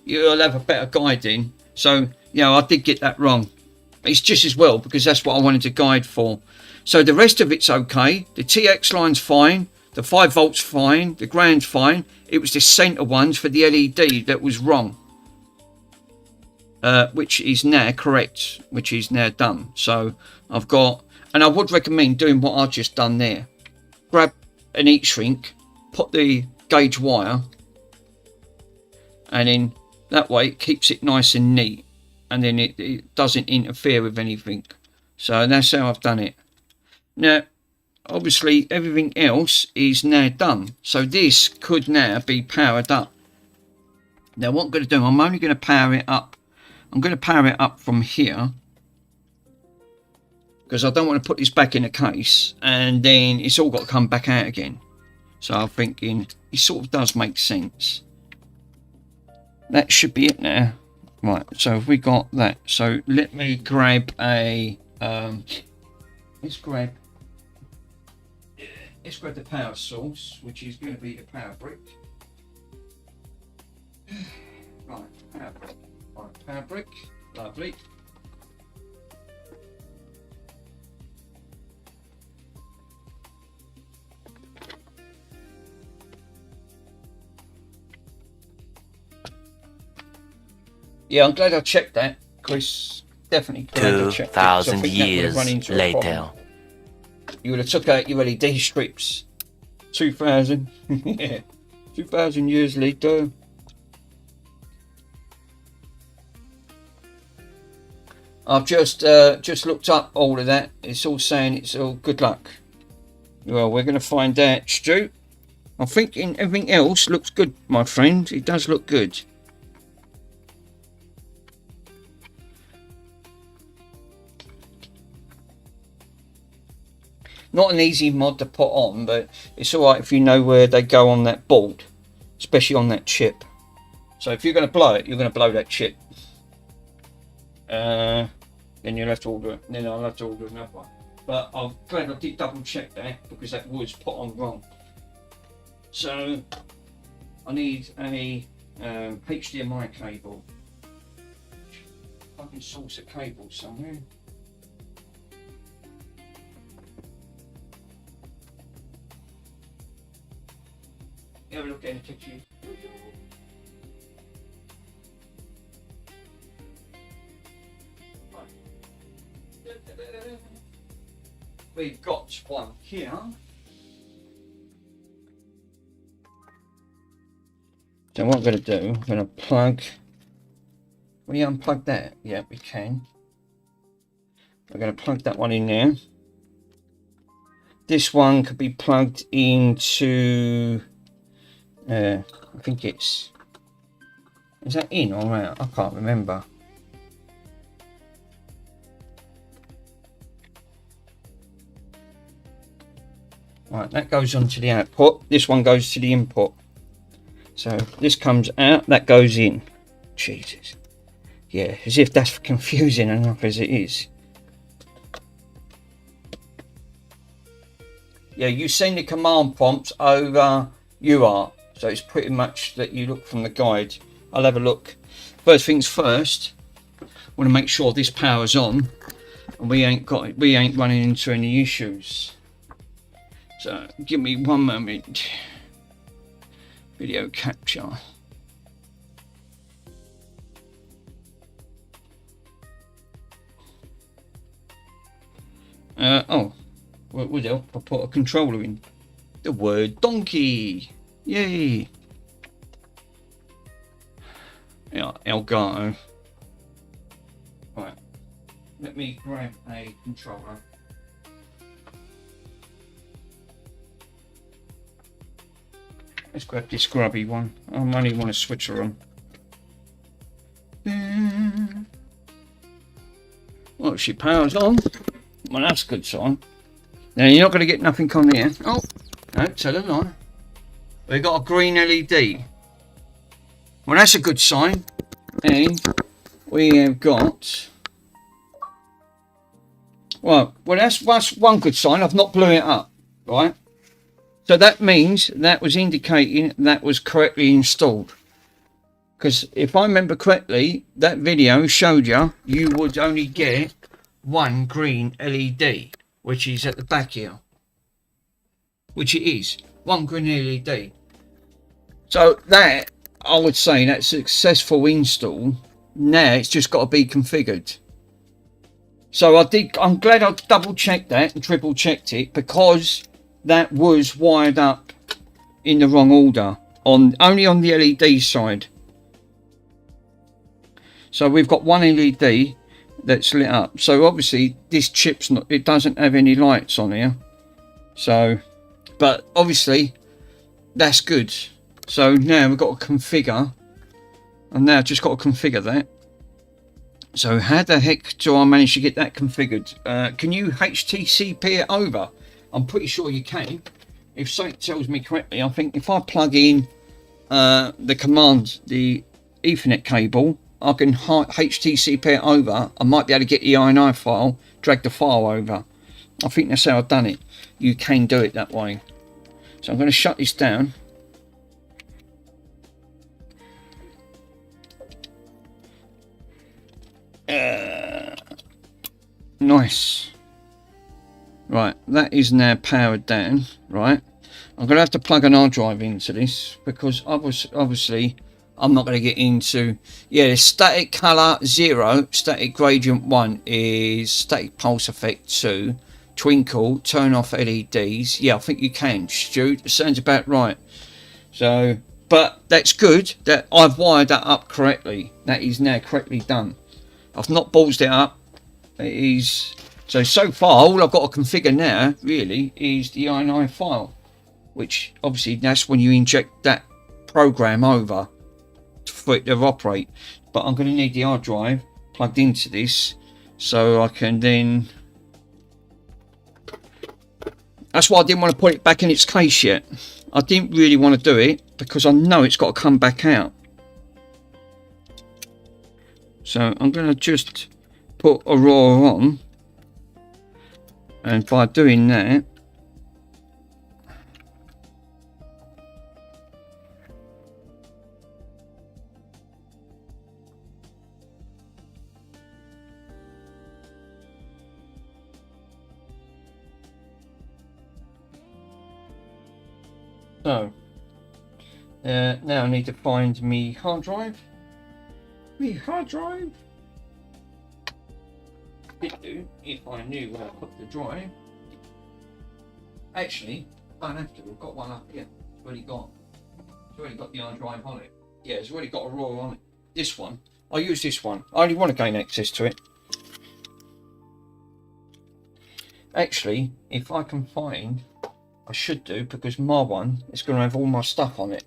you'll have a better guide in. So I did get that wrong. It's just as well because that's what I wanted to guide for. So the rest of it's okay. The TX line's fine. The 5 volts fine. The ground's fine. It was the center ones for the LED that was wrong. Which is now correct. Which is now done. So I've got, and I would recommend doing what I've just done there. Grab an heat shrink. Put the gauge wire. And then that way it keeps it nice and neat. And then it doesn't interfere with anything. So that's how I've done it. Now, obviously, everything else is now done. So this could now be powered up. Now, what I'm going to do, I'm only going to power it up. I'm going to power it up from here. Because I don't want to put this back in the case. And then it's all got to come back out again. So I'm thinking, it sort of does make sense. That should be it now. Right, so we got that. So let me grab a... Let's grab the power source, which is going to be the power brick. Right, power brick. Right, power brick. Lovely. Yeah, I'm glad I checked that, Chris. Definitely glad I checked that. 2,000 years later. You would have took out your LED strips. 2,000. Yeah. 2,000 years later. I've just looked up all of that. It's all saying it's all good luck. Well, we're going to find out, Stu. I'm thinking everything else looks good, my friend. It does look good. Not an easy mod to put on, but it's alright if you know where they go on that board, especially on that chip. So if you're going to blow it, you're going to blow that chip. Yeah, then you'll have to order it. Then I'll have to order another one. But I'm glad I did double check that because that was put on wrong. So I need a HDMI cable. I can source a cable somewhere. Have a look at the kitchen. We've got one here. So what I'm going to do, I'm going to plug. We unplug that? Yeah, we can. I'm going to plug that one in there. This one could be plugged into. I think it's. Is that in or out? I can't remember. Right, that goes onto the output. This one goes to the input. So this comes out, that goes in. Jesus. Yeah, as if that's confusing enough as it is. Yeah, you send the command prompts over UART. So it's pretty much that you look from the guide. I'll have a look. First things first, I want to make sure this power's on and we ain't running into any issues. So give me one moment. Video capture. Oh, what would help? I put a controller in. The word donkey. Yay. Yeah, Elgato. Right. Let me grab a controller. Let's grab this grubby one. I only want to switch her on. Well, she powers on. Well, that's a good sign. Now, you're not going to get nothing on here. Oh, no, tell a lie. We've got a green LED. Well, that's a good sign. And we have got... well, that's one good sign. I've not blew it up, right? So that means that was indicating that was correctly installed. Because if I remember correctly, that video showed you would only get one green LED, which is at the back here. Which it is. One green LED. So that, I would say, that's a successful install. Now it's just got to be configured. So I'm glad I double checked that and triple checked it, because that was wired up in the wrong order, only on the LED side. So we've got one LED that's lit up. So obviously this chip's not, it doesn't have any lights on here. So, but obviously that's good. So now we've got to configure, and now I've just got to configure that. So how the heck do I manage to get that configured? Can you HTTP it over? I'm pretty sure you can. If something tells me correctly, I think if I plug in the command, the Ethernet cable, I can HTTP it over. I might be able to get the INI file, drag the file over. I think that's how I've done it. You can do it that way. So I'm going to shut this down. Nice. Right, that is now powered down. Right, I'm going to have to plug an hard drive into this, because obviously I'm not going to get into... yeah, the static color 0, static gradient 1 is static pulse effect 2, twinkle, turn off LEDs. Yeah, I think you can, Stu. It sounds about right. So, but that's good that I've wired that up correctly. That is now correctly done. I've not ballsed it up. It is... so far all I've got to configure now really is the INI file, which obviously that's when you inject that program over for it to operate. But I'm going to need the hard drive plugged into this, so I can then... that's why I didn't want to put it back in its case yet. I didn't really want to do it because I know it's got to come back out. So I'm going to just put Aurora on, and by doing that, so now I need to find me hard drive. If I knew where I put the drive. Actually, I don't have to. We've got one up here. It's already got the hard drive on it. Yeah, it's already got Aurora on it. This one, I'll use this one. I only want to gain access to it. Actually, if I can find, I should do, because my one is going to have all my stuff on it.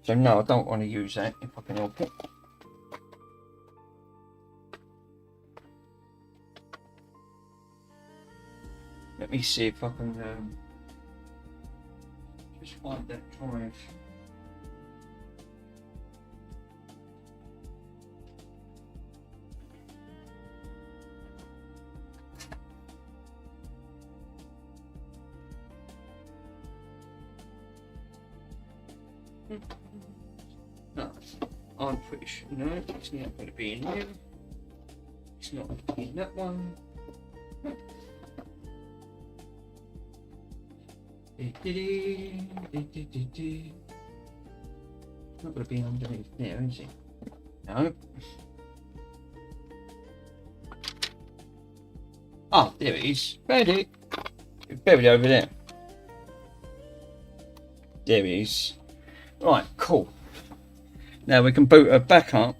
So no, I don't want to use that if I can help it. Let me see if I can just find that drive. No, I'm pretty sure. No, it's not going to be in here. It's not in that one. Not going to be underneath there, is it? No. Oh, there it is. Buried it. It's buried over there. There it is. Right, cool. Now we can boot her back up.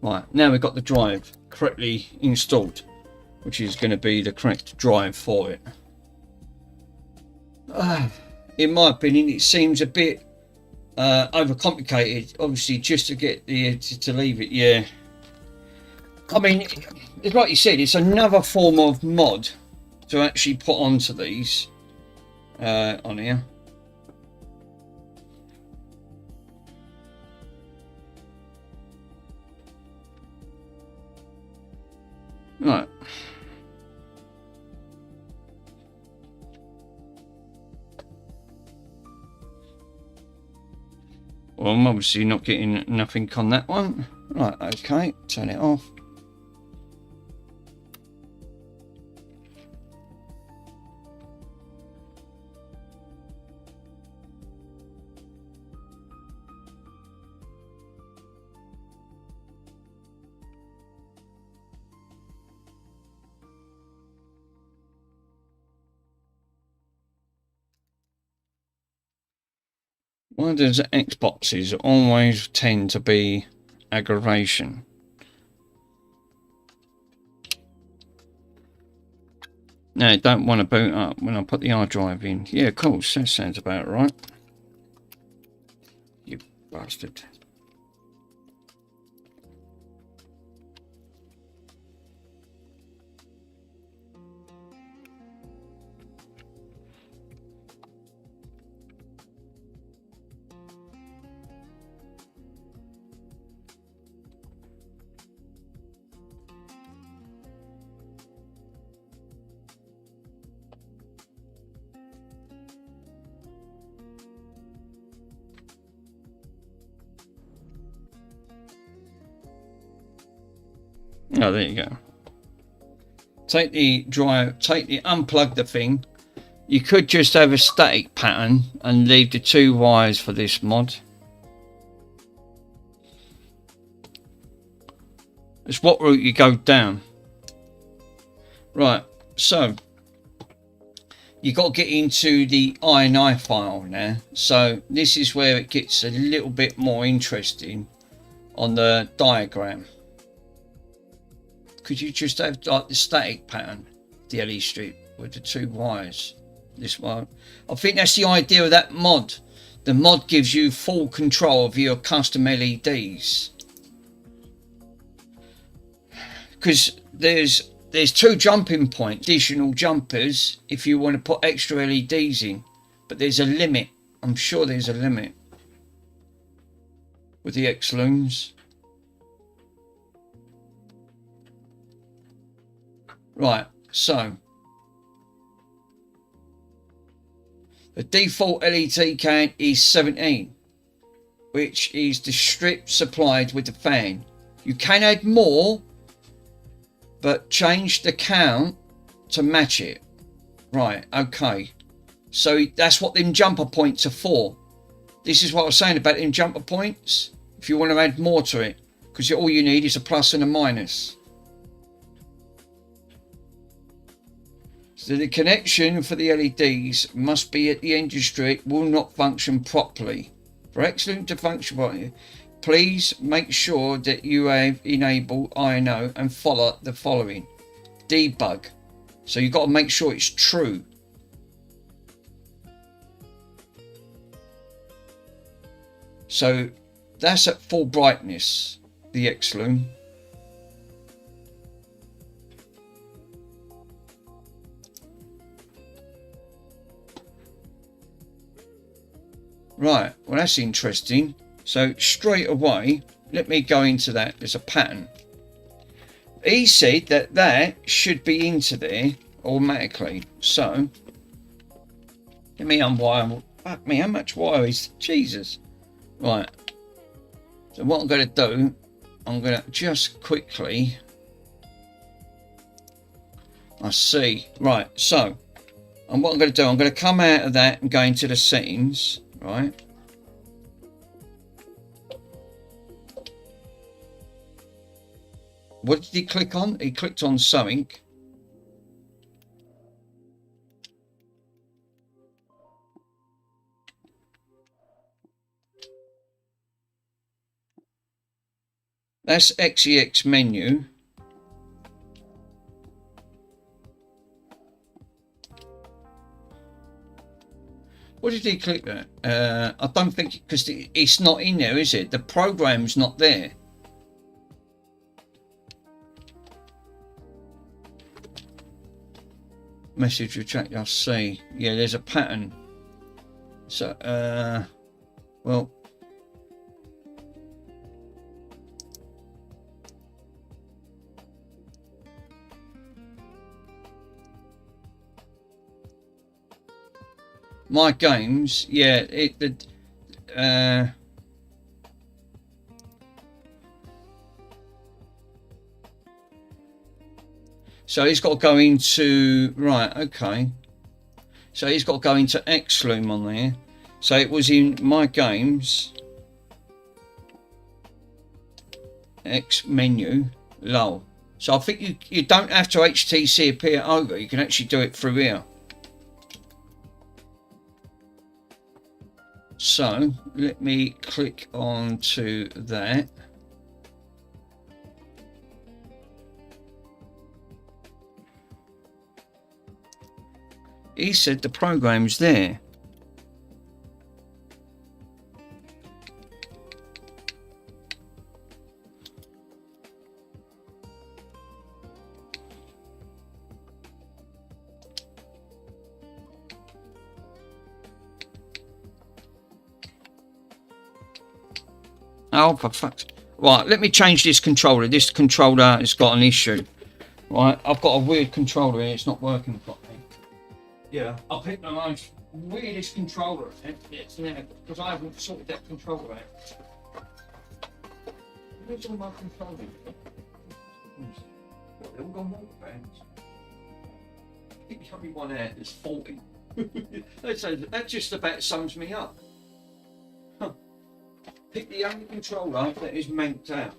Right, now we've got the drive correctly installed, which is going to be the correct drive for it. In my opinion, it seems a bit overcomplicated, obviously, just to get the editor to leave it. Yeah, I mean, it's like you said, it's another form of mod to actually put onto these on here. Right. Well, I'm obviously not getting nothing on that one. Right, okay, turn it off. Why does Xboxes always tend to be aggravation? No, don't want to boot up when I put the hard drive in. Yeah, of course, that sounds about right. You bastard. Oh, there you go. Take the drive, unplug the thing. You could just have a static pattern and leave the two wires for this mod. It's what route you go down. Right, so you got to get into the INI file now. So this is where it gets a little bit more interesting on the diagram. Could you just have like the static pattern, the LE strip with the two wires? This one, I think that's the idea of that mod. The mod gives you full control of your custom LEDs, because there's two jumping points, additional jumpers if you want to put extra LEDs in, but there's a limit. I'm sure there's a limit with the Xlumes. Right, so the default LED count is 17, which is the strip supplied with the fan. You can add more, but change the count to match it. Right, okay. So that's what them jumper points are for. This is what I was saying about them jumper points. If you want to add more to it, because all you need is a plus and a minus. So the connection for the LEDs must be at the end of the strip, will not function properly. For Xlume to function properly, please make sure that you have enabled INO and follow the following. Debug. So you've got to make sure it's true. So that's at full brightness, the Xlume. Right, well that's interesting. So straight away, let me go into that. There's a pattern. He said that that should be into there automatically. So let me unwire. Fuck me, how much wire is Jesus? Right. So what I'm going to do, I'm going to just quickly. I see. Right. So, and what I'm going to do, I'm going to come out of that and go into the settings. Right. What did he click on? He clicked on something. That's XEX menu. What did he click that? I don't think, because it's not in there, is it? The program's not there. Message retract, I see. Yeah, there's a pattern. So, well. My games, yeah, so he's got to go into, right, okay. So he's got to go into Xlume on there. So it was in my games, X menu, lol. So I think you don't have to HTC appear over, you can actually do it through here. So let me click on to that. He said the program's there. Oh, for fuck's sake. Right, let me change this controller. This controller has got an issue. Right, I've got a weird controller here. It's not working properly. Yeah, I picked the most weirdest controller it's now because I haven't sorted that controller out. Where's all my controllers? They're all gone walkabouts. Pick every one out that's 40. That just about sums me up. Huh. Pick the only controller that is manked out.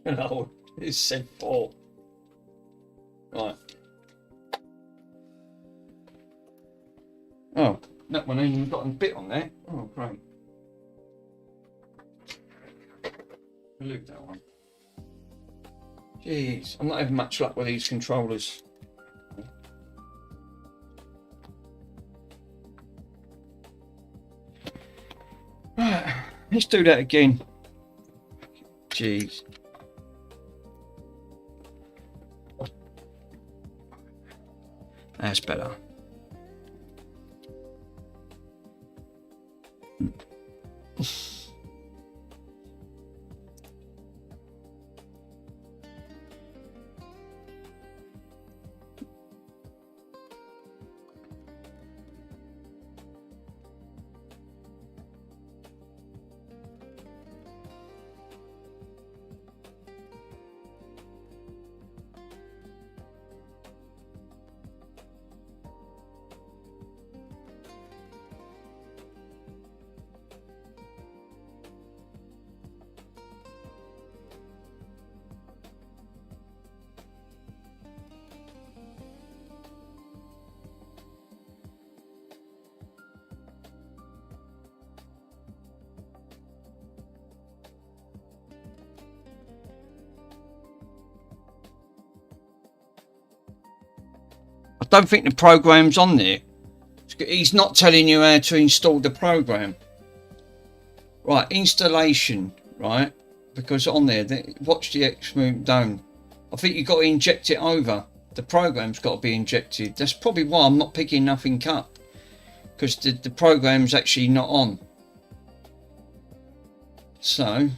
No, it's said 4. Right. Oh, that one ain't even got a bit on there. Oh, great. Look that one. Jeez, I'm not having much luck with these controllers. Right, let's do that again. Jeez. That's better. I don't think the program's on there. He's not telling you how to install the program. Right, installation, right? Because on there, watch the Xlume Dome. I think you've got to inject it over. The program's got to be injected. That's probably why I'm not picking nothing up. Because the program's actually not on. So...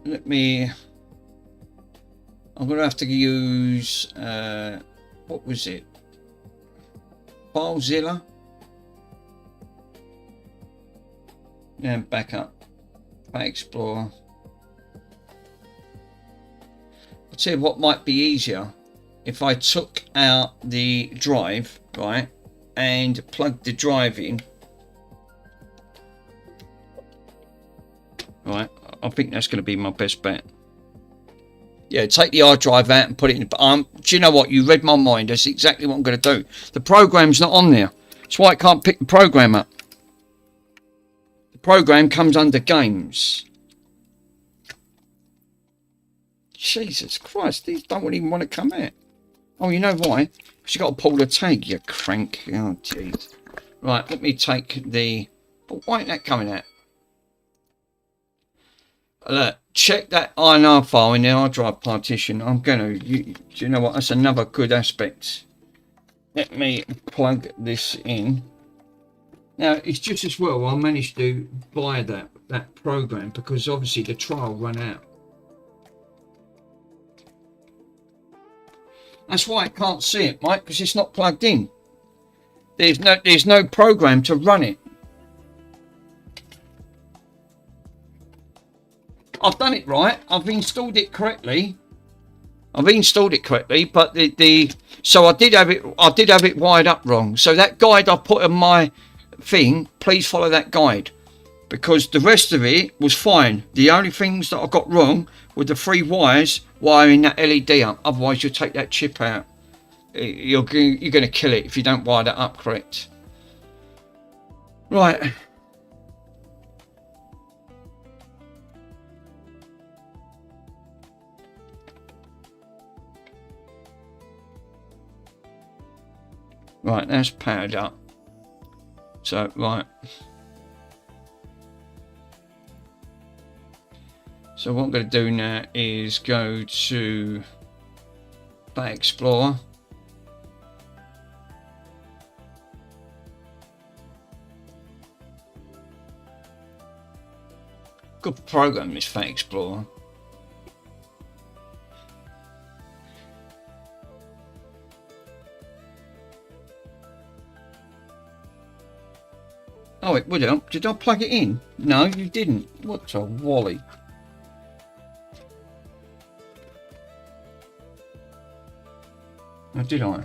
let me... I'm going to have to use... what was it? FileZilla? Yeah, back up. File Explorer. I'll tell you what might be easier. If I took out the drive, right, and plugged the drive in. Right, I think that's going to be my best bet. Yeah, take the hard drive out and put it in. Do you know what? You read my mind. That's exactly what I'm going to do. The program's not on there. That's why I can't pick the program up. The program comes under games. Jesus Christ, these don't even want to come out. Oh, you know why? Because you've got to pull the tag, you crank. Oh, jeez. Right, let me take the... But why ain't that coming out? Look, check that INR file in the hard drive partition. I'm going to... Do you know what? That's another good aspect. Let me plug this in. Now, it's just as well I managed to buy that program because obviously the trial ran out. That's why I can't see it, Mike, because it's not plugged in. There's no program to run it. I've done it right. I've installed it correctly. But so I did have it wired up wrong. So that guide I put on my thing, please follow that guide, because the rest of it was fine. The only things that I got wrong were the 3 wires wiring that LED up. Otherwise, you'll take that chip out. You're going to kill it if you don't wire that up correct. Right. Right, that's powered up. So, right. So what I'm going to do now is go to File Explorer. Good program, this File Explorer. Oh, it would help. Did I plug it in? No, you didn't. What a wally. Oh, did I?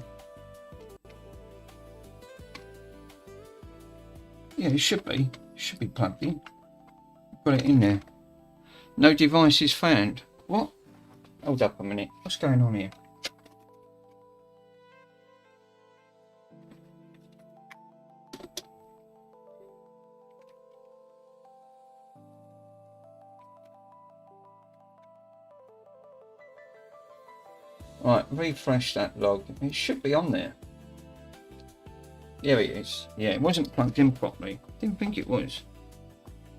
Yeah, it should be. It should be plugged in. Got it in there. No devices found. What? Hold up a minute. What's going on here? Right, refresh that log. It should be on there. There it is. Yeah, it wasn't plugged in properly. Didn't think it was.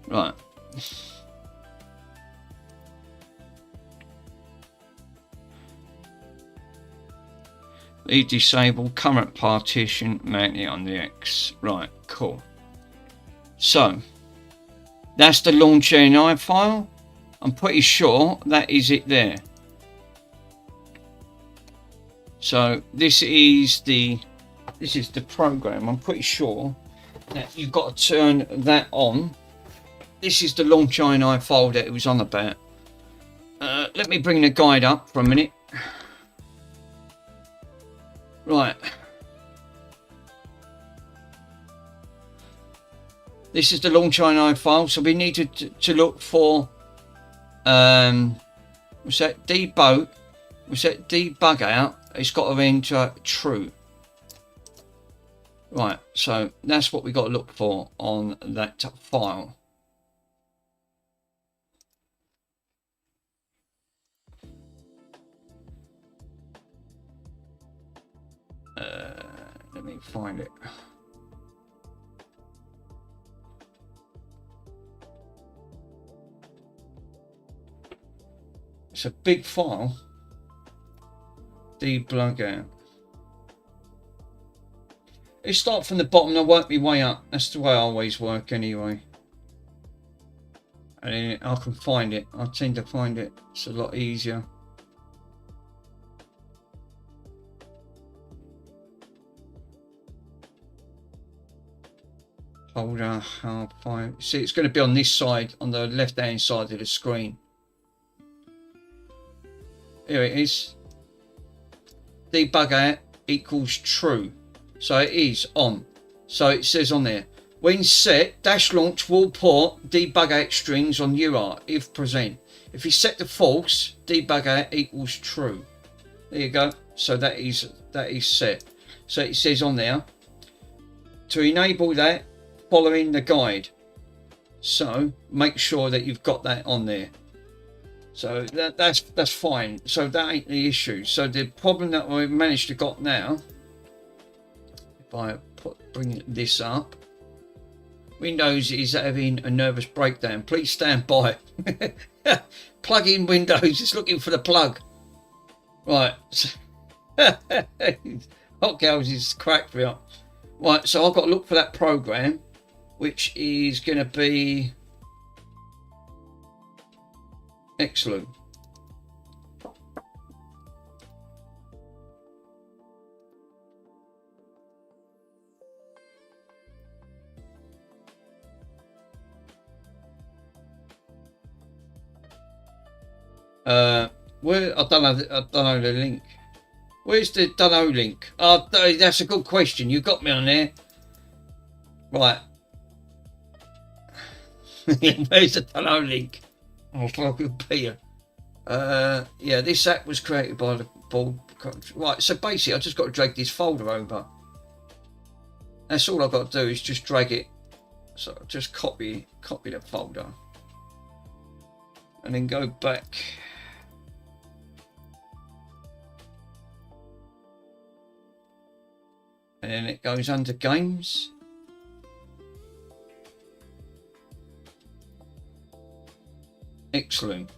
Right. Leave disabled, current partition, magnet on the X. Right, cool. So, that's the launch ANI file. I'm pretty sure that is it there. So this is the program. I'm pretty sure that you've got to turn that on. This is the launch INI file that it was on about. Let me bring the guide up for a minute. Right. This is the launch INI file. So we need to look for what's that? Debug. What's that? Debug out. It's got to enter true. Right, so that's what we got to look for on that file. me find it. It's a big file. Debug out. Let's start from the bottom and I work my way up. That's the way I always work anyway. And then I can find it. I tend to find it. It's a lot easier. Folder, I'll find. See, it's going to be on this side, on the left-hand side of the screen. Here it is. Debug out equals true. So it is on. So it says on there, when set, dash launch will port debug out strings on UART if present. If you set to false, debug out equals true. There you go. So that is set. So it says on there to enable that, following the guide. So make sure that you've got that on there. So that's fine. So that ain't the issue. So the problem that we've managed to got now, if I bring this up, Windows is having a nervous breakdown. Please stand by. Plug in Windows. It's looking for the plug. Right. Hot Girls is cracked me up. Right. So I've got to look for that program, which is going to be Xlume. Where I don't know the link. Where's the don't know link? Oh, that's a good question. You got me on there. Right. Where's the don't know link? Oh, fucking Peter. Yeah, this app was created by the board. Right, so basically, I just got to drag this folder over. That's all I've got to do is just drag it. So just copy the folder, and then go back. And then it goes under games. Xlume.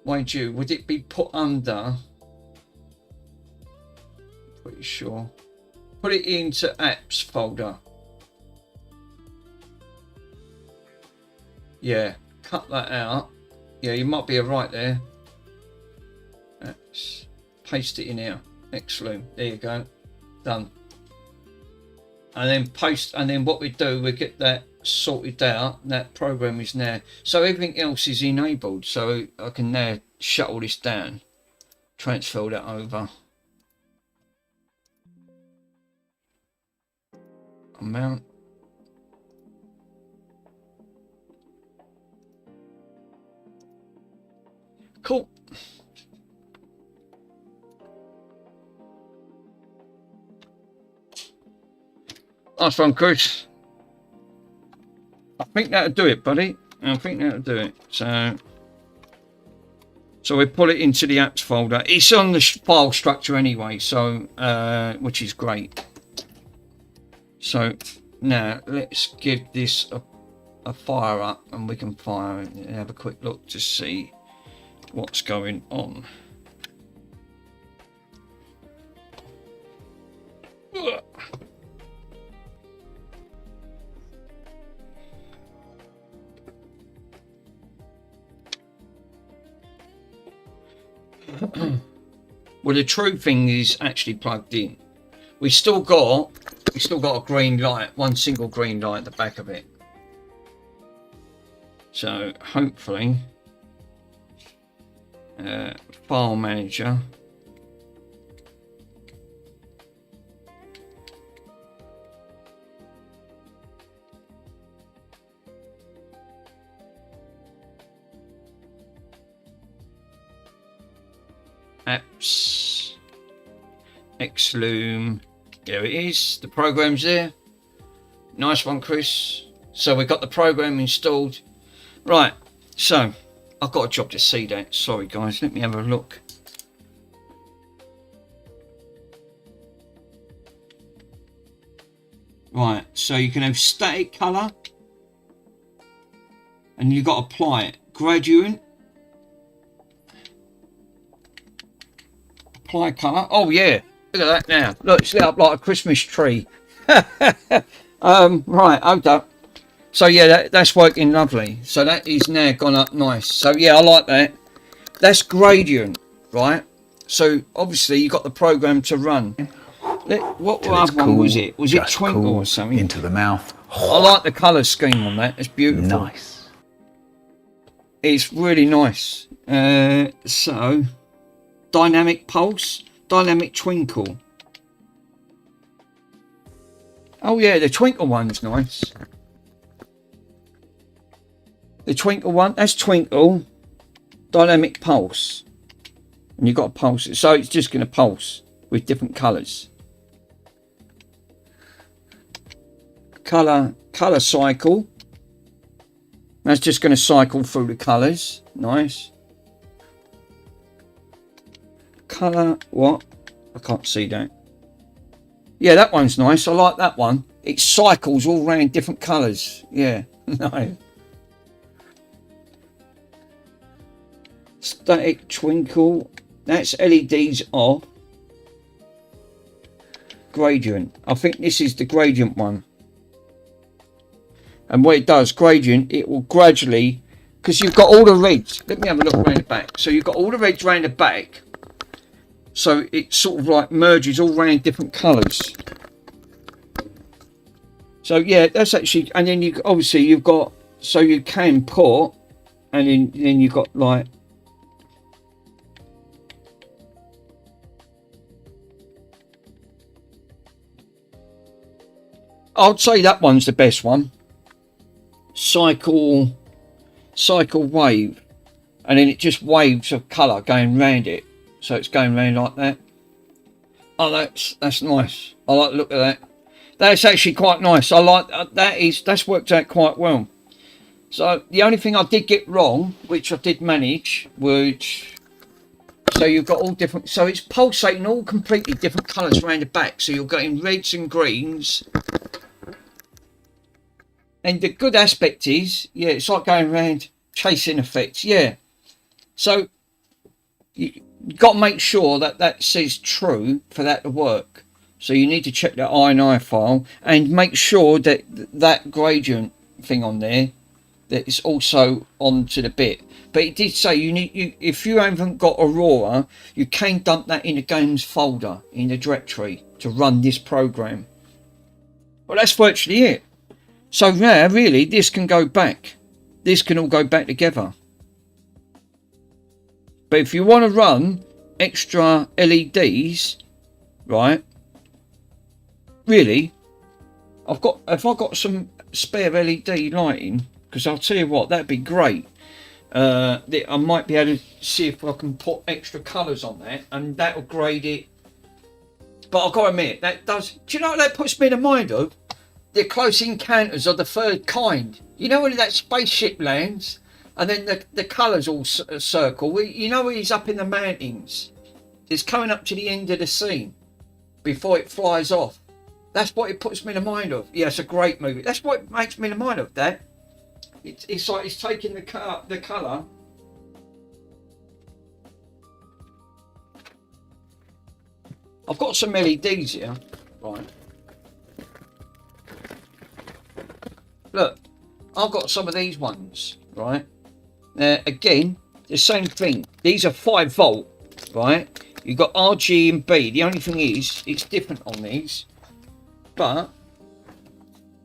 Mind you, would it be put under? Pretty sure. Put it into apps folder. Yeah, cut that out. Yeah, you might be right there. Let's paste it in here. Xlume. There you go. Done. And then paste. And then what we do, we get that sorted out. That program is now. So everything else is enabled. So I can now shut all this down. Transfer that over. Amount. Cool. Nice one, Chris. I think that'll do it, buddy. I think that'll do it. So we pull it into the apps folder. It's on the file structure anyway, so which is great. So now let's give this a fire up, and we can fire it and have a quick look to see what's going on. Well, the true thing is actually plugged in. We still got a green light, one single green light at the back of it. So hopefully, file manager. Apps, Xlume, there it is, the program's there. Nice one, Chris. So we've got the program installed. Right, so I've got a job to see that. Sorry guys, let me have a look. Right, so you can have static colour and you've got to apply it. Gradient. Apply colour. Oh yeah, look at that now. Look, it's lit up like a Christmas tree. Right, hold up. So yeah, that's working lovely. So that is now gone up nice. So yeah, I like that. That's gradient, right? So obviously you got the program to run. What other one was it? Was it Twinkle cool or something? into the mouth. I like the colour scheme on that. It's beautiful. Nice. It's really nice. So dynamic pulse, dynamic twinkle. Oh yeah, the twinkle one's nice. The twinkle one, that's twinkle, dynamic pulse. And you've got to pulse it. So it's just going to pulse with different colours. Colour cycle. That's just going to cycle through the colours. Nice. Colour, what? I can't see that. Yeah, that one's nice. I like that one. It cycles all around different colours. Yeah, no. Static twinkle. That's LEDs off. Gradient. I think this is the gradient one. And what it does, gradient, it will gradually, because you've got all the reds. Let me have a look around the back. So you've got all the reds around the back. So it sort of like merges all around different colours. So yeah, that's actually, and then you obviously you've got, so you can put, and then you've got like, I'd say that one's the best one. Cycle wave, and then it just waves of colour going round it, so it's going round like that. Oh, that's nice. I like the look of that. That's actually quite nice. I like that's worked out quite well. So the only thing I did get wrong, which I did manage, which, so you've got all different, so it's pulsating all completely different colours around the back, so you're getting reds and greens. And the good aspect is, yeah, it's like going around chasing effects, yeah. So you got to make sure that that says true for that to work. So you need to check the INI file and make sure that that gradient thing on there, that it's also onto the bit. But it did say if you haven't got Aurora, you can dump that in the games folder in the directory to run this program. Well, that's virtually it. So now, really, this can go back. This can all go back together. But if you want to run extra LEDs, right? Really, if I've got some spare LED lighting, because I'll tell you what, that'd be great. I might be able to see if I can put extra colours on that, and that'll grade it. But I've got to admit, that does. Do you know what that puts me in mind of? The Close Encounters of the Third Kind. You know when that spaceship lands and then the colours all circle? You know when he's up in the mountains? It's coming up to the end of the scene before it flies off. That's what it puts me in mind of. Yeah, it's a great movie. That's what it makes me in mind of, that. It's like it's taking the colour. I've got some LEDs here. Right. Look, I've got some of these ones, right? Now, again, the same thing. These are 5 volt, right? You've got RG and B. The only thing is, it's different on these. But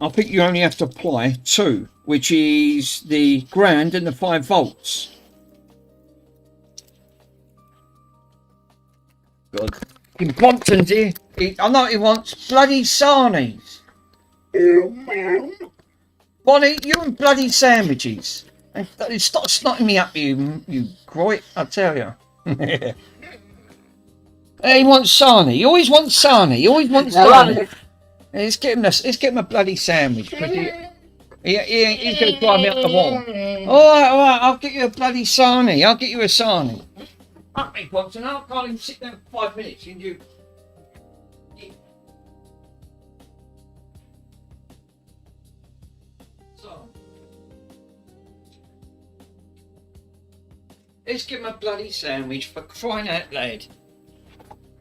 I think you only have to apply 2, which is the ground and the 5 volts. God. In Brompton's here. I know he wants bloody sarnies. Bonnie, you and bloody sandwiches. Stop snotting me up, you groit, I tell you. He wants sarnie. He always wants sarnie. He always wants sarnie. Let's get him a bloody sandwich. He's going to drive me up the wall. All right, I'll get you a bloody sarnie. I'll get you a sarnie. Fuck me, Bronson. I can't even sit there for 5 minutes and you... So, let's get my bloody sandwich for crying out loud.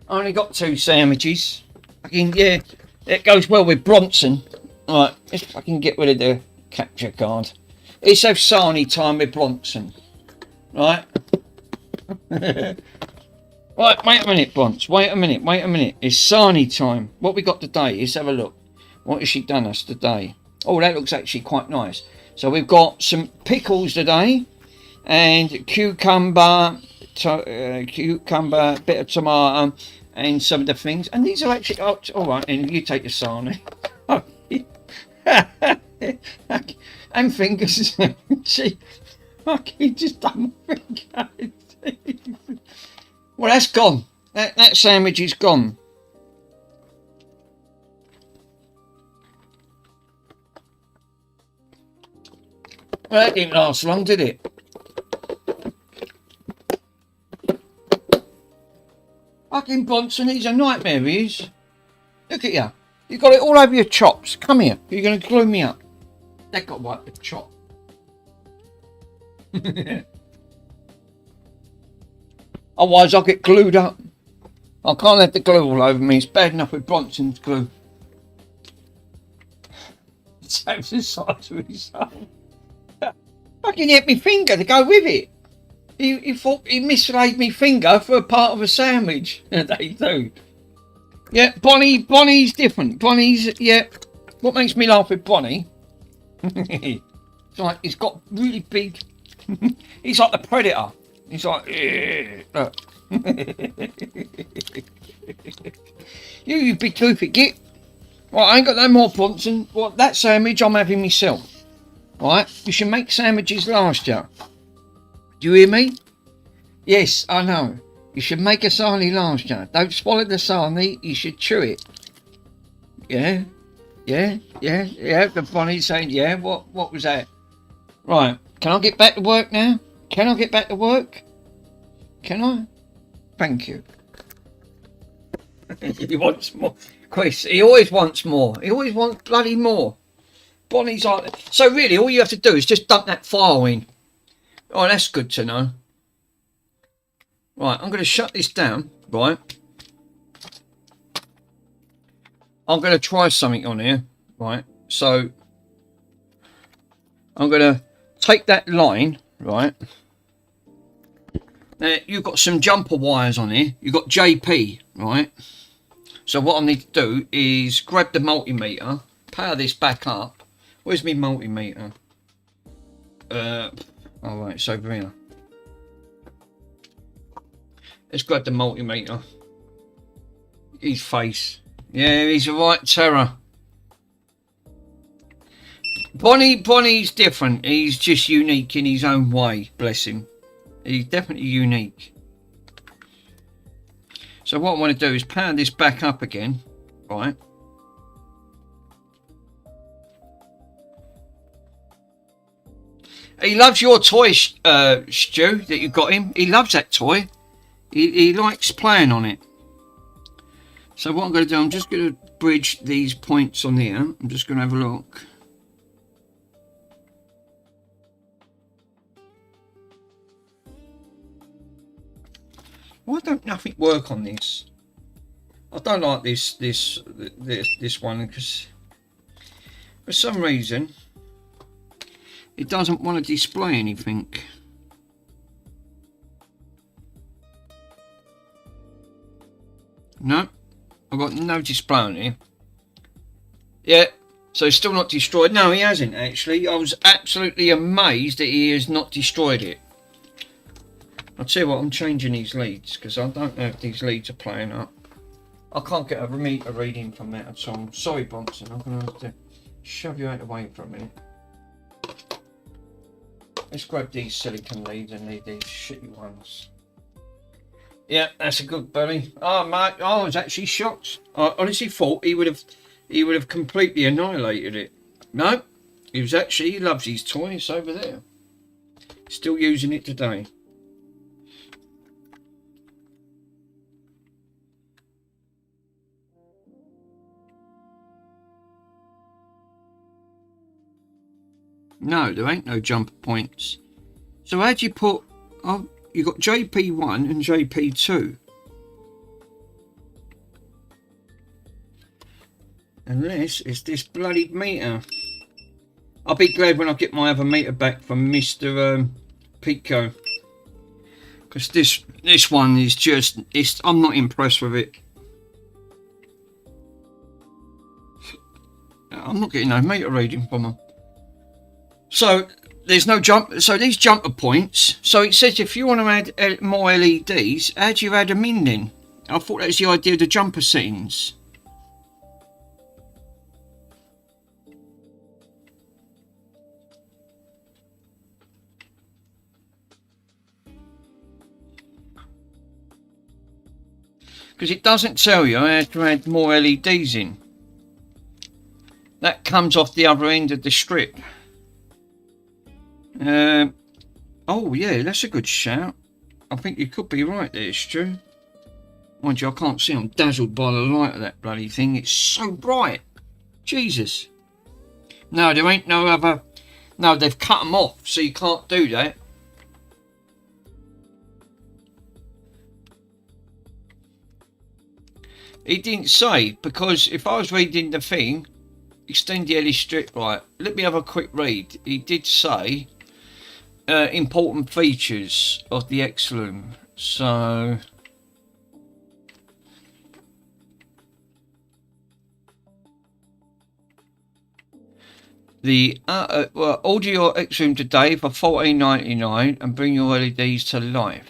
I only got 2 sandwiches. Fucking, yeah, it goes well with Bronson. Right, let's fucking get rid of the capture card. Let's have sarnie time with Bronson. Right? Right, wait a minute, Bronson. Wait a minute. It's sarnie time. What we got today? Let's have a look. What has she done us today? Oh, that looks actually quite nice. So we've got some pickles today. And cucumber, bit of tomato, and some of the things. And these are actually, oh, all right, and you take the sarnie. And fingers. She fucking just done my finger. Well, that's gone. That sandwich is gone. Well, that didn't last long, did it? Fucking Bronson, he's a nightmare, he is. Look at you. You got it all over your chops. Come here. You're going to glue me up. That got right the chop. Otherwise, I'll get glued up. I can't have the glue all over me. It's bad enough with Bronson's glue. Saves the size of his arm. Fucking hit me finger to go with it. He thought he mislaid me finger for a part of a sandwich. They do. Yeah, Bonnie's different. Bonnie's, yeah. What makes me laugh with Bonnie? It's like he's got really big. He's like the Predator. He's like, look. You big toothy git. Right, I ain't got no more Bronson. Well, that sandwich I'm having myself. Right, you should make sandwiches last year. Do you hear me? Yes, I know. You should make a sarnie last year. Don't swallow the sarnie, you should chew it. Yeah? The Bonnie's saying, yeah, what was that? Right, can I get back to work now? Can I get back to work? Can I? Thank you. He wants more. Chris, he always wants more. He always wants bloody more. Bonnie's like... So really, all you have to do is just dump that file in. Oh, that's good to know. Right, I'm going to shut this down, right? I'm going to try something on here, right? So, I'm going to take that line, right? Now, you've got some jumper wires on here. You've got JP, right? So what I need to do is grab the multimeter, power this back up. Where's my multimeter? Oh, right, it's over here. Let's grab the multimeter. His face. Yeah, he's a right terror. Bonnie's different. He's just unique in his own way. Bless him. He's definitely unique. So what I want to do is power this back up again. Right. He loves your toy, Stu, that you got him. He loves that toy. He likes playing on it. So what I'm going to do, I'm just going to bridge these points on here. I'm just going to have a look. Why don't nothing work on this? I don't like this one because for some reason it doesn't want to display anything. No, I've got no display on here. Yeah, so it's still not destroyed. No, he hasn't actually. I was absolutely amazed that he has not destroyed it. I'll tell you what, I'm changing these leads because I don't know if these leads are playing up. I can't get a meter reading from that at all. I'm sorry, Bronson. I'm going to have to shove you out of the way for a minute. Let's grab these silicon leads and leave these shitty ones. Yeah, that's a good buddy. Oh, mate, I was actually shocked. I honestly thought he would have completely annihilated it. No, He loves his toy. It's over there. Still using it today. No, there ain't no jumper points. So how do you put... Oh, you got JP1 and JP2. Unless it's this bloody meter. I'll be glad when I get my other meter back from Mr. Pico. Because this one is just... I'm not impressed with it. I'm not getting no meter reading from them. So there's no jump. So these jumper points. So it says if you want to add more LEDs, how do you add them in then? I thought that was the idea of the jumper settings. Because it doesn't tell you how to add more LEDs in. That comes off the other end of the strip. Oh yeah, that's a good shout. I think you could be right there, Stu. Mind you, I can't see. I'm dazzled by the light of that bloody thing. It's so bright. Jesus. No, there ain't no other... No, they've cut them off, so you can't do that. He didn't say, because if I was reading the thing, extend the LED strip, right, let me have a quick read. He did say important features of the Xlume. So the well, order your Xlume today for $14.99 and bring your LEDs to life.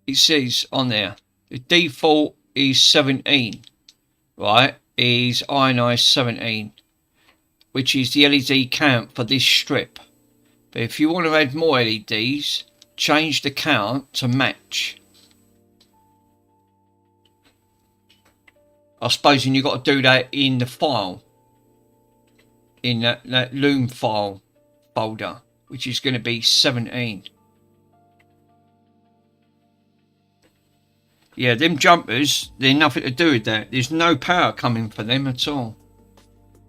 It says on there the default is 17, right? Is ionized 17, which is the LED count for this strip. But if you want to add more LEDs, change the count to match. I suppose you've got to do that in the file, in that Xlume file folder, which is going to be 17. Yeah, them jumpers, they're nothing to do with that. There's no power coming for them at all.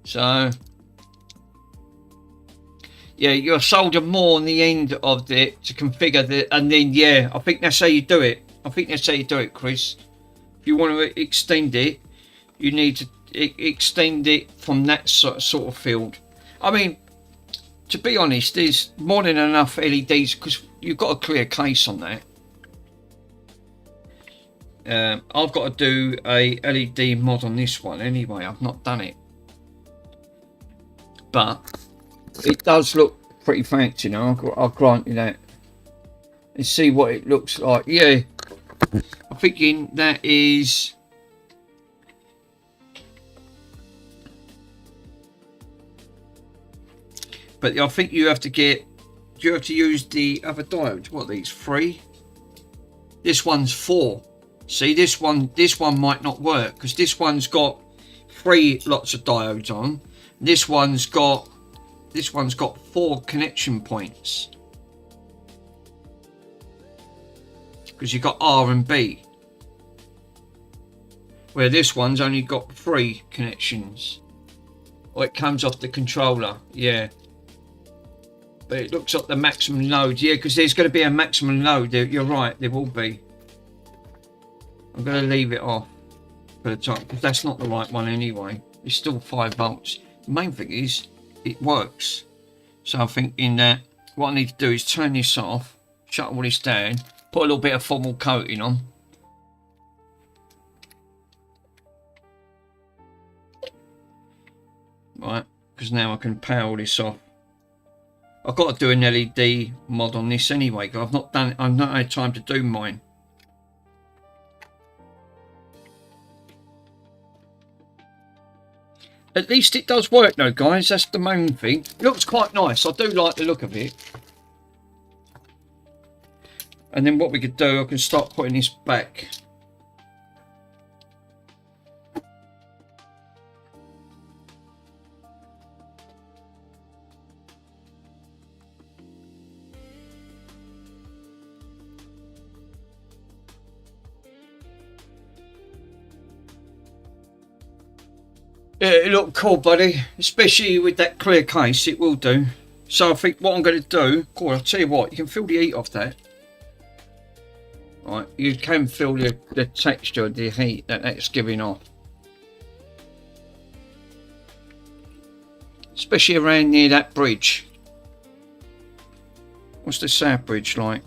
So, yeah, you'll solder more on the end of it to configure the, and then, yeah, I think that's how you do it. I think that's how you do it, Chris. If you want to extend it, you need to extend it from that sort of field. I mean, to be honest, there's more than enough LEDs because you've got a clear case on that. I've got to do a LED mod on this one anyway. I've not done it, but it does look pretty fancy now. I'll grant you that. Let's see what it looks like. Yeah, I'm thinking that is... But I think you have to get... You have to use the other diodes. What are these? 3? This one's 4. See, this one might not work because this one's got 3 lots of diodes on. This one's got 4 connection points because you've got R and B, where this one's only got 3 connections. Or it comes off the controller, yeah. But it looks like the maximum load, yeah, because there's going to be a maximum load. You're right, there will be. I'm going to leave it off for the time because that's not the right one anyway. It's still 5 volts. The main thing is it works. So I think in that, what I need to do is turn this off, shut all this down, put a little bit of formal coating on. Right, because now I can power this off. I've got to do an LED mod on this anyway because I've not had time to do mine. At least it does work though, guys. That's the main thing. It looks quite nice. I do like the look of it. And then what we could do, I can start putting this back. Yeah, it looked cool, buddy. Especially with that clear case, it will do. So I think what I'm going to do, cool, I'll tell you what, you can feel the heat off that. Right, you can feel the texture, the heat that that's giving off. Especially around near that bridge. What's the South Bridge like?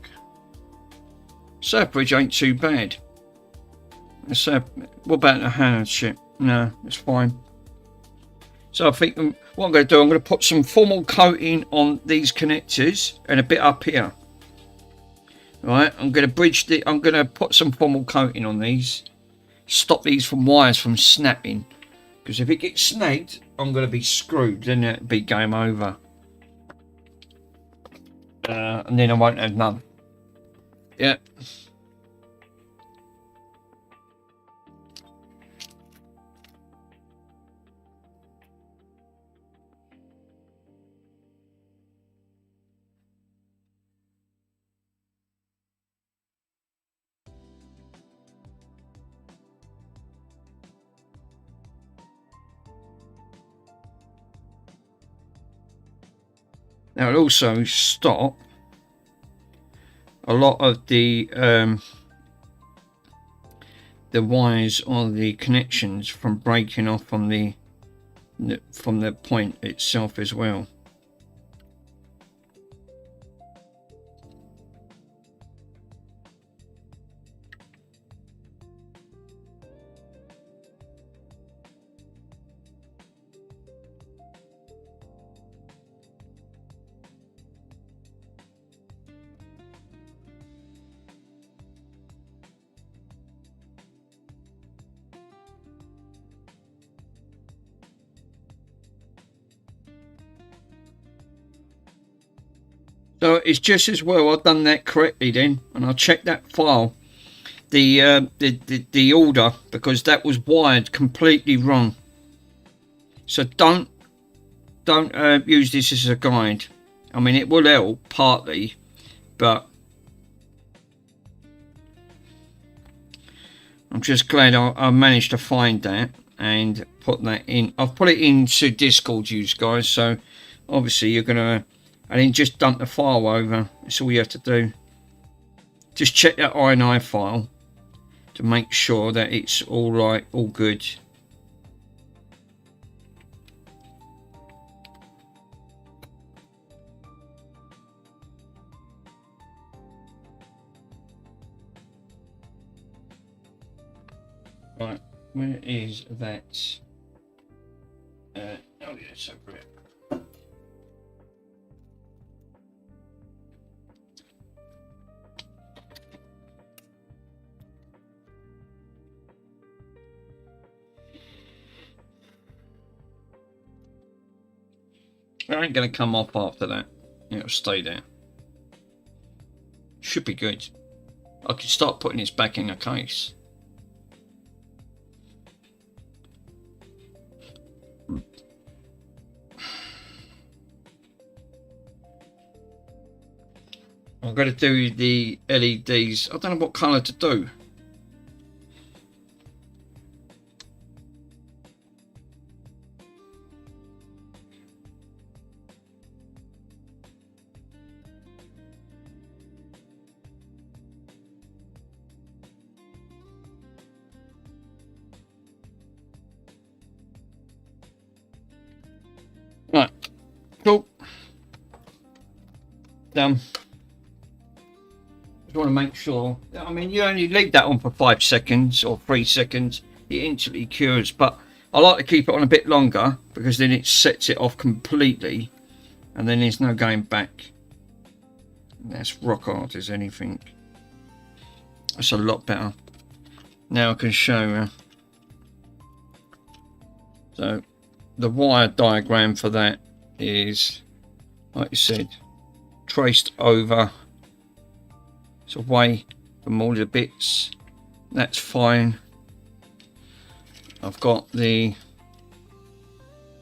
South Bridge ain't too bad. What about the Hannah ship? No, it's fine. So I think what I'm going to do, I'm going to put some formal coating on these connectors and a bit up here. Right, I'm going to put some formal coating on these. Stop these wires from snapping. Because if it gets snagged, I'm going to be screwed. Then it'll be game over. And then I won't have none. Yeah. Now it'll also stop a lot of the wires or the connections from breaking off from the point itself as well. So it's just as well I've done that correctly then, and I'll check that file, the order, because that was wired completely wrong. So don't use this as a guide. I mean, it will help partly, but I'm just glad I managed to find that and put that in. I've put it into Discord, you guys, so obviously you're gonna. And then just dump the file over. That's all you have to do. Just check that INI file to make sure that it's all right, all good. Right, where is that? Oh yeah, it's over it. It ain't going to come off after that. It'll stay there. Should be good. I can start putting this back in the case. I'm going to do the LEDs. I don't know what colour to do. Right, cool. Done. Just want to make sure. I mean, you only leave that on for 5 seconds or 3 seconds. It instantly cures, but I like to keep it on a bit longer because then it sets it off completely, and then there's no going back. That's rock hard as anything. That's a lot better. Now I can show you. So the wire diagram for that is, like you said, traced over It's away from all the bits. That's fine. I've got the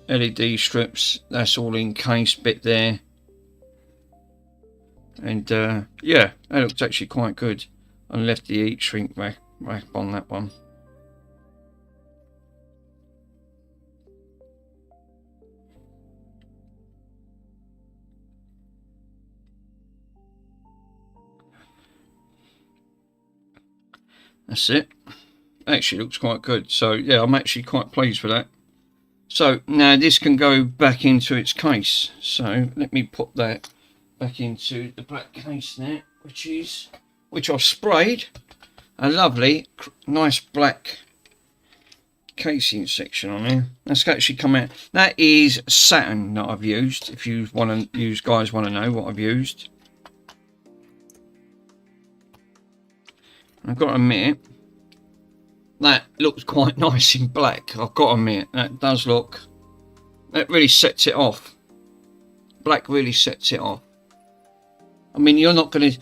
LED strips. That's all encased bit there. And yeah, that looks actually quite good. I left the heat shrink wrap on that one. That's it. Actually looks quite good. So yeah, I'm actually quite pleased with that. So now this can go back into its case. So let me put that back into the black case now, which I've sprayed a lovely nice black casing section on here. That's actually come out. That is satin that I've used. If you want to use, guys want to know what I've used. I've got to admit, that looks quite nice in black. I've got to admit, that does look, that really sets it off. Black really sets it off. I mean, you're not going to,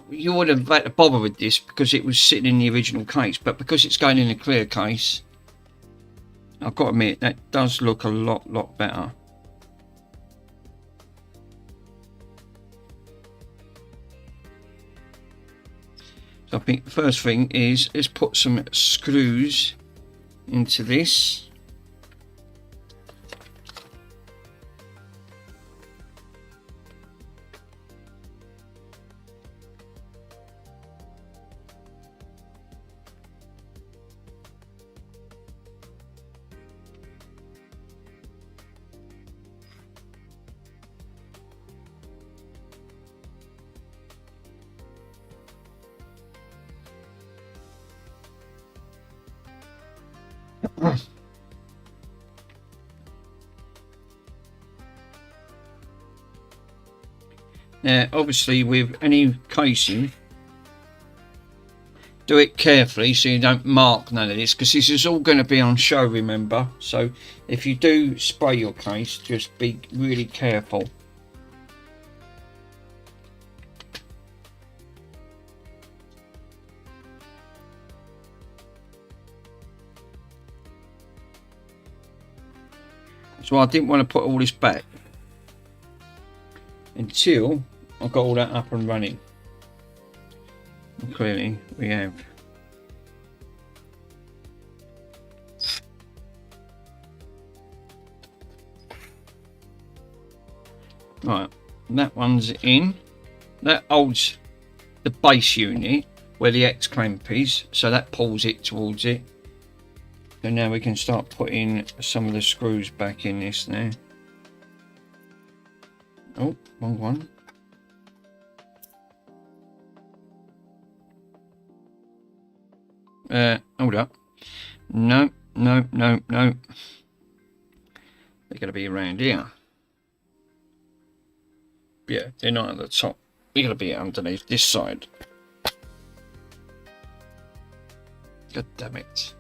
you wouldn't have had to bother with this because it was sitting in the original case, but because it's going in a clear case, I've got to admit, that does look a lot better. I think the first thing is, let's put some screws into this. Now, obviously, with any casing, do it carefully so you don't mark none of this, because this is all going to be on show, remember. So if you do spray your case, just be really careful. So I didn't want to put all this back until I got all that up and running. And clearly we have. Right, that one's in. That holds the base unit where the X clamp is, so that pulls it towards it. So now we can start putting some of the screws back in this now. Oh, wrong one. Hold up. No. They're going to be around here. Yeah, they're not at the top. They're going to be underneath this side. God damn it.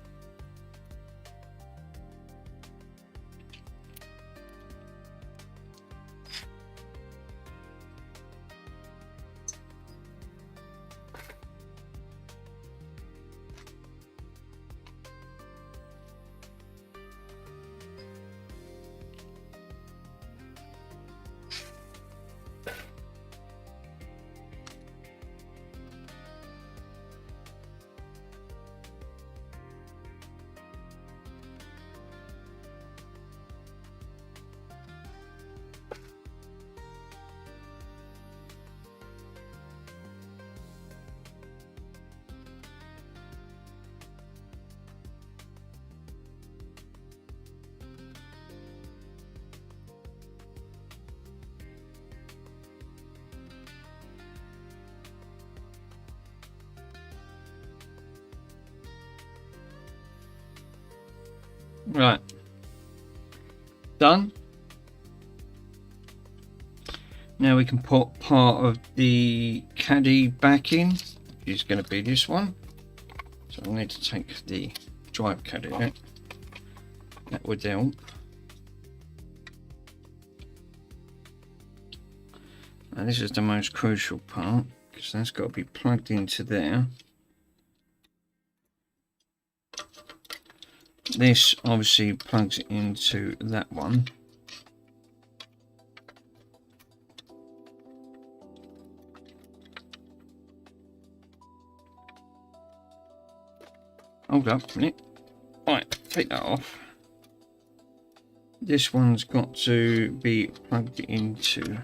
Right, done. Now we can put part of the caddy back in, which is going to be this one. So I need to take the drive caddy out. That would help. And this is the most crucial part. because that's got to be plugged into there. This obviously plugs into that one. Hold up a minute. Right, take that off. This one's got to be plugged into.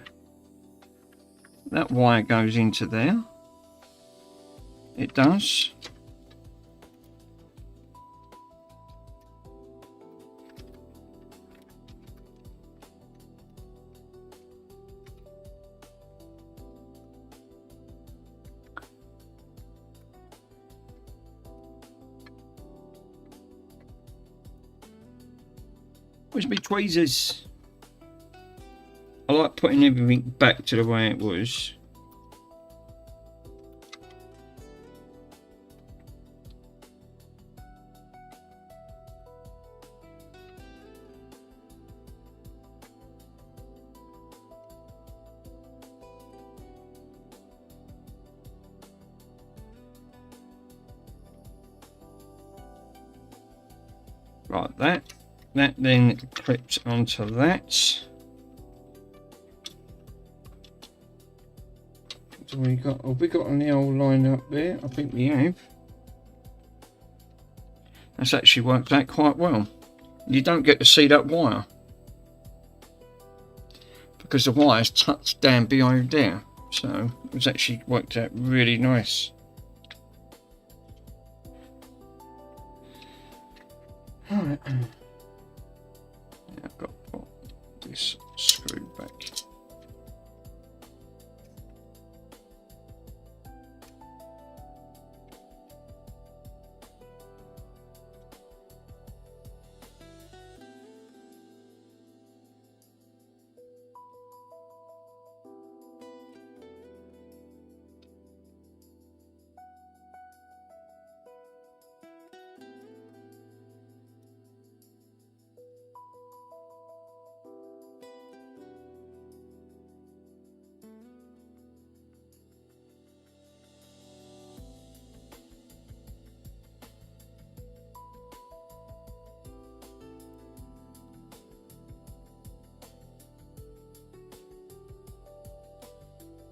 That wire goes into there. It does. Where's my tweezers? I like putting everything back to the way it was. Like that. That then clips onto that. So we got, have we got an L line up there? I think we have. That's actually worked out quite well. You don't get to see that wire because the wire's tucked down behind there. So it's actually worked out really nice. Alright. I've got to put this screw back.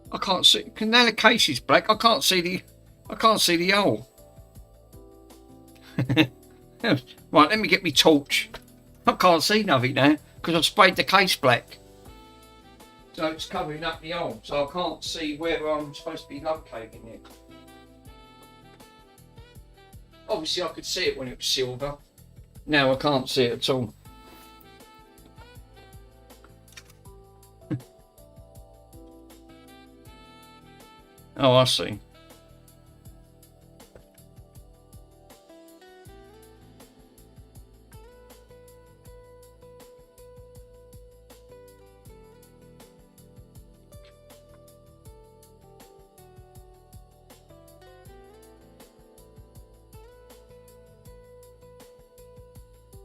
I can't see. Now the case is black. I can't see the hole. Right, let me get my torch. I can't see nothing now because I've sprayed the case black. So it's covering up the hole. So I can't see where I'm supposed to be locating it. Obviously I could see it when it was silver. Now I can't see it at all. Oh, I see.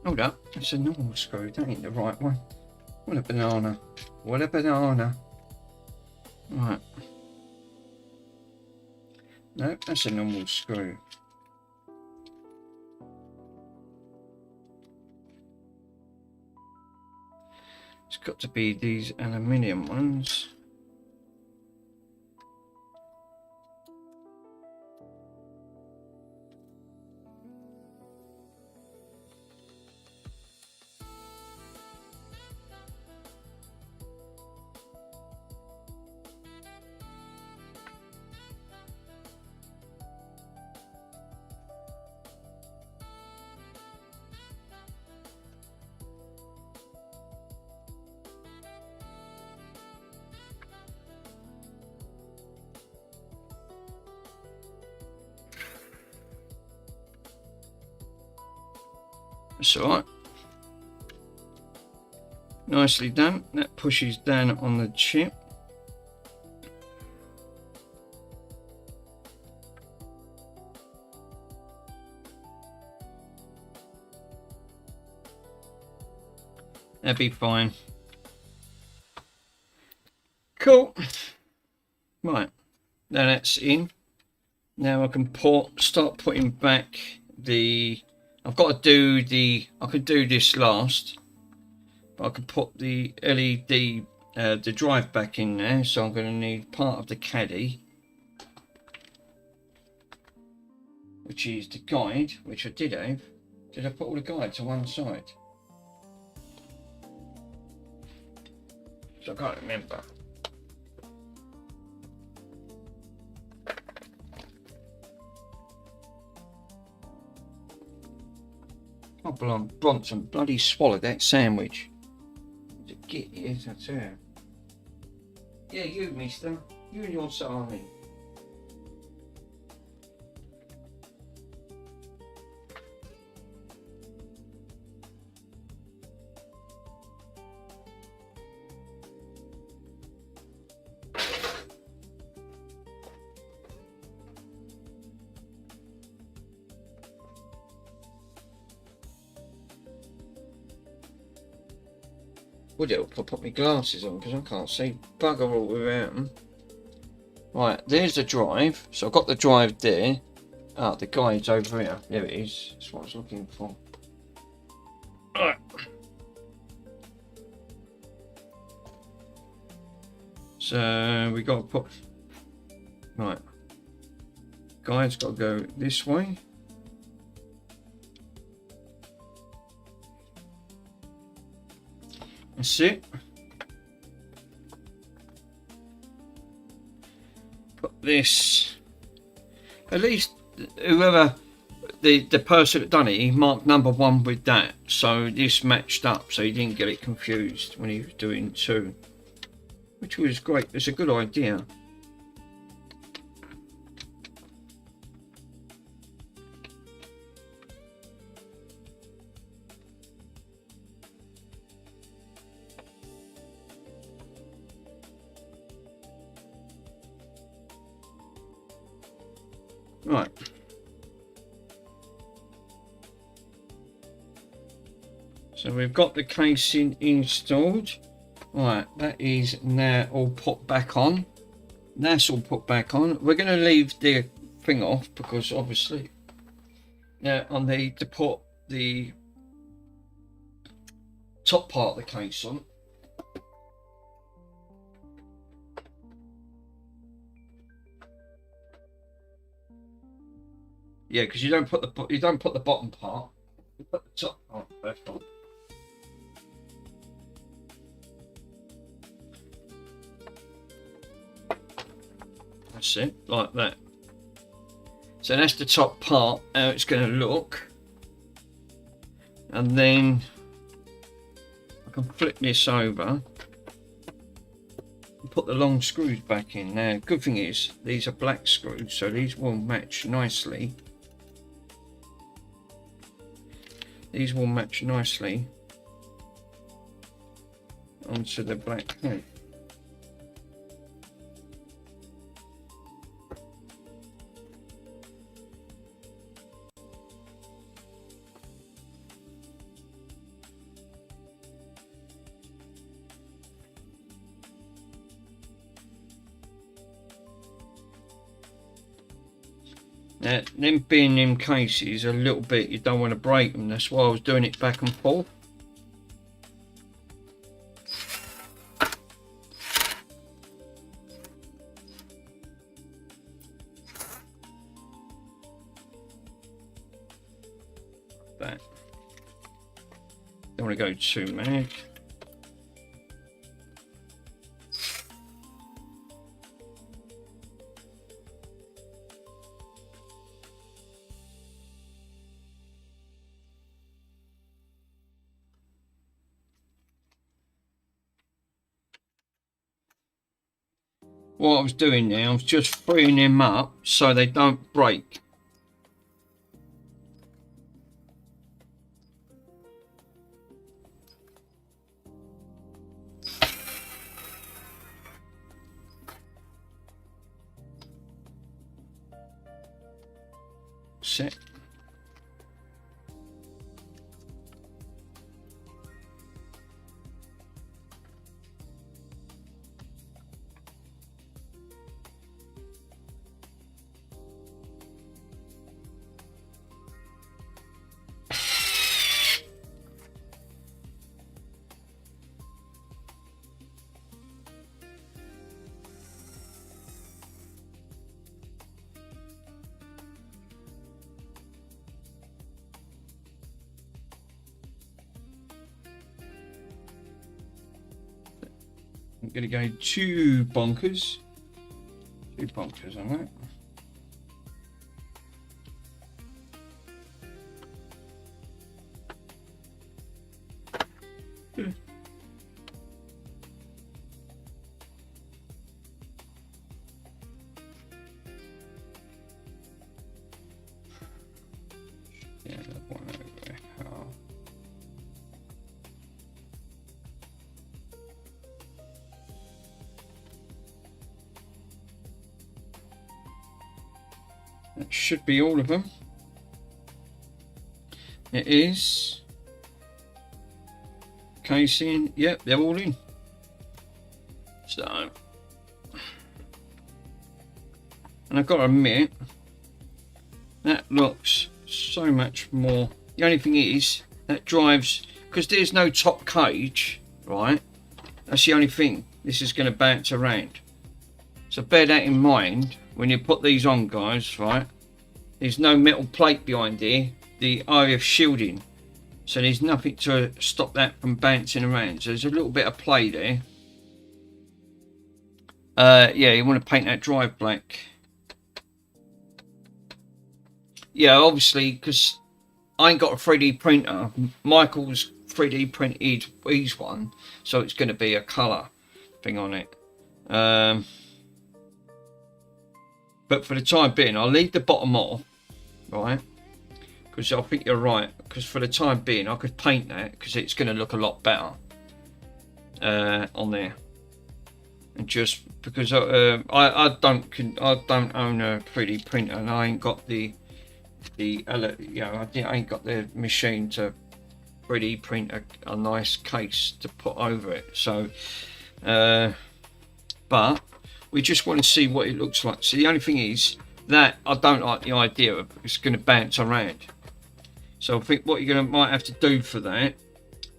Hold up, it's a normal screw, that ain't the right one. What a banana. What a banana. Right. No, that's a normal screw. It's got to be these aluminium ones. That's alright. Nicely done. That pushes down on the chip. That'd be fine. Cool. Right. Now that's in. Now I can start putting back the. I've got to do the. I could do this last, but I can put the LED, the drive back in there. So I'm going to need part of the caddy, which is the guide, which I did have. Did I put all the guides to one side? So I can't remember. Oh, Bronson bloody swallowed that sandwich. To get it, I tell you. Yeah, you, mister. You and your salami. Would help if I put my glasses on because I can't see bugger all without them. Right, there's the drive. So I've got the drive there. Ah, the guide's over here. There it is. That's what I was looking for. Right. So we got to put. Right. Guide's got to go this way. That's it. Put this. At least whoever the person that done it, he marked number 1 with that, so this matched up, so he didn't get it confused when he was doing 2, which was great. It's a good idea. Right. So we've got the casing installed. Right, that is now all put back on. That's all put back on. We're going to leave the thing off because obviously now I need to put the top part of the case on. Yeah, because you don't put the bottom part. You put the top part back on. That's it, like that. So that's the top part. How it's going to look, and then I can flip this over and put the long screws back in. Now, good thing is these are black screws, so these will match nicely. These will match nicely onto the black head. Now, them being them cases a little bit, you don't want to break them. That's why I was doing it back and forth. That. Don't want to go too mad. What I was doing now, I was just freeing them up so they don't break. Set. going to go 2 bonkers. 2 bonkers on that. Yeah, that one over there. Oh. That should be all of them. It is. Casing, yep, they're all in. So, and I've got to admit, that looks so much more. The only thing is, that drives, because there's no top cage, right? That's the only thing. This is going to bounce around. So bear that in mind when you put these on, guys, right? There's no metal plate behind here, the area of shielding. So there's nothing to stop that from bouncing around. So there's a little bit of play there. Yeah, you want to paint that drive black. Yeah, obviously, because I ain't got a 3D printer. Michael's 3D printed his one, so it's going to be a colour thing on it. But for the time being, I'll leave the bottom off, right? Because I think you're right. Because for the time being, I could paint that because it's going to look a lot better on there. And just because I don't own a 3D printer, and I ain't got the you know, I ain't got the machine to 3D print a nice case to put over it. So, but we just want to see what it looks like. So the only thing is that I don't like the idea of it's going to bounce around. So I think what you're might have to do for that,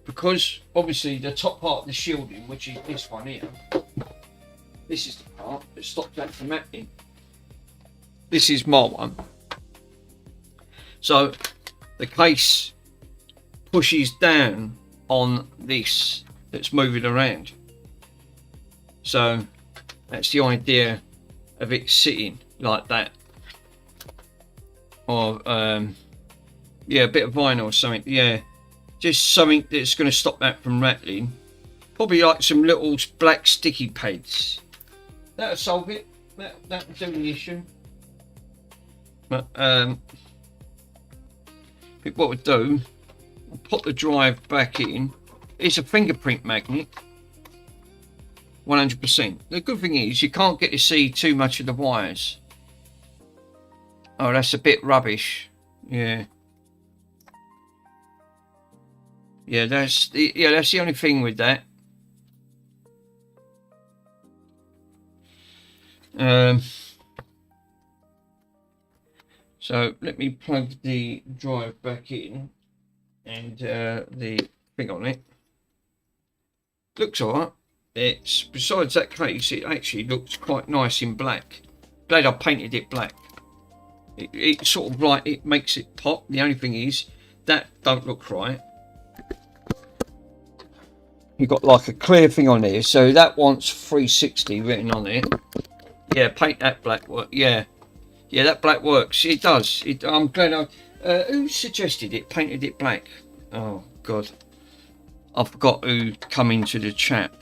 because obviously the top part of the shielding, which is this one here, this is the part that stops that from happening. This is my one. So the case pushes down on this that's moving around. So that's the idea of it sitting like that. Or yeah, a bit of vinyl or something. Yeah, just something that's going to stop that from rattling. Probably like some little black sticky pads. That'll solve it. That'll do the issue. But what we'll do, we'll put the drive back in. It's a fingerprint magnet. 100%. The good thing is you can't get to see too much of the wires. Oh, that's a bit rubbish. Yeah. Yeah, that's the only thing with that. So let me plug the drive back in and the thing on it. Looks alright. It's besides that case, it actually looks quite nice in black. Glad I painted it black. It sort of like it makes it pop. The only thing is that don't look right. You've got like a clear thing on there, so that wants 360 written on it. Yeah, paint that black work. Yeah, that black works. It does. I'm glad who suggested it? Painted it black. Oh God, I forgot who come into the chat.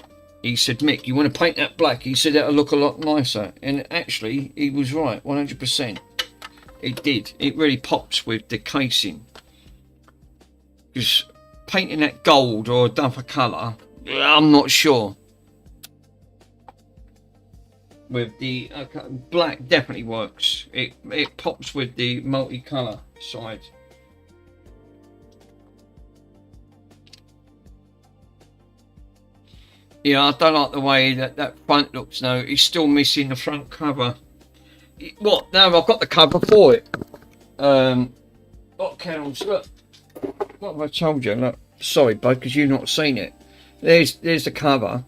He said, Mick, you want to paint that black? He said that'll look a lot nicer, and actually, he was right, 100%. It did. It really pops with the casing. Because painting that gold or a different colour, I'm not sure. With the black definitely works. It pops with the multicolour side. Yeah, I don't like the way that front looks now. It's still missing the front cover. What? No, I've got the cover for it. What counts? Look. What have I told you? Look. Sorry, bud, because you've not seen it. There's the cover.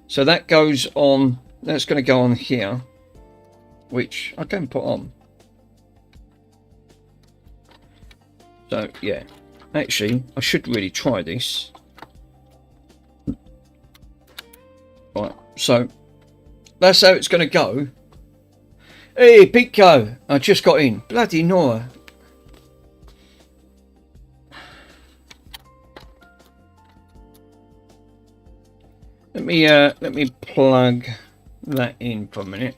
So that goes on. That's going to go on here, which I can put on. So yeah, actually, I should really try this. Right. So that's how it's going to go. Hey, Pico, I just got in. Bloody Nora. Let me plug that in for a minute.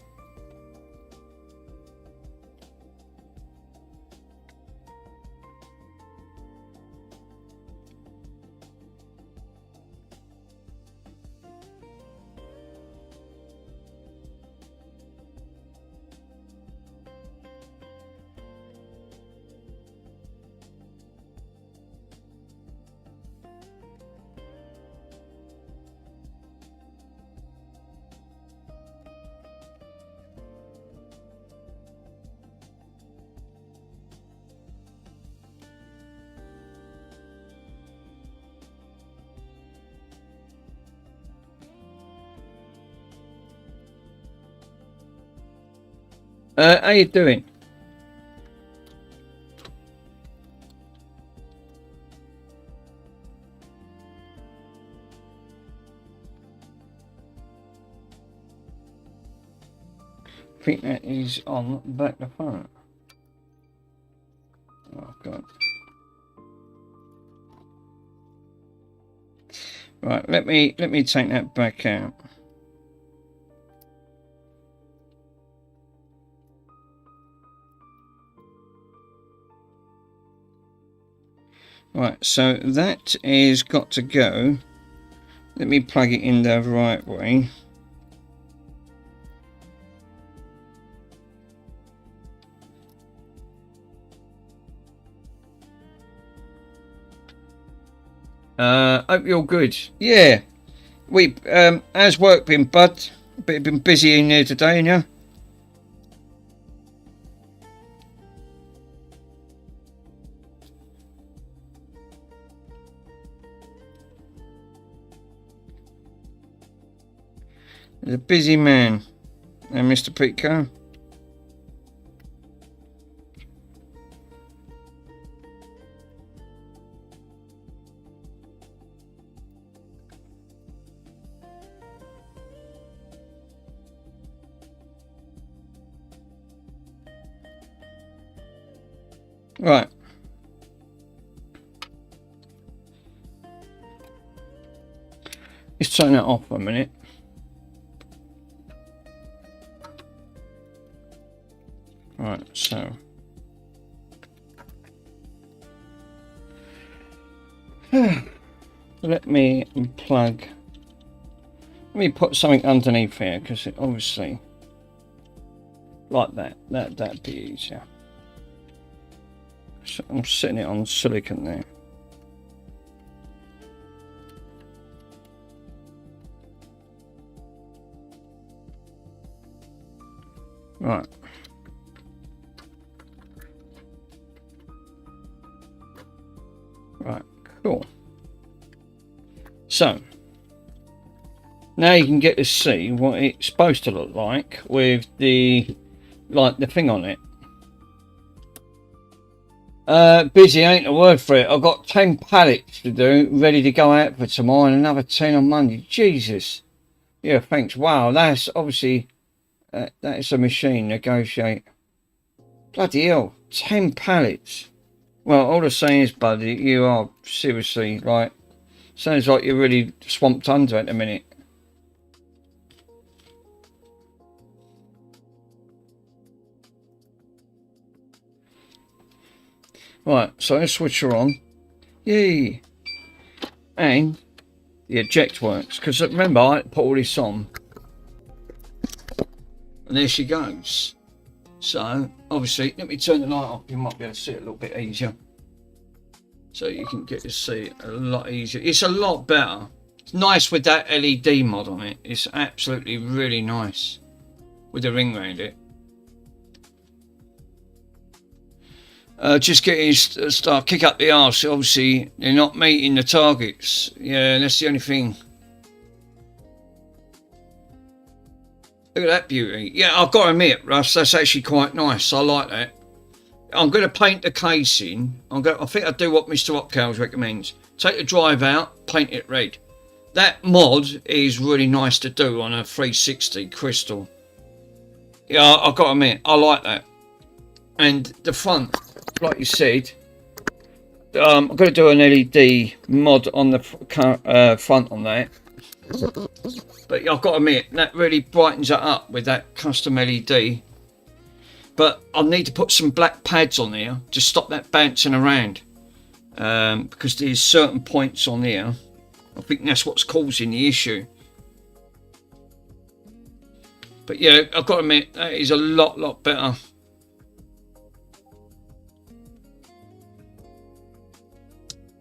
How you doing? I think that is on back the phone. Oh god. Right, let me take that back out. Right, so that is got to go. Let me plug it in the right way. Hope you're good. Yeah, we how's work been, bud? Been busy in here today, ain't you? He's a busy man, Mr. Pico. Right. Let's turn that off for a minute. Right, so let me unplug. Let me put something underneath here because it obviously like that'd be easier. So I'm setting it on silicon there. Right. Right, cool. So now you can get to see what it's supposed to look like with the thing on it. Busy ain't a word for it. I've got 10 pallets to do, ready to go out for tomorrow, and another 10 on Monday. Jesus. Yeah, thanks. Wow, that's obviously that is a machine. Negotiate. Bloody hell, 10 pallets. Well, all I'm saying is, buddy, you are seriously like, sounds like you're really swamped under at the minute. Right, so let's switch her on. Yay! And the eject works, because remember, I put all this on. And there she goes. So, obviously, let me turn the light off. You might be able to see it a little bit easier. So you can get to see it a lot easier. It's a lot better. It's nice with that LED mod on it. It's absolutely really nice. With the ring around it. Just getting start kick up the arse. Obviously, they're not meeting the targets. Yeah, that's the only thing. Look at that beauty. Yeah, I've got to admit, Russ, that's actually quite nice. I like that. I'm going to paint the casing. I think I'll do what Mr. Opcals recommends. Take the drive out, paint it red. that mod is really nice to do on a 360 crystal. Yeah, I've got to admit, I like that. And the front, like you said, I'm going to do an LED mod on the front on that. But I've got to admit, that really brightens it up with that custom LED. But I'll need to put some black pads on there to stop that bouncing around. Because there's certain points on there. I think that's what's causing the issue. But yeah, I've got to admit, that is a lot better.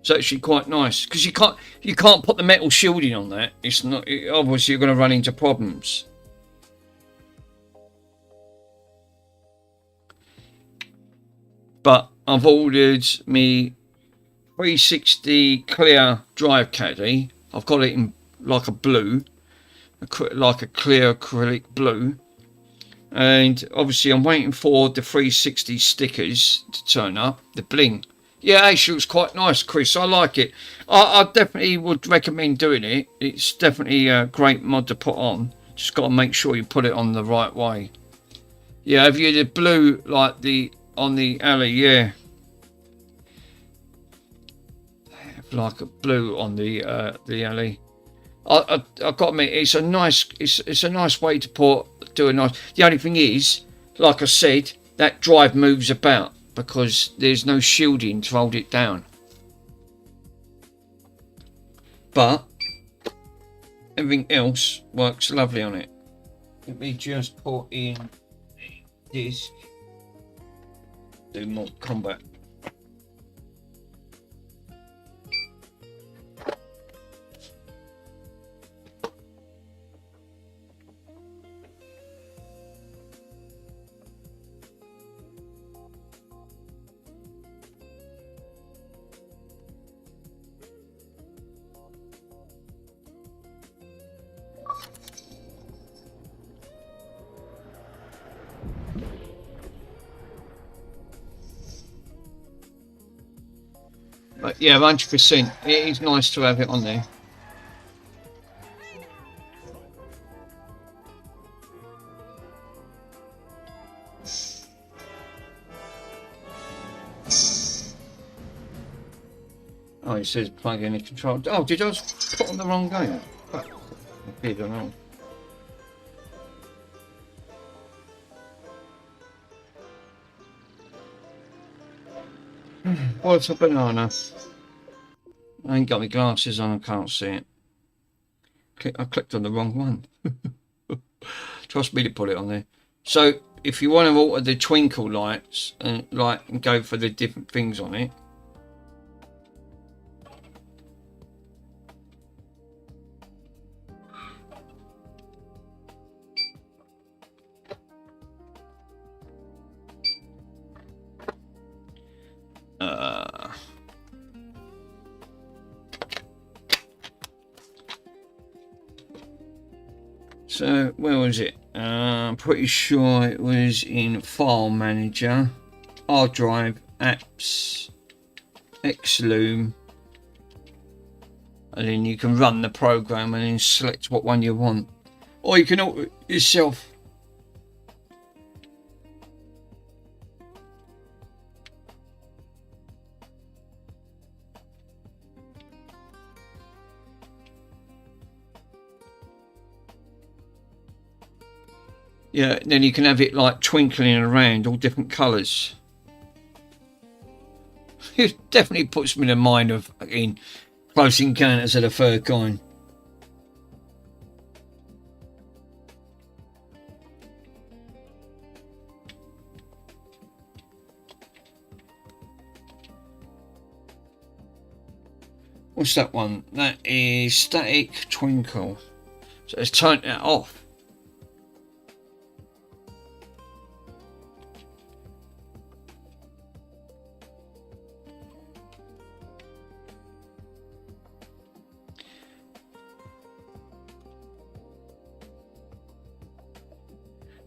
It's actually quite nice because you can't put the metal shielding on that. It's not, obviously you're going to run into problems. But I've ordered me 360 clear drive caddy. I've got it in like a blue, like a clear acrylic blue. And obviously I'm waiting for the 360 stickers to turn up, the bling. Yeah, actually it's quite nice, Chris. I like it. I definitely would recommend doing it. It's definitely a great mod to put on. Just got to make sure you put it on the right way. Yeah, if you did blue like on the alley, yeah. Like a blue on the alley. I've got to admit, it's a nice way to do a nice. The only thing is, like I said, that drive moves about because there's no shielding to hold it down. But everything else works lovely on it. Let me just put in this. Do more combat. But yeah, 100%. It is nice to have it on there. Oh, it says plug in the control. Oh, did I just put on the wrong game? I did, I know. What's a banana? I ain't got my glasses on, I can't see it. I clicked on the wrong one. Trust me to put it on there. So if you want to alter the twinkle lights and go for the different things on it. So where was it? I'm pretty sure it was in File Manager, Hard Drive, Apps, Xlume, and then you can run the program and then select what one you want, or you can alter it yourself. Yeah, then you can have it like twinkling around all different colours. It definitely puts me in the mind of fucking Close Encounters of the Third Kind. What's that one? That is Static Twinkle. So let's turn that off.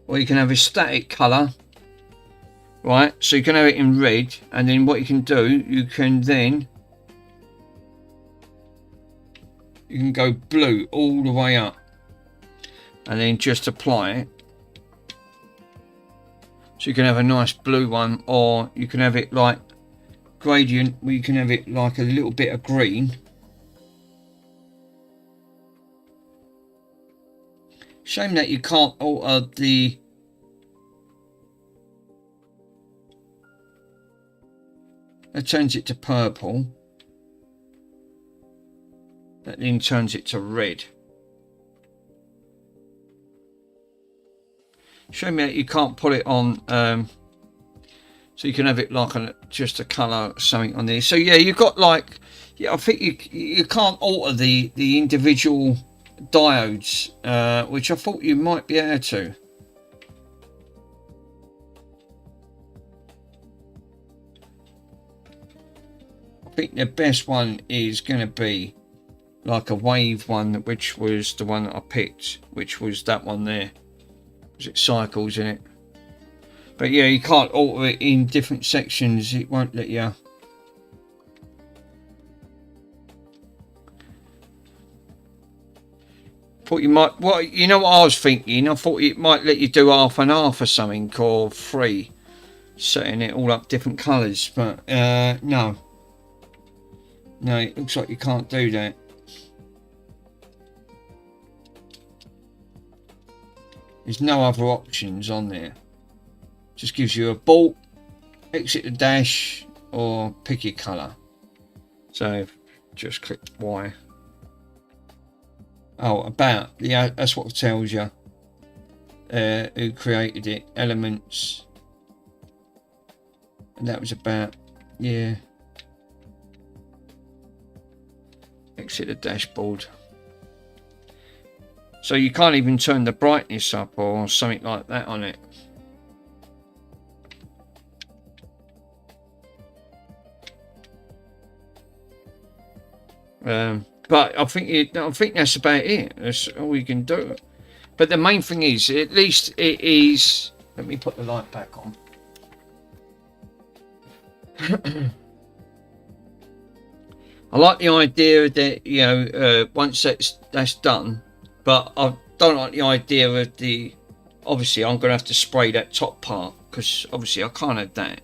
Or you can have a static colour, right? So you can have it in red, and then what you can do, you can You can go blue all the way up and then just apply it. So you can have a nice blue one, or you can have it like gradient, where you can have it like a little bit of green. Shame that you can't alter the that turns it to purple. That then turns it to red. Show me that you can't put it on, so you can have it like just a colour something on there. So yeah, you've got like, yeah, I think you can't alter the individual diodes, which I thought you might be able to. I think the best one is going to be like a wave one, which was the one that I picked, which was that one there. It cycles in it, but yeah, you can't alter it in different sections. It won't let you. Thought you might. What, you know what I was thinking? I thought it might let you do half and half or something, or free, setting it all up different colours. But no, it looks like you can't do that. There's no other options on there. Just gives you a bolt, exit the dash, or pick your colour. So just click Y. Oh, about, yeah, that's what it tells you. Who created it, elements. And that was about, yeah. Exit the dashboard. So you can't even turn the brightness up or something like that on it. But I think that's about it. That's all you can do. But the main thing is, at least it is. Let me put the light back on. I like the idea that, you know, once that's done. But I don't like the idea of the, obviously I'm going to have to spray that top part, because obviously I can't have that.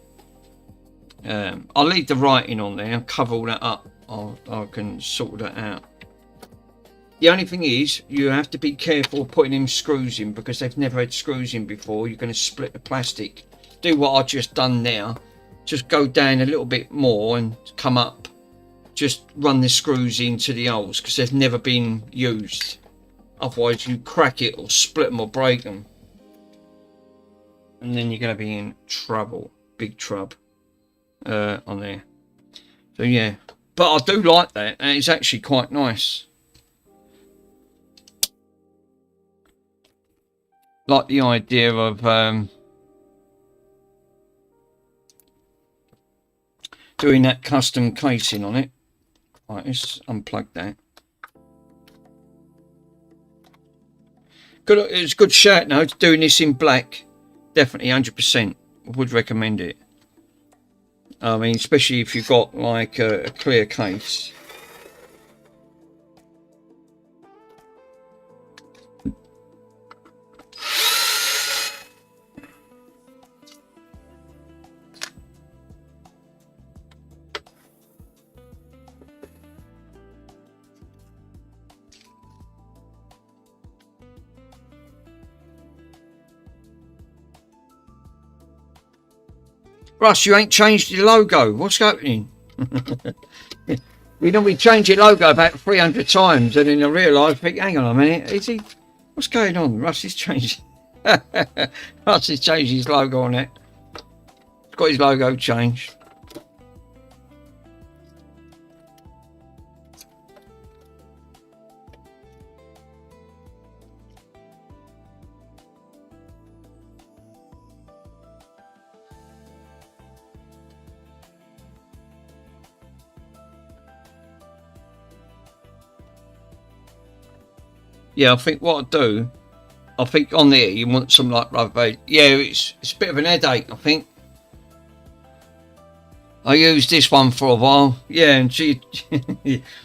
I'll leave the writing on there, cover all that up, I can sort that out. The only thing is, you have to be careful putting them screws in, because they've never had screws in before. You're going to split the plastic. Do what I've just done now, just go down a little bit more and come up. Just run the screws into the holes, because they've never been used. Otherwise you crack it or split them or break them, and then you're going to be in trouble, big trouble on there. So yeah, but I do like that, and it's actually quite nice. Like the idea of doing that custom casing on it. Right, let's unplug that. Good, it's a good shout now, doing this in black. Definitely 100% would recommend it. I mean, especially if you've got like a clear case. Russ, you ain't changed your logo. What's happening? You know, we change your logo about 300 times, and then I realise, hang on a minute, is he? What's going on? Russ has changed. Russ has changed his logo on it. He's got his logo changed. Yeah, I think what I do, I think on there you want some like rubber band. Yeah, it's a bit of an headache, I think. I used this one for a while. Yeah, and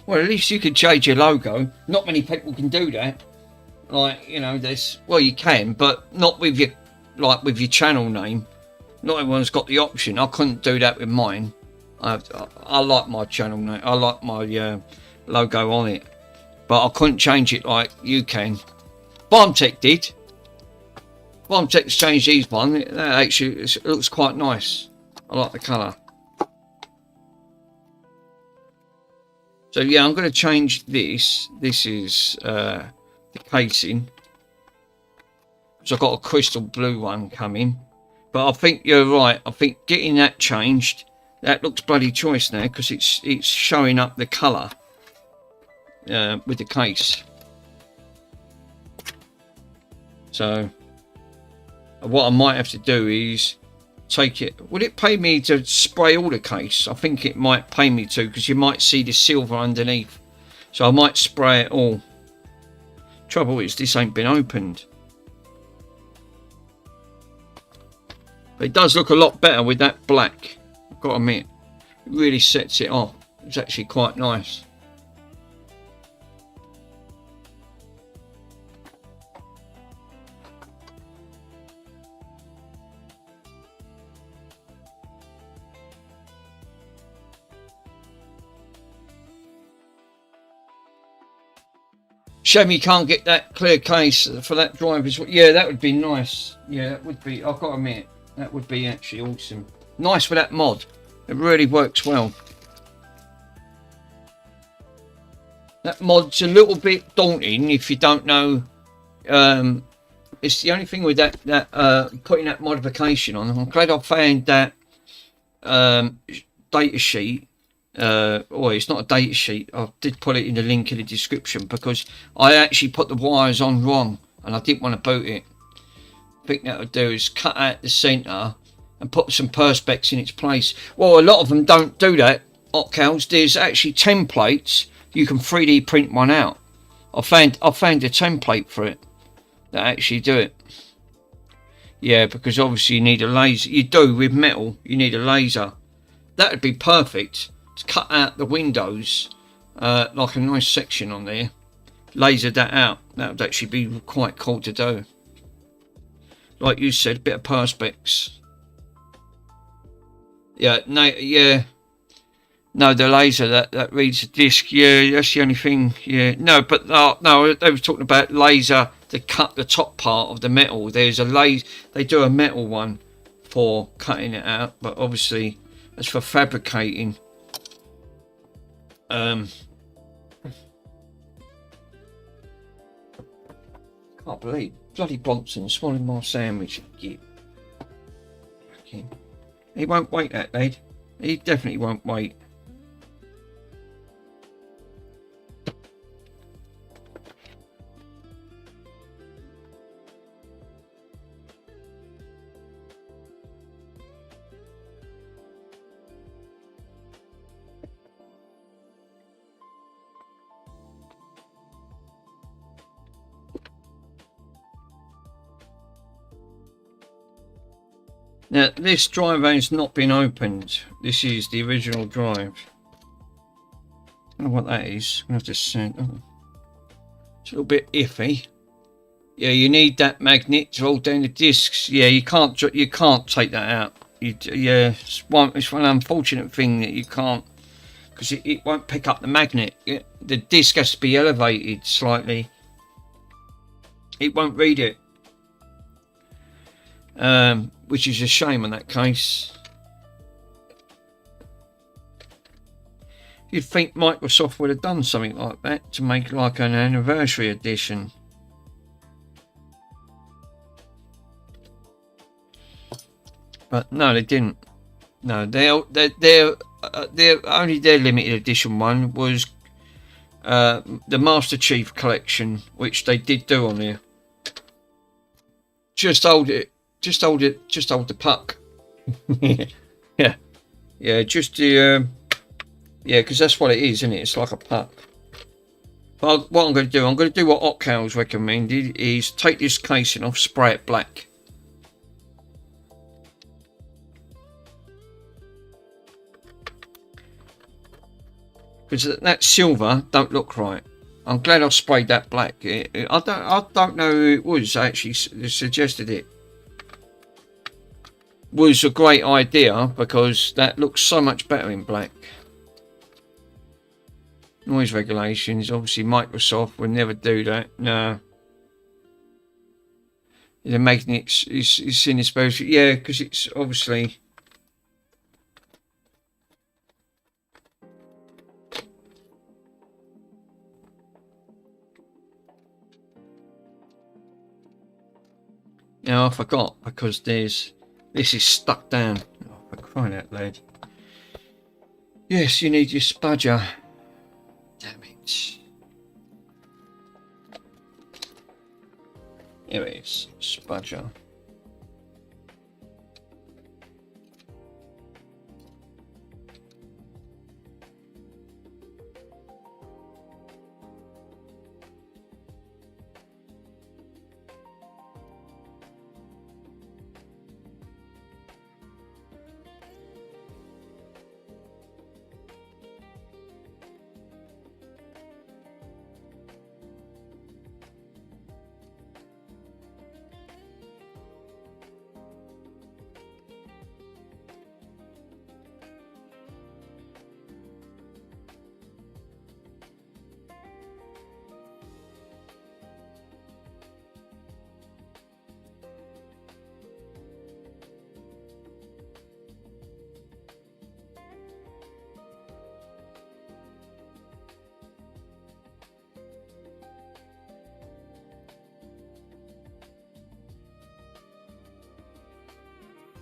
well, at least you can change your logo. Not many people can do that. Like, you know, there's, well, you can, but not with your, like, with your channel name. Not everyone's got the option. I couldn't do that with mine. I like my channel name. I like my logo on it, but I couldn't change it like you can. Bombtech did. Bombtech's changed these one. Actually, it looks quite nice. I like the colour. So yeah, I'm going to change this. This is the casing. So I've got a crystal blue one coming. But I think you're right. I think getting that changed, that looks bloody choice now, because it's showing up the colour with the case. So what I might have to do is take it. Would it pay me to spray all the case? I think it might pay me to, because you might see the silver underneath. So I might spray it all. Trouble is, this ain't been opened. But it does look a lot better with that black. I've got to admit, it really sets it off. It's actually quite nice. Shame you can't get that clear case for that drive. Yeah, that would be nice. Yeah, that would be, I've got to admit, that would be actually awesome. Nice for that mod. It really works well. That mod's a little bit daunting if you don't know. It's the only thing with that putting that modification on. I'm glad I found that data sheet. Oh, it's not a data sheet. I did put it in the link in the description, because I actually put the wires on wrong and I didn't want to boot it. I think that would do is cut out the center and put some perspex in its place. Well, a lot of them don't do that, Otcals. There's actually templates. You can 3D print one out. I found a template for it that actually do it. Yeah, because obviously you need a laser. You do with metal. You need a laser. That would be perfect to cut out the windows, like a nice section on there. Laser that out. That would actually be quite cool to do. Like you said, a bit of perspex. Yeah, no, yeah. No, the laser that reads the disc. Yeah, that's the only thing. Yeah, no, but no, they were talking about laser to cut the top part of the metal. There's a laser. They do a metal one for cutting it out, but obviously as for fabricating. Can't believe bloody Bronson swallowing my sandwich. He won't wait, that lad. He definitely won't wait. Now, this drive has not been opened. This is the original drive. I don't know what that is. I'm going to have to send. Oh. It's a little bit iffy. Yeah, you need that magnet to hold down the discs. Yeah, you can't take that out. Yeah, it's one unfortunate thing that you can't, because it won't pick up the magnet. The disc has to be elevated slightly. It won't read it. Which is a shame in that case. You'd think Microsoft would have done something like that to make like an anniversary edition. But no, they didn't. No, their only their limited edition one was the Master Chief collection, which they did do on there. Just hold it. Just hold the puck. yeah, just the yeah, because that's what it is, isn't it? It's like a puck. But what I'm going to do what Otcals recommended, is take this casing off, spray it black. because that silver don't look right. I'm glad I sprayed that black. I don't know who it was actually suggested it. Was a great idea because that looks so much better in black. Noise regulations, obviously Microsoft would never do that. No. They're making it's in its special. Yeah, because it's obviously. Now I forgot because this is stuck down. Oh, for crying out loud. Yes, you need your spudger. Damn it. Here it is, spudger.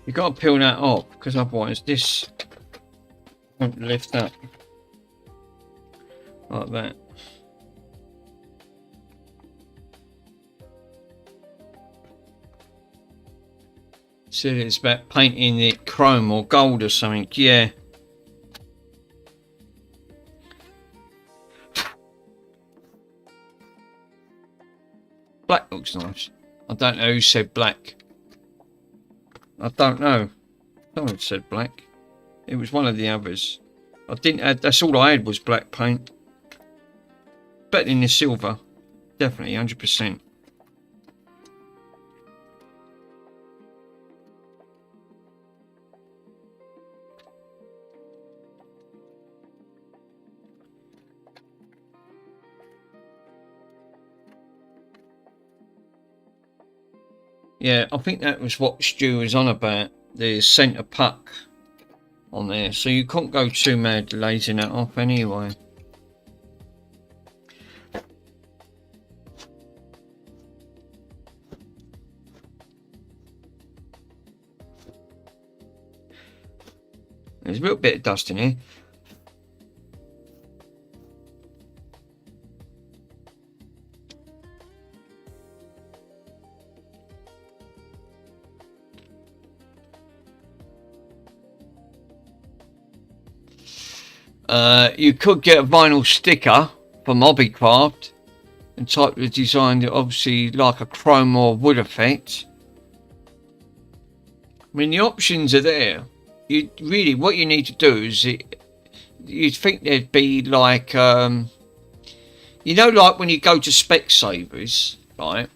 You got to peel that off because otherwise this won't lift up like that. So it's about painting it chrome or gold or something. Yeah. Black looks nice. I don't know who said black. I don't know. Someone said black. It was one of the others. I didn't add. That's all I had was black paint. Better than the silver. Definitely, 100%. Yeah, I think that was what Stu was on about. The centre puck on there. So you can't go too mad lazing that off anyway. There's a little bit of dust in here. You could get a vinyl sticker from Hobbycraft and type the design that obviously like a chrome or wood effect. I mean, the options are there. You really, what you need to do is you'd think there'd be like you know, like when you go to Specsavers, right?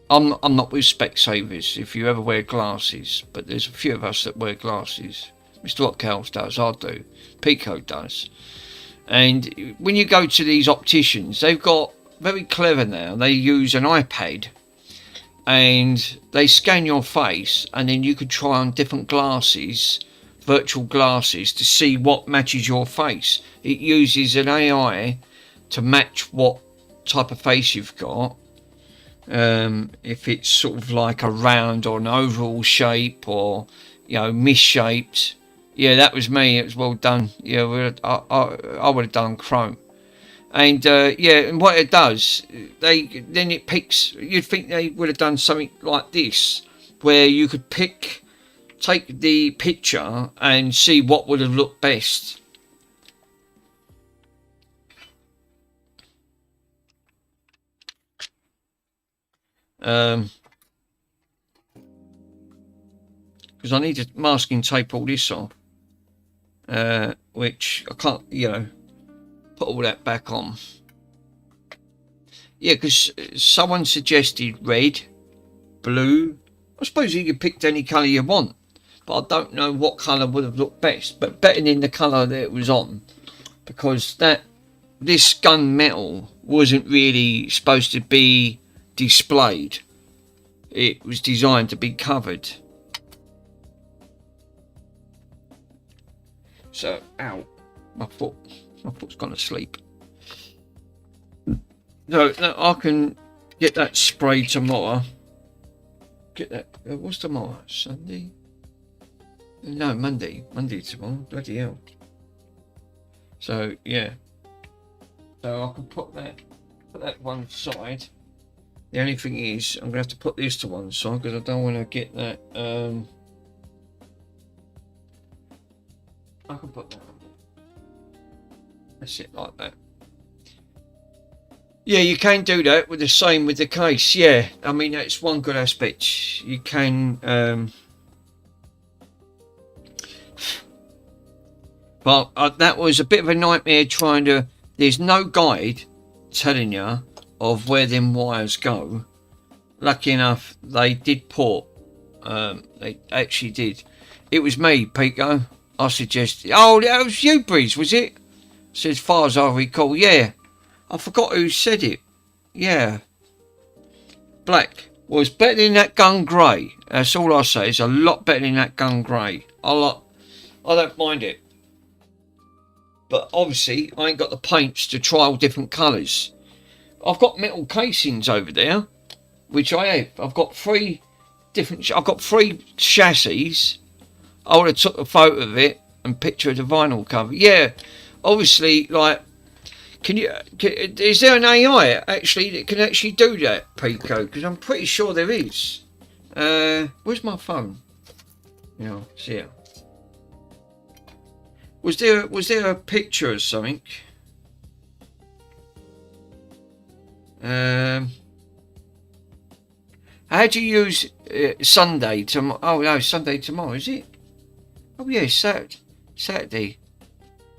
I'm not with Specsavers if you ever wear glasses, but there's a few of us that wear glasses. Mr. Hopkels does, I do, Pico does. And when you go to these opticians, they've got, very clever now, they use an iPad and they scan your face and then you can try on different glasses, virtual glasses, to see what matches your face. It uses an AI to match what type of face you've got. If it's sort of like a round or an oval shape or, you know, misshaped. Yeah, that was me. It was well done. Yeah, I would have done chrome. And yeah, and what it does, then it picks. You'd think they would have done something like this, where you could take the picture and see what would have looked best. Because I need to masking tape all this off. Which I can't, you know, put all that back on. Yeah, because someone suggested red, blue. I suppose you could pick any colour you want, but I don't know what colour would have looked best. But better than the colour that it was on, because this gunmetal wasn't really supposed to be displayed. It was designed to be covered. So, ow, my foot's gone to sleep. So I can get that sprayed tomorrow. Get that. What's tomorrow? Sunday? No, Monday. Monday tomorrow. Bloody hell. So yeah. So I can put that one side. The only thing is, I'm gonna have to put this to one side because I don't want to get that. I can put that on. That's it, like that. Yeah, you can do that with the same with the case. Yeah, I mean that's one good aspect. You can, but that was a bit of a nightmare trying to. There's no guide telling you of where them wires go. Lucky enough, they did port. They actually did. It was me, Pico. I suggested. Oh, that was you, Breeze, was it? So as far as I recall, yeah. I forgot who said it. Yeah. Black was better than that gun grey. That's all I say. It's a lot better than that gun grey. I don't mind it. But obviously, I ain't got the paints to try all different colours. I've got metal casings over there, which I have. I've got three chassis. I would have took a photo of it and picture of the vinyl cover. Yeah, obviously, like, is there an AI actually that can actually do that, Pico? Because I'm pretty sure there is. Where's my phone? You know, it's here. Was there a picture or something? How do you use Sunday tomorrow? Oh no, Sunday tomorrow, is it? Oh yeah, Saturday.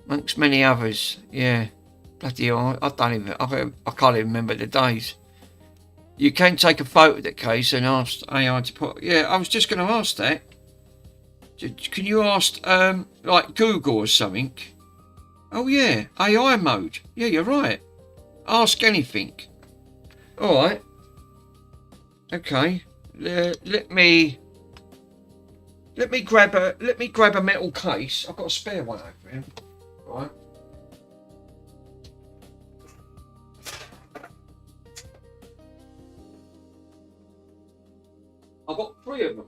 Amongst many others, yeah. Bloody hell, I can't even remember the days. You can take a photo of the case and ask AI to put. Yeah, I was just going to ask that. Can you ask like Google or something? Oh yeah, AI mode. Yeah, you're right. Ask anything. All right. Okay. Let me grab a metal case. I've got a spare one over here. All right. I've got three of them.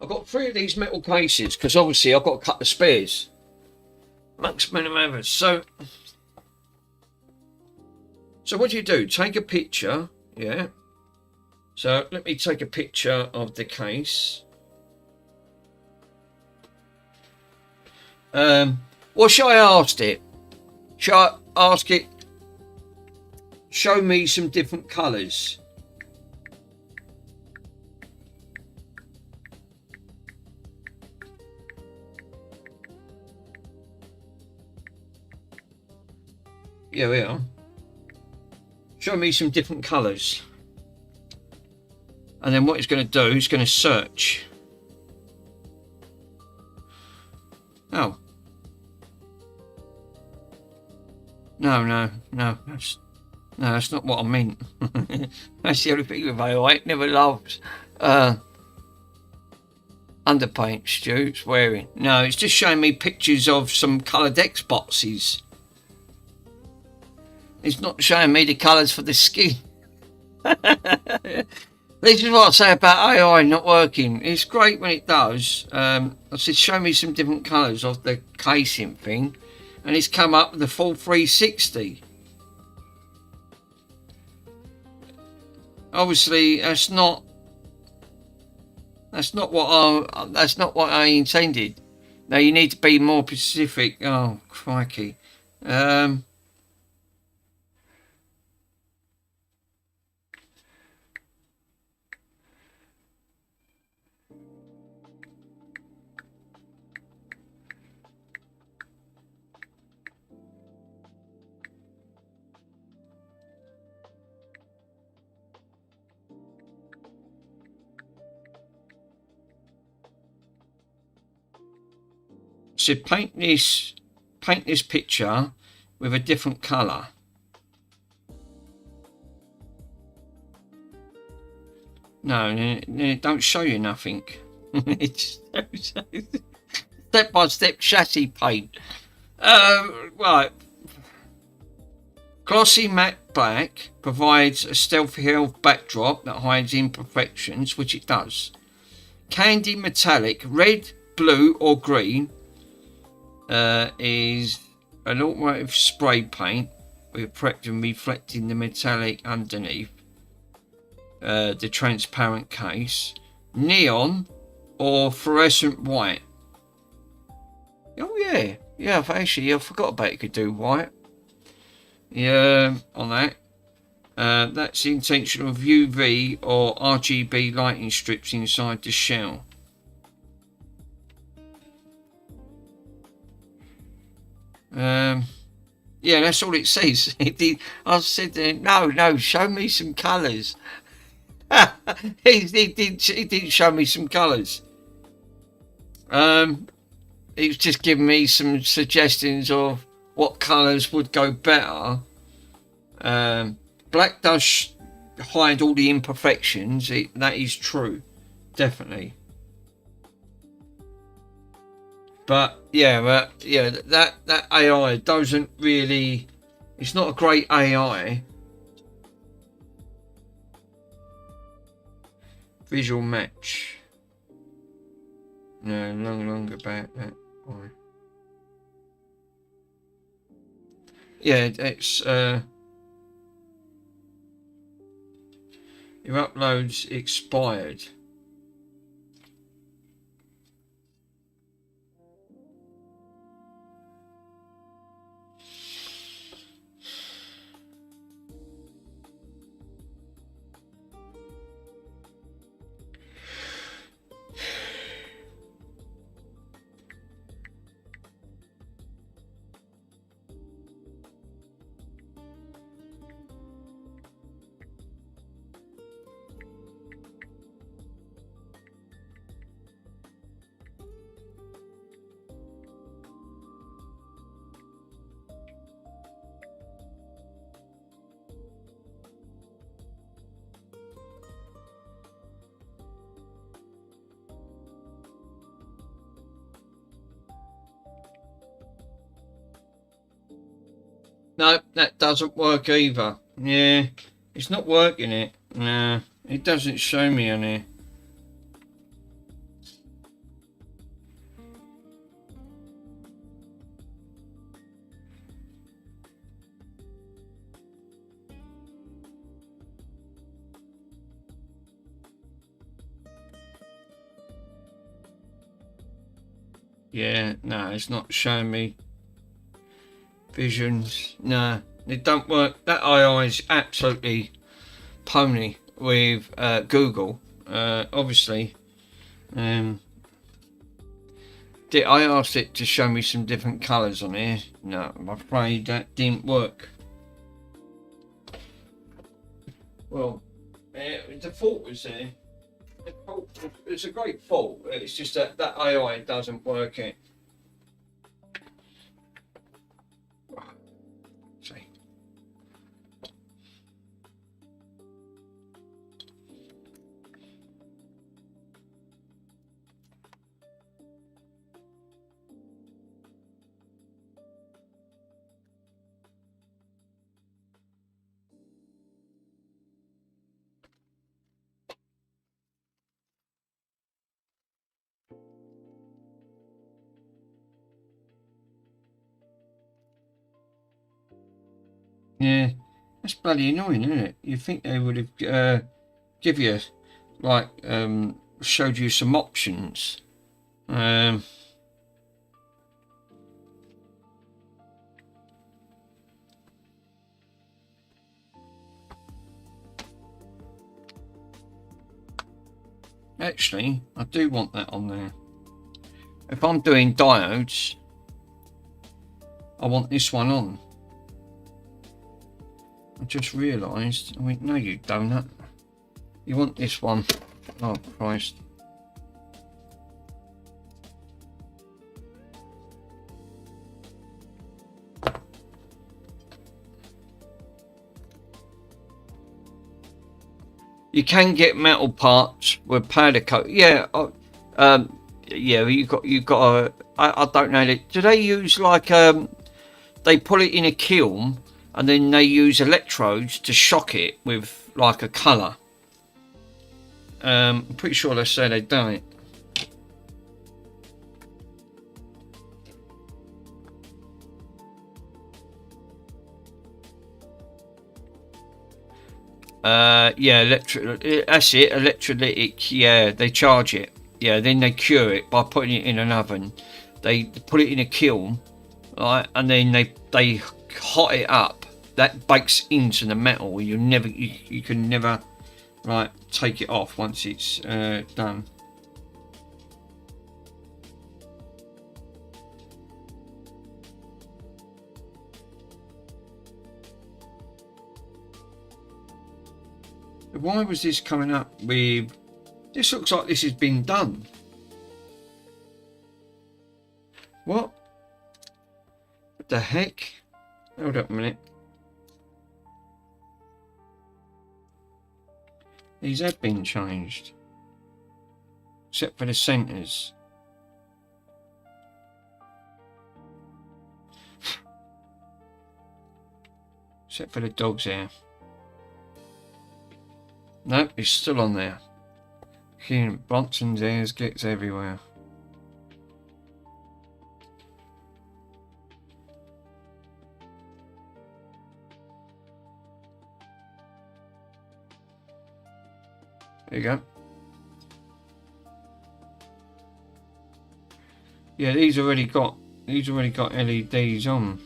I've got three of these metal cases because obviously I've got a couple of spares. Amongst many others. So what do? Take a picture, yeah. So let me take a picture of the case. What should I ask it? Should I ask it, show me some different colours? Yeah, we are. Show me some different colours. And then what it's going to do, it's going to search. Oh. No, that's not what I meant. That's the only thing with AI, it never loves. Underpaint Stu's wearing. No, it's just showing me pictures of some coloured Xboxes. It's not showing me the colours for the skin. This is what I say about AI not working. It's great when it does. I said show me some different colours of the casing thing, and it's come up with the full 360. Obviously, that's not what I intended. Now you need to be more specific. Oh crikey. said paint this picture with a different colour. No, it don't show you nothing. It just step by step chassis paint. Right. Glossy matte black provides a stealthy health backdrop that hides imperfections, which it does. Candy metallic, red, blue or green is an automotive spray paint with prepped and reflecting the metallic underneath the transparent case. Neon or fluorescent white. Oh yeah, actually I forgot about you could do white. Yeah, on that. That's the intention of UV or RGB lighting strips inside the shell. Yeah, that's all it says. I said, no, show me some colours. he didn't show me some colours. He was just giving me some suggestions of what colours would go better. Black does hide all the imperfections. That is true, definitely. But yeah, that AI doesn't really. It's not a great AI. Visual match. No longer about that. Yeah, it's your uploads expired. No, that doesn't work either. Yeah, it's not working it. No, it doesn't show me on here. Yeah, no, it's not showing me. Visions, no, it don't work. That AI is absolutely pony with Google. Obviously, I asked it to show me some different colours on here. No, I'm afraid that didn't work. Well, the fault was there. It's a great fault. It's just that AI doesn't work it. Yeah, that's bloody annoying, isn't it? You think they would have give you like showed you some options. Actually, I do want that on there. If I'm doing diodes, I want this one on. I just realised. I went, no, you donut. You want this one. Oh, Christ. You can get metal parts with powder coat. Yeah, yeah. You got a. I don't know. Do they use like they put it in a kiln and then they use electrodes to shock it with like a colour. I'm pretty sure they say they've done it. Yeah, that's it, electrolytic. Yeah, they charge it. Yeah, then they cure it by putting it in an oven. They put it in a kiln, right, and then they hot it up. That bakes into the metal. You can never like take it off once it's done. Why was this coming up with... This looks like this has been done. What? What the heck? Hold up a minute. These have been changed. Except for the centres. Except for the dog's hair. Nope, it's still on there. Bronson's ears gets everywhere. There you go. Yeah, these already got LEDs on.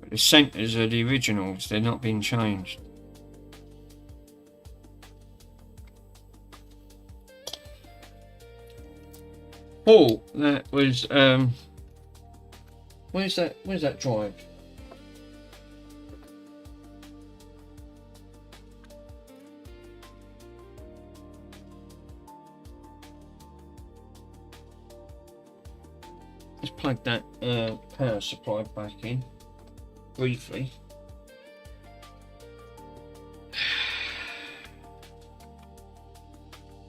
The centres are the originals, they're not being changed. Oh, that was where's that drive? Let's plug that power supply back in. Briefly.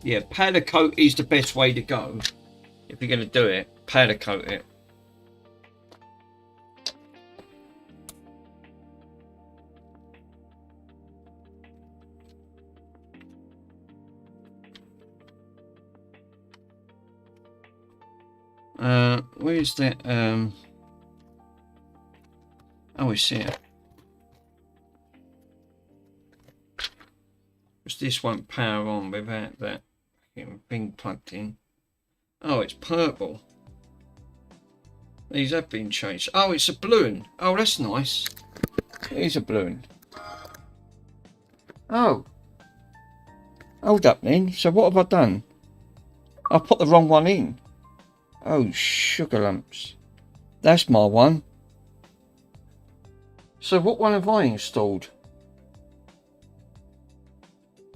Yeah, powder coat is the best way to go. If you're going to do it, powder coat it. Where's that? Oh, it's here. Because this won't power on without that thing plugged in. Oh, it's purple. These have been changed. Oh, it's a blue one. Oh, that's nice. It is a blue one. Oh. Hold up then. So what have I done? I put the wrong one in. Oh, sugar lumps. That's my one. So what one have I installed?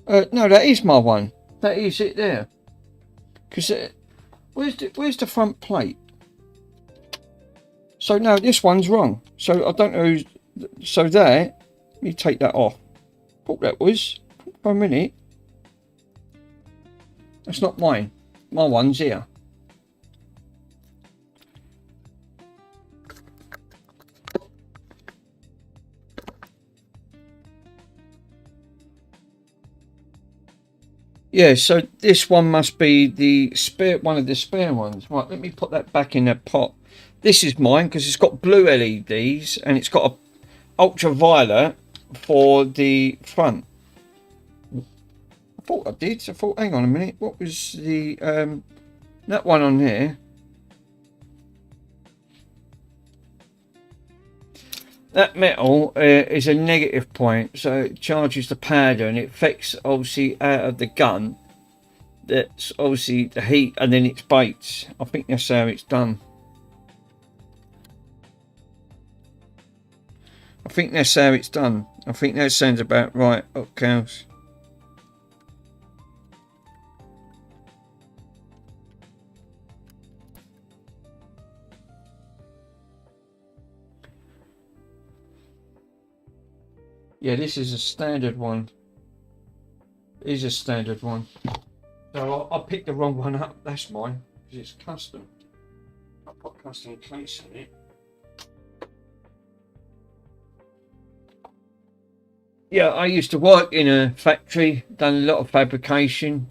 No, that is my one. That is it there. Because where's the front plate? So no, this one's wrong. So I don't know who's... So there, let me take that off. Thought that was. For a minute. That's not mine. My one's here. Yeah, so this one must be the spare, one of the spare ones. Right, let me put that back in that pot. This is mine because it's got blue LEDs and it's got a ultraviolet for the front. I thought I did. I thought, hang on a minute. What was the that one on here? That metal is a negative point, so it charges the powder and it affects obviously out of the gun. That's obviously the heat and then it's baked. I think that's how it's done. I think that's how it's done. I think that sounds about right. Oh, cows. Yeah, this is a standard one. It is a standard one. So I picked the wrong one up. That's mine because it's custom. I put custom case in it. Yeah, I used to work in a factory, done a lot of fabrication.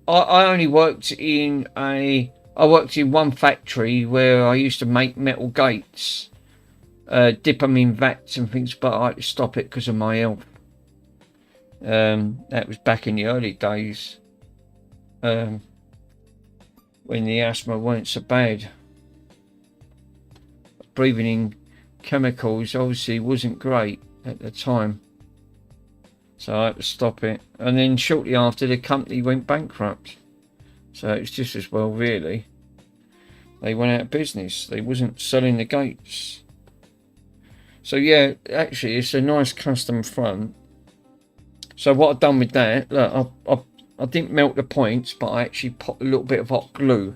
I only worked in one factory where I used to make metal gates, dip them in vats and things, but I had to stop it because of my health. That was back in the early days, when the asthma weren't so bad. Breathing in chemicals obviously wasn't great at the time. So I had to stop it. And then shortly after, the company went bankrupt. So it's just as well, really. They went out of business. They wasn't selling the gates. So yeah, actually, it's a nice custom front. So what I've done with that, look, I didn't melt the points, but I actually put a little bit of hot glue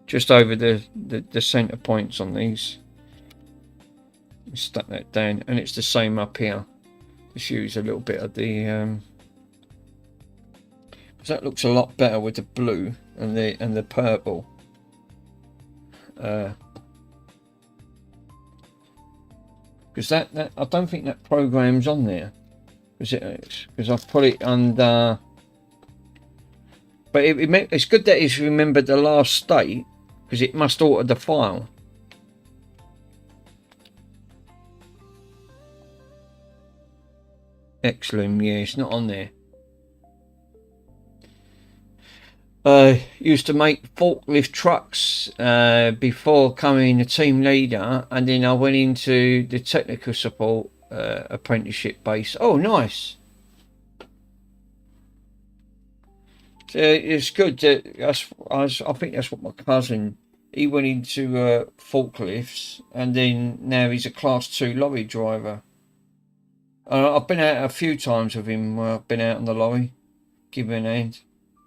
just over the centre points on these. Stuck that down, and it's the same up here. Just use a little bit of the that looks a lot better with the blue and the purple. Because that I don't think that program's on there, because I've put it under. But it's good that it's remembered the last state, because it must alter the file. Xlume, yeah, it's not on there. Used to make forklift trucks before becoming a team leader, and then I went into the technical support apprenticeship base. Oh, nice. So it's good that I think that's what my cousin, he went into forklifts, and then now he's a class 2 lorry driver. I've been out a few times with him where I've been out on the lorry, giving a hand,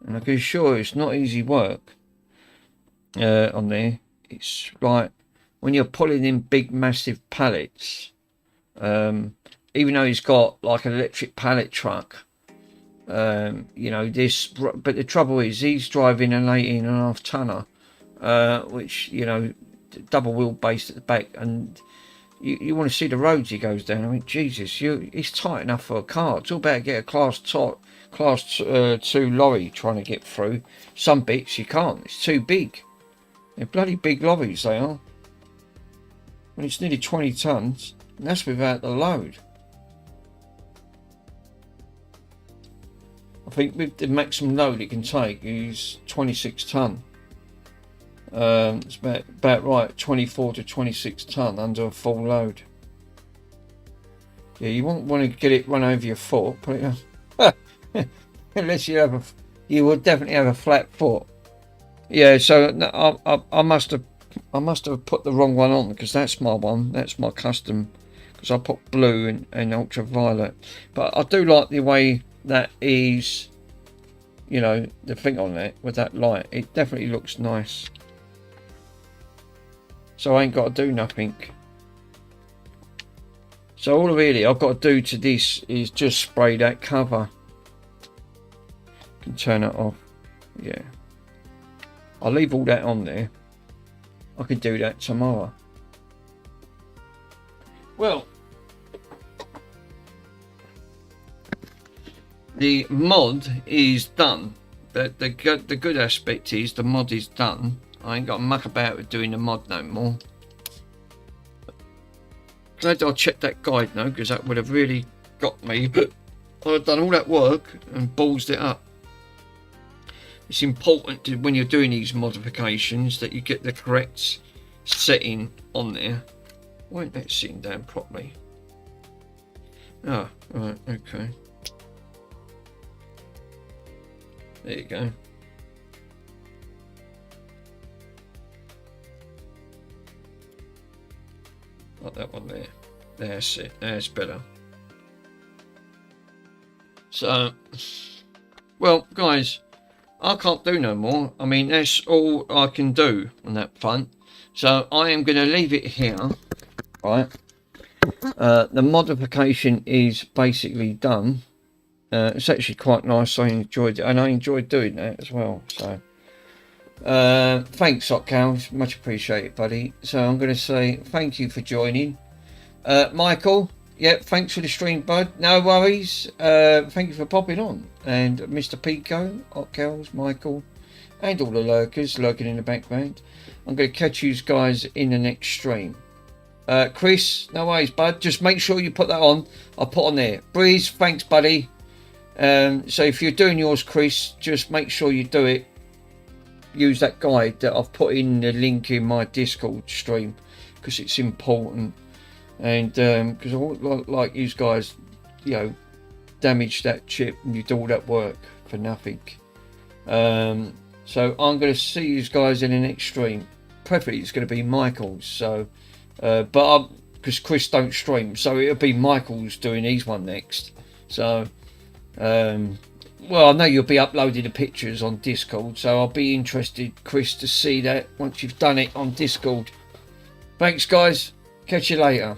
and I can assure you it's not easy work on there. It's like when you're pulling in big massive pallets, even though he's got like an electric pallet truck, you know, but the trouble is he's driving an 18.5 tonner, which, you know, double wheelbase at the back, and you want to see the roads he goes down. I mean, Jesus, it's tight enough for a car. It's all about to get a class 2 lorry trying to get through. Some bits you can't. It's too big. They're bloody big lorries, they are. When it's nearly 20 tons, and that's without the load. I think with the maximum load it can take is 26 ton. It's about right, 24 to 26 ton under a full load. Yeah, you won't want to get it run over your foot, put it unless you will definitely have a flat foot. Yeah, so I must have put the wrong one on, because that's my one. That's my custom, because I put blue and ultraviolet. But I do like the way that is, you know, the thing on it with that light. It definitely looks nice. So I ain't got to do nothing. So all really I've got to do to this is just spray that cover. Can turn it off. Yeah. I'll leave all that on there. I can do that tomorrow. Well, the mod is done. The good aspect is the mod is done. I ain't got to muck about with doing the mod no more. Glad I checked that guide now, because that would have really got me. But I've done all that work and ballsed it up. It's important to, when you're doing these modifications, that you get the correct setting on there. Why ain't that sitting down properly? Ah, right, okay. There you go. Like that one there. That's it. That's better. So, well, guys, I can't do no more. I mean, that's all I can do on that front. So I am going to leave it here, right? The modification is basically done. It's actually quite nice. I enjoyed it, and I enjoyed doing that as well. So thanks, Hotcow, much appreciated, buddy. So I'm going to say thank you for joining. Michael, yeah, thanks for the stream, bud. No worries. Thank you for popping on. And Mr. Pico, Hotcows, Michael, and all the lurkers lurking in the background. I'm going to catch you guys in the next stream. Chris, no worries, bud. Just make sure you put that on. I'll put on there. Breeze, thanks, buddy. So if you're doing yours, Chris, just make sure you do it. Use that guide that I've put in the link in my Discord stream, because it's important. And because I wouldn't like you guys, you know, damage that chip and you do all that work for nothing. So I'm going to see you guys in the next stream. Preferably it's going to be Michael's. So, but because Chris don't stream, so it'll be Michael's doing his one next. So, well, I know you'll be uploading the pictures on Discord, so I'll be interested, Chris, to see that once you've done it on Discord. Thanks, guys. Catch you later.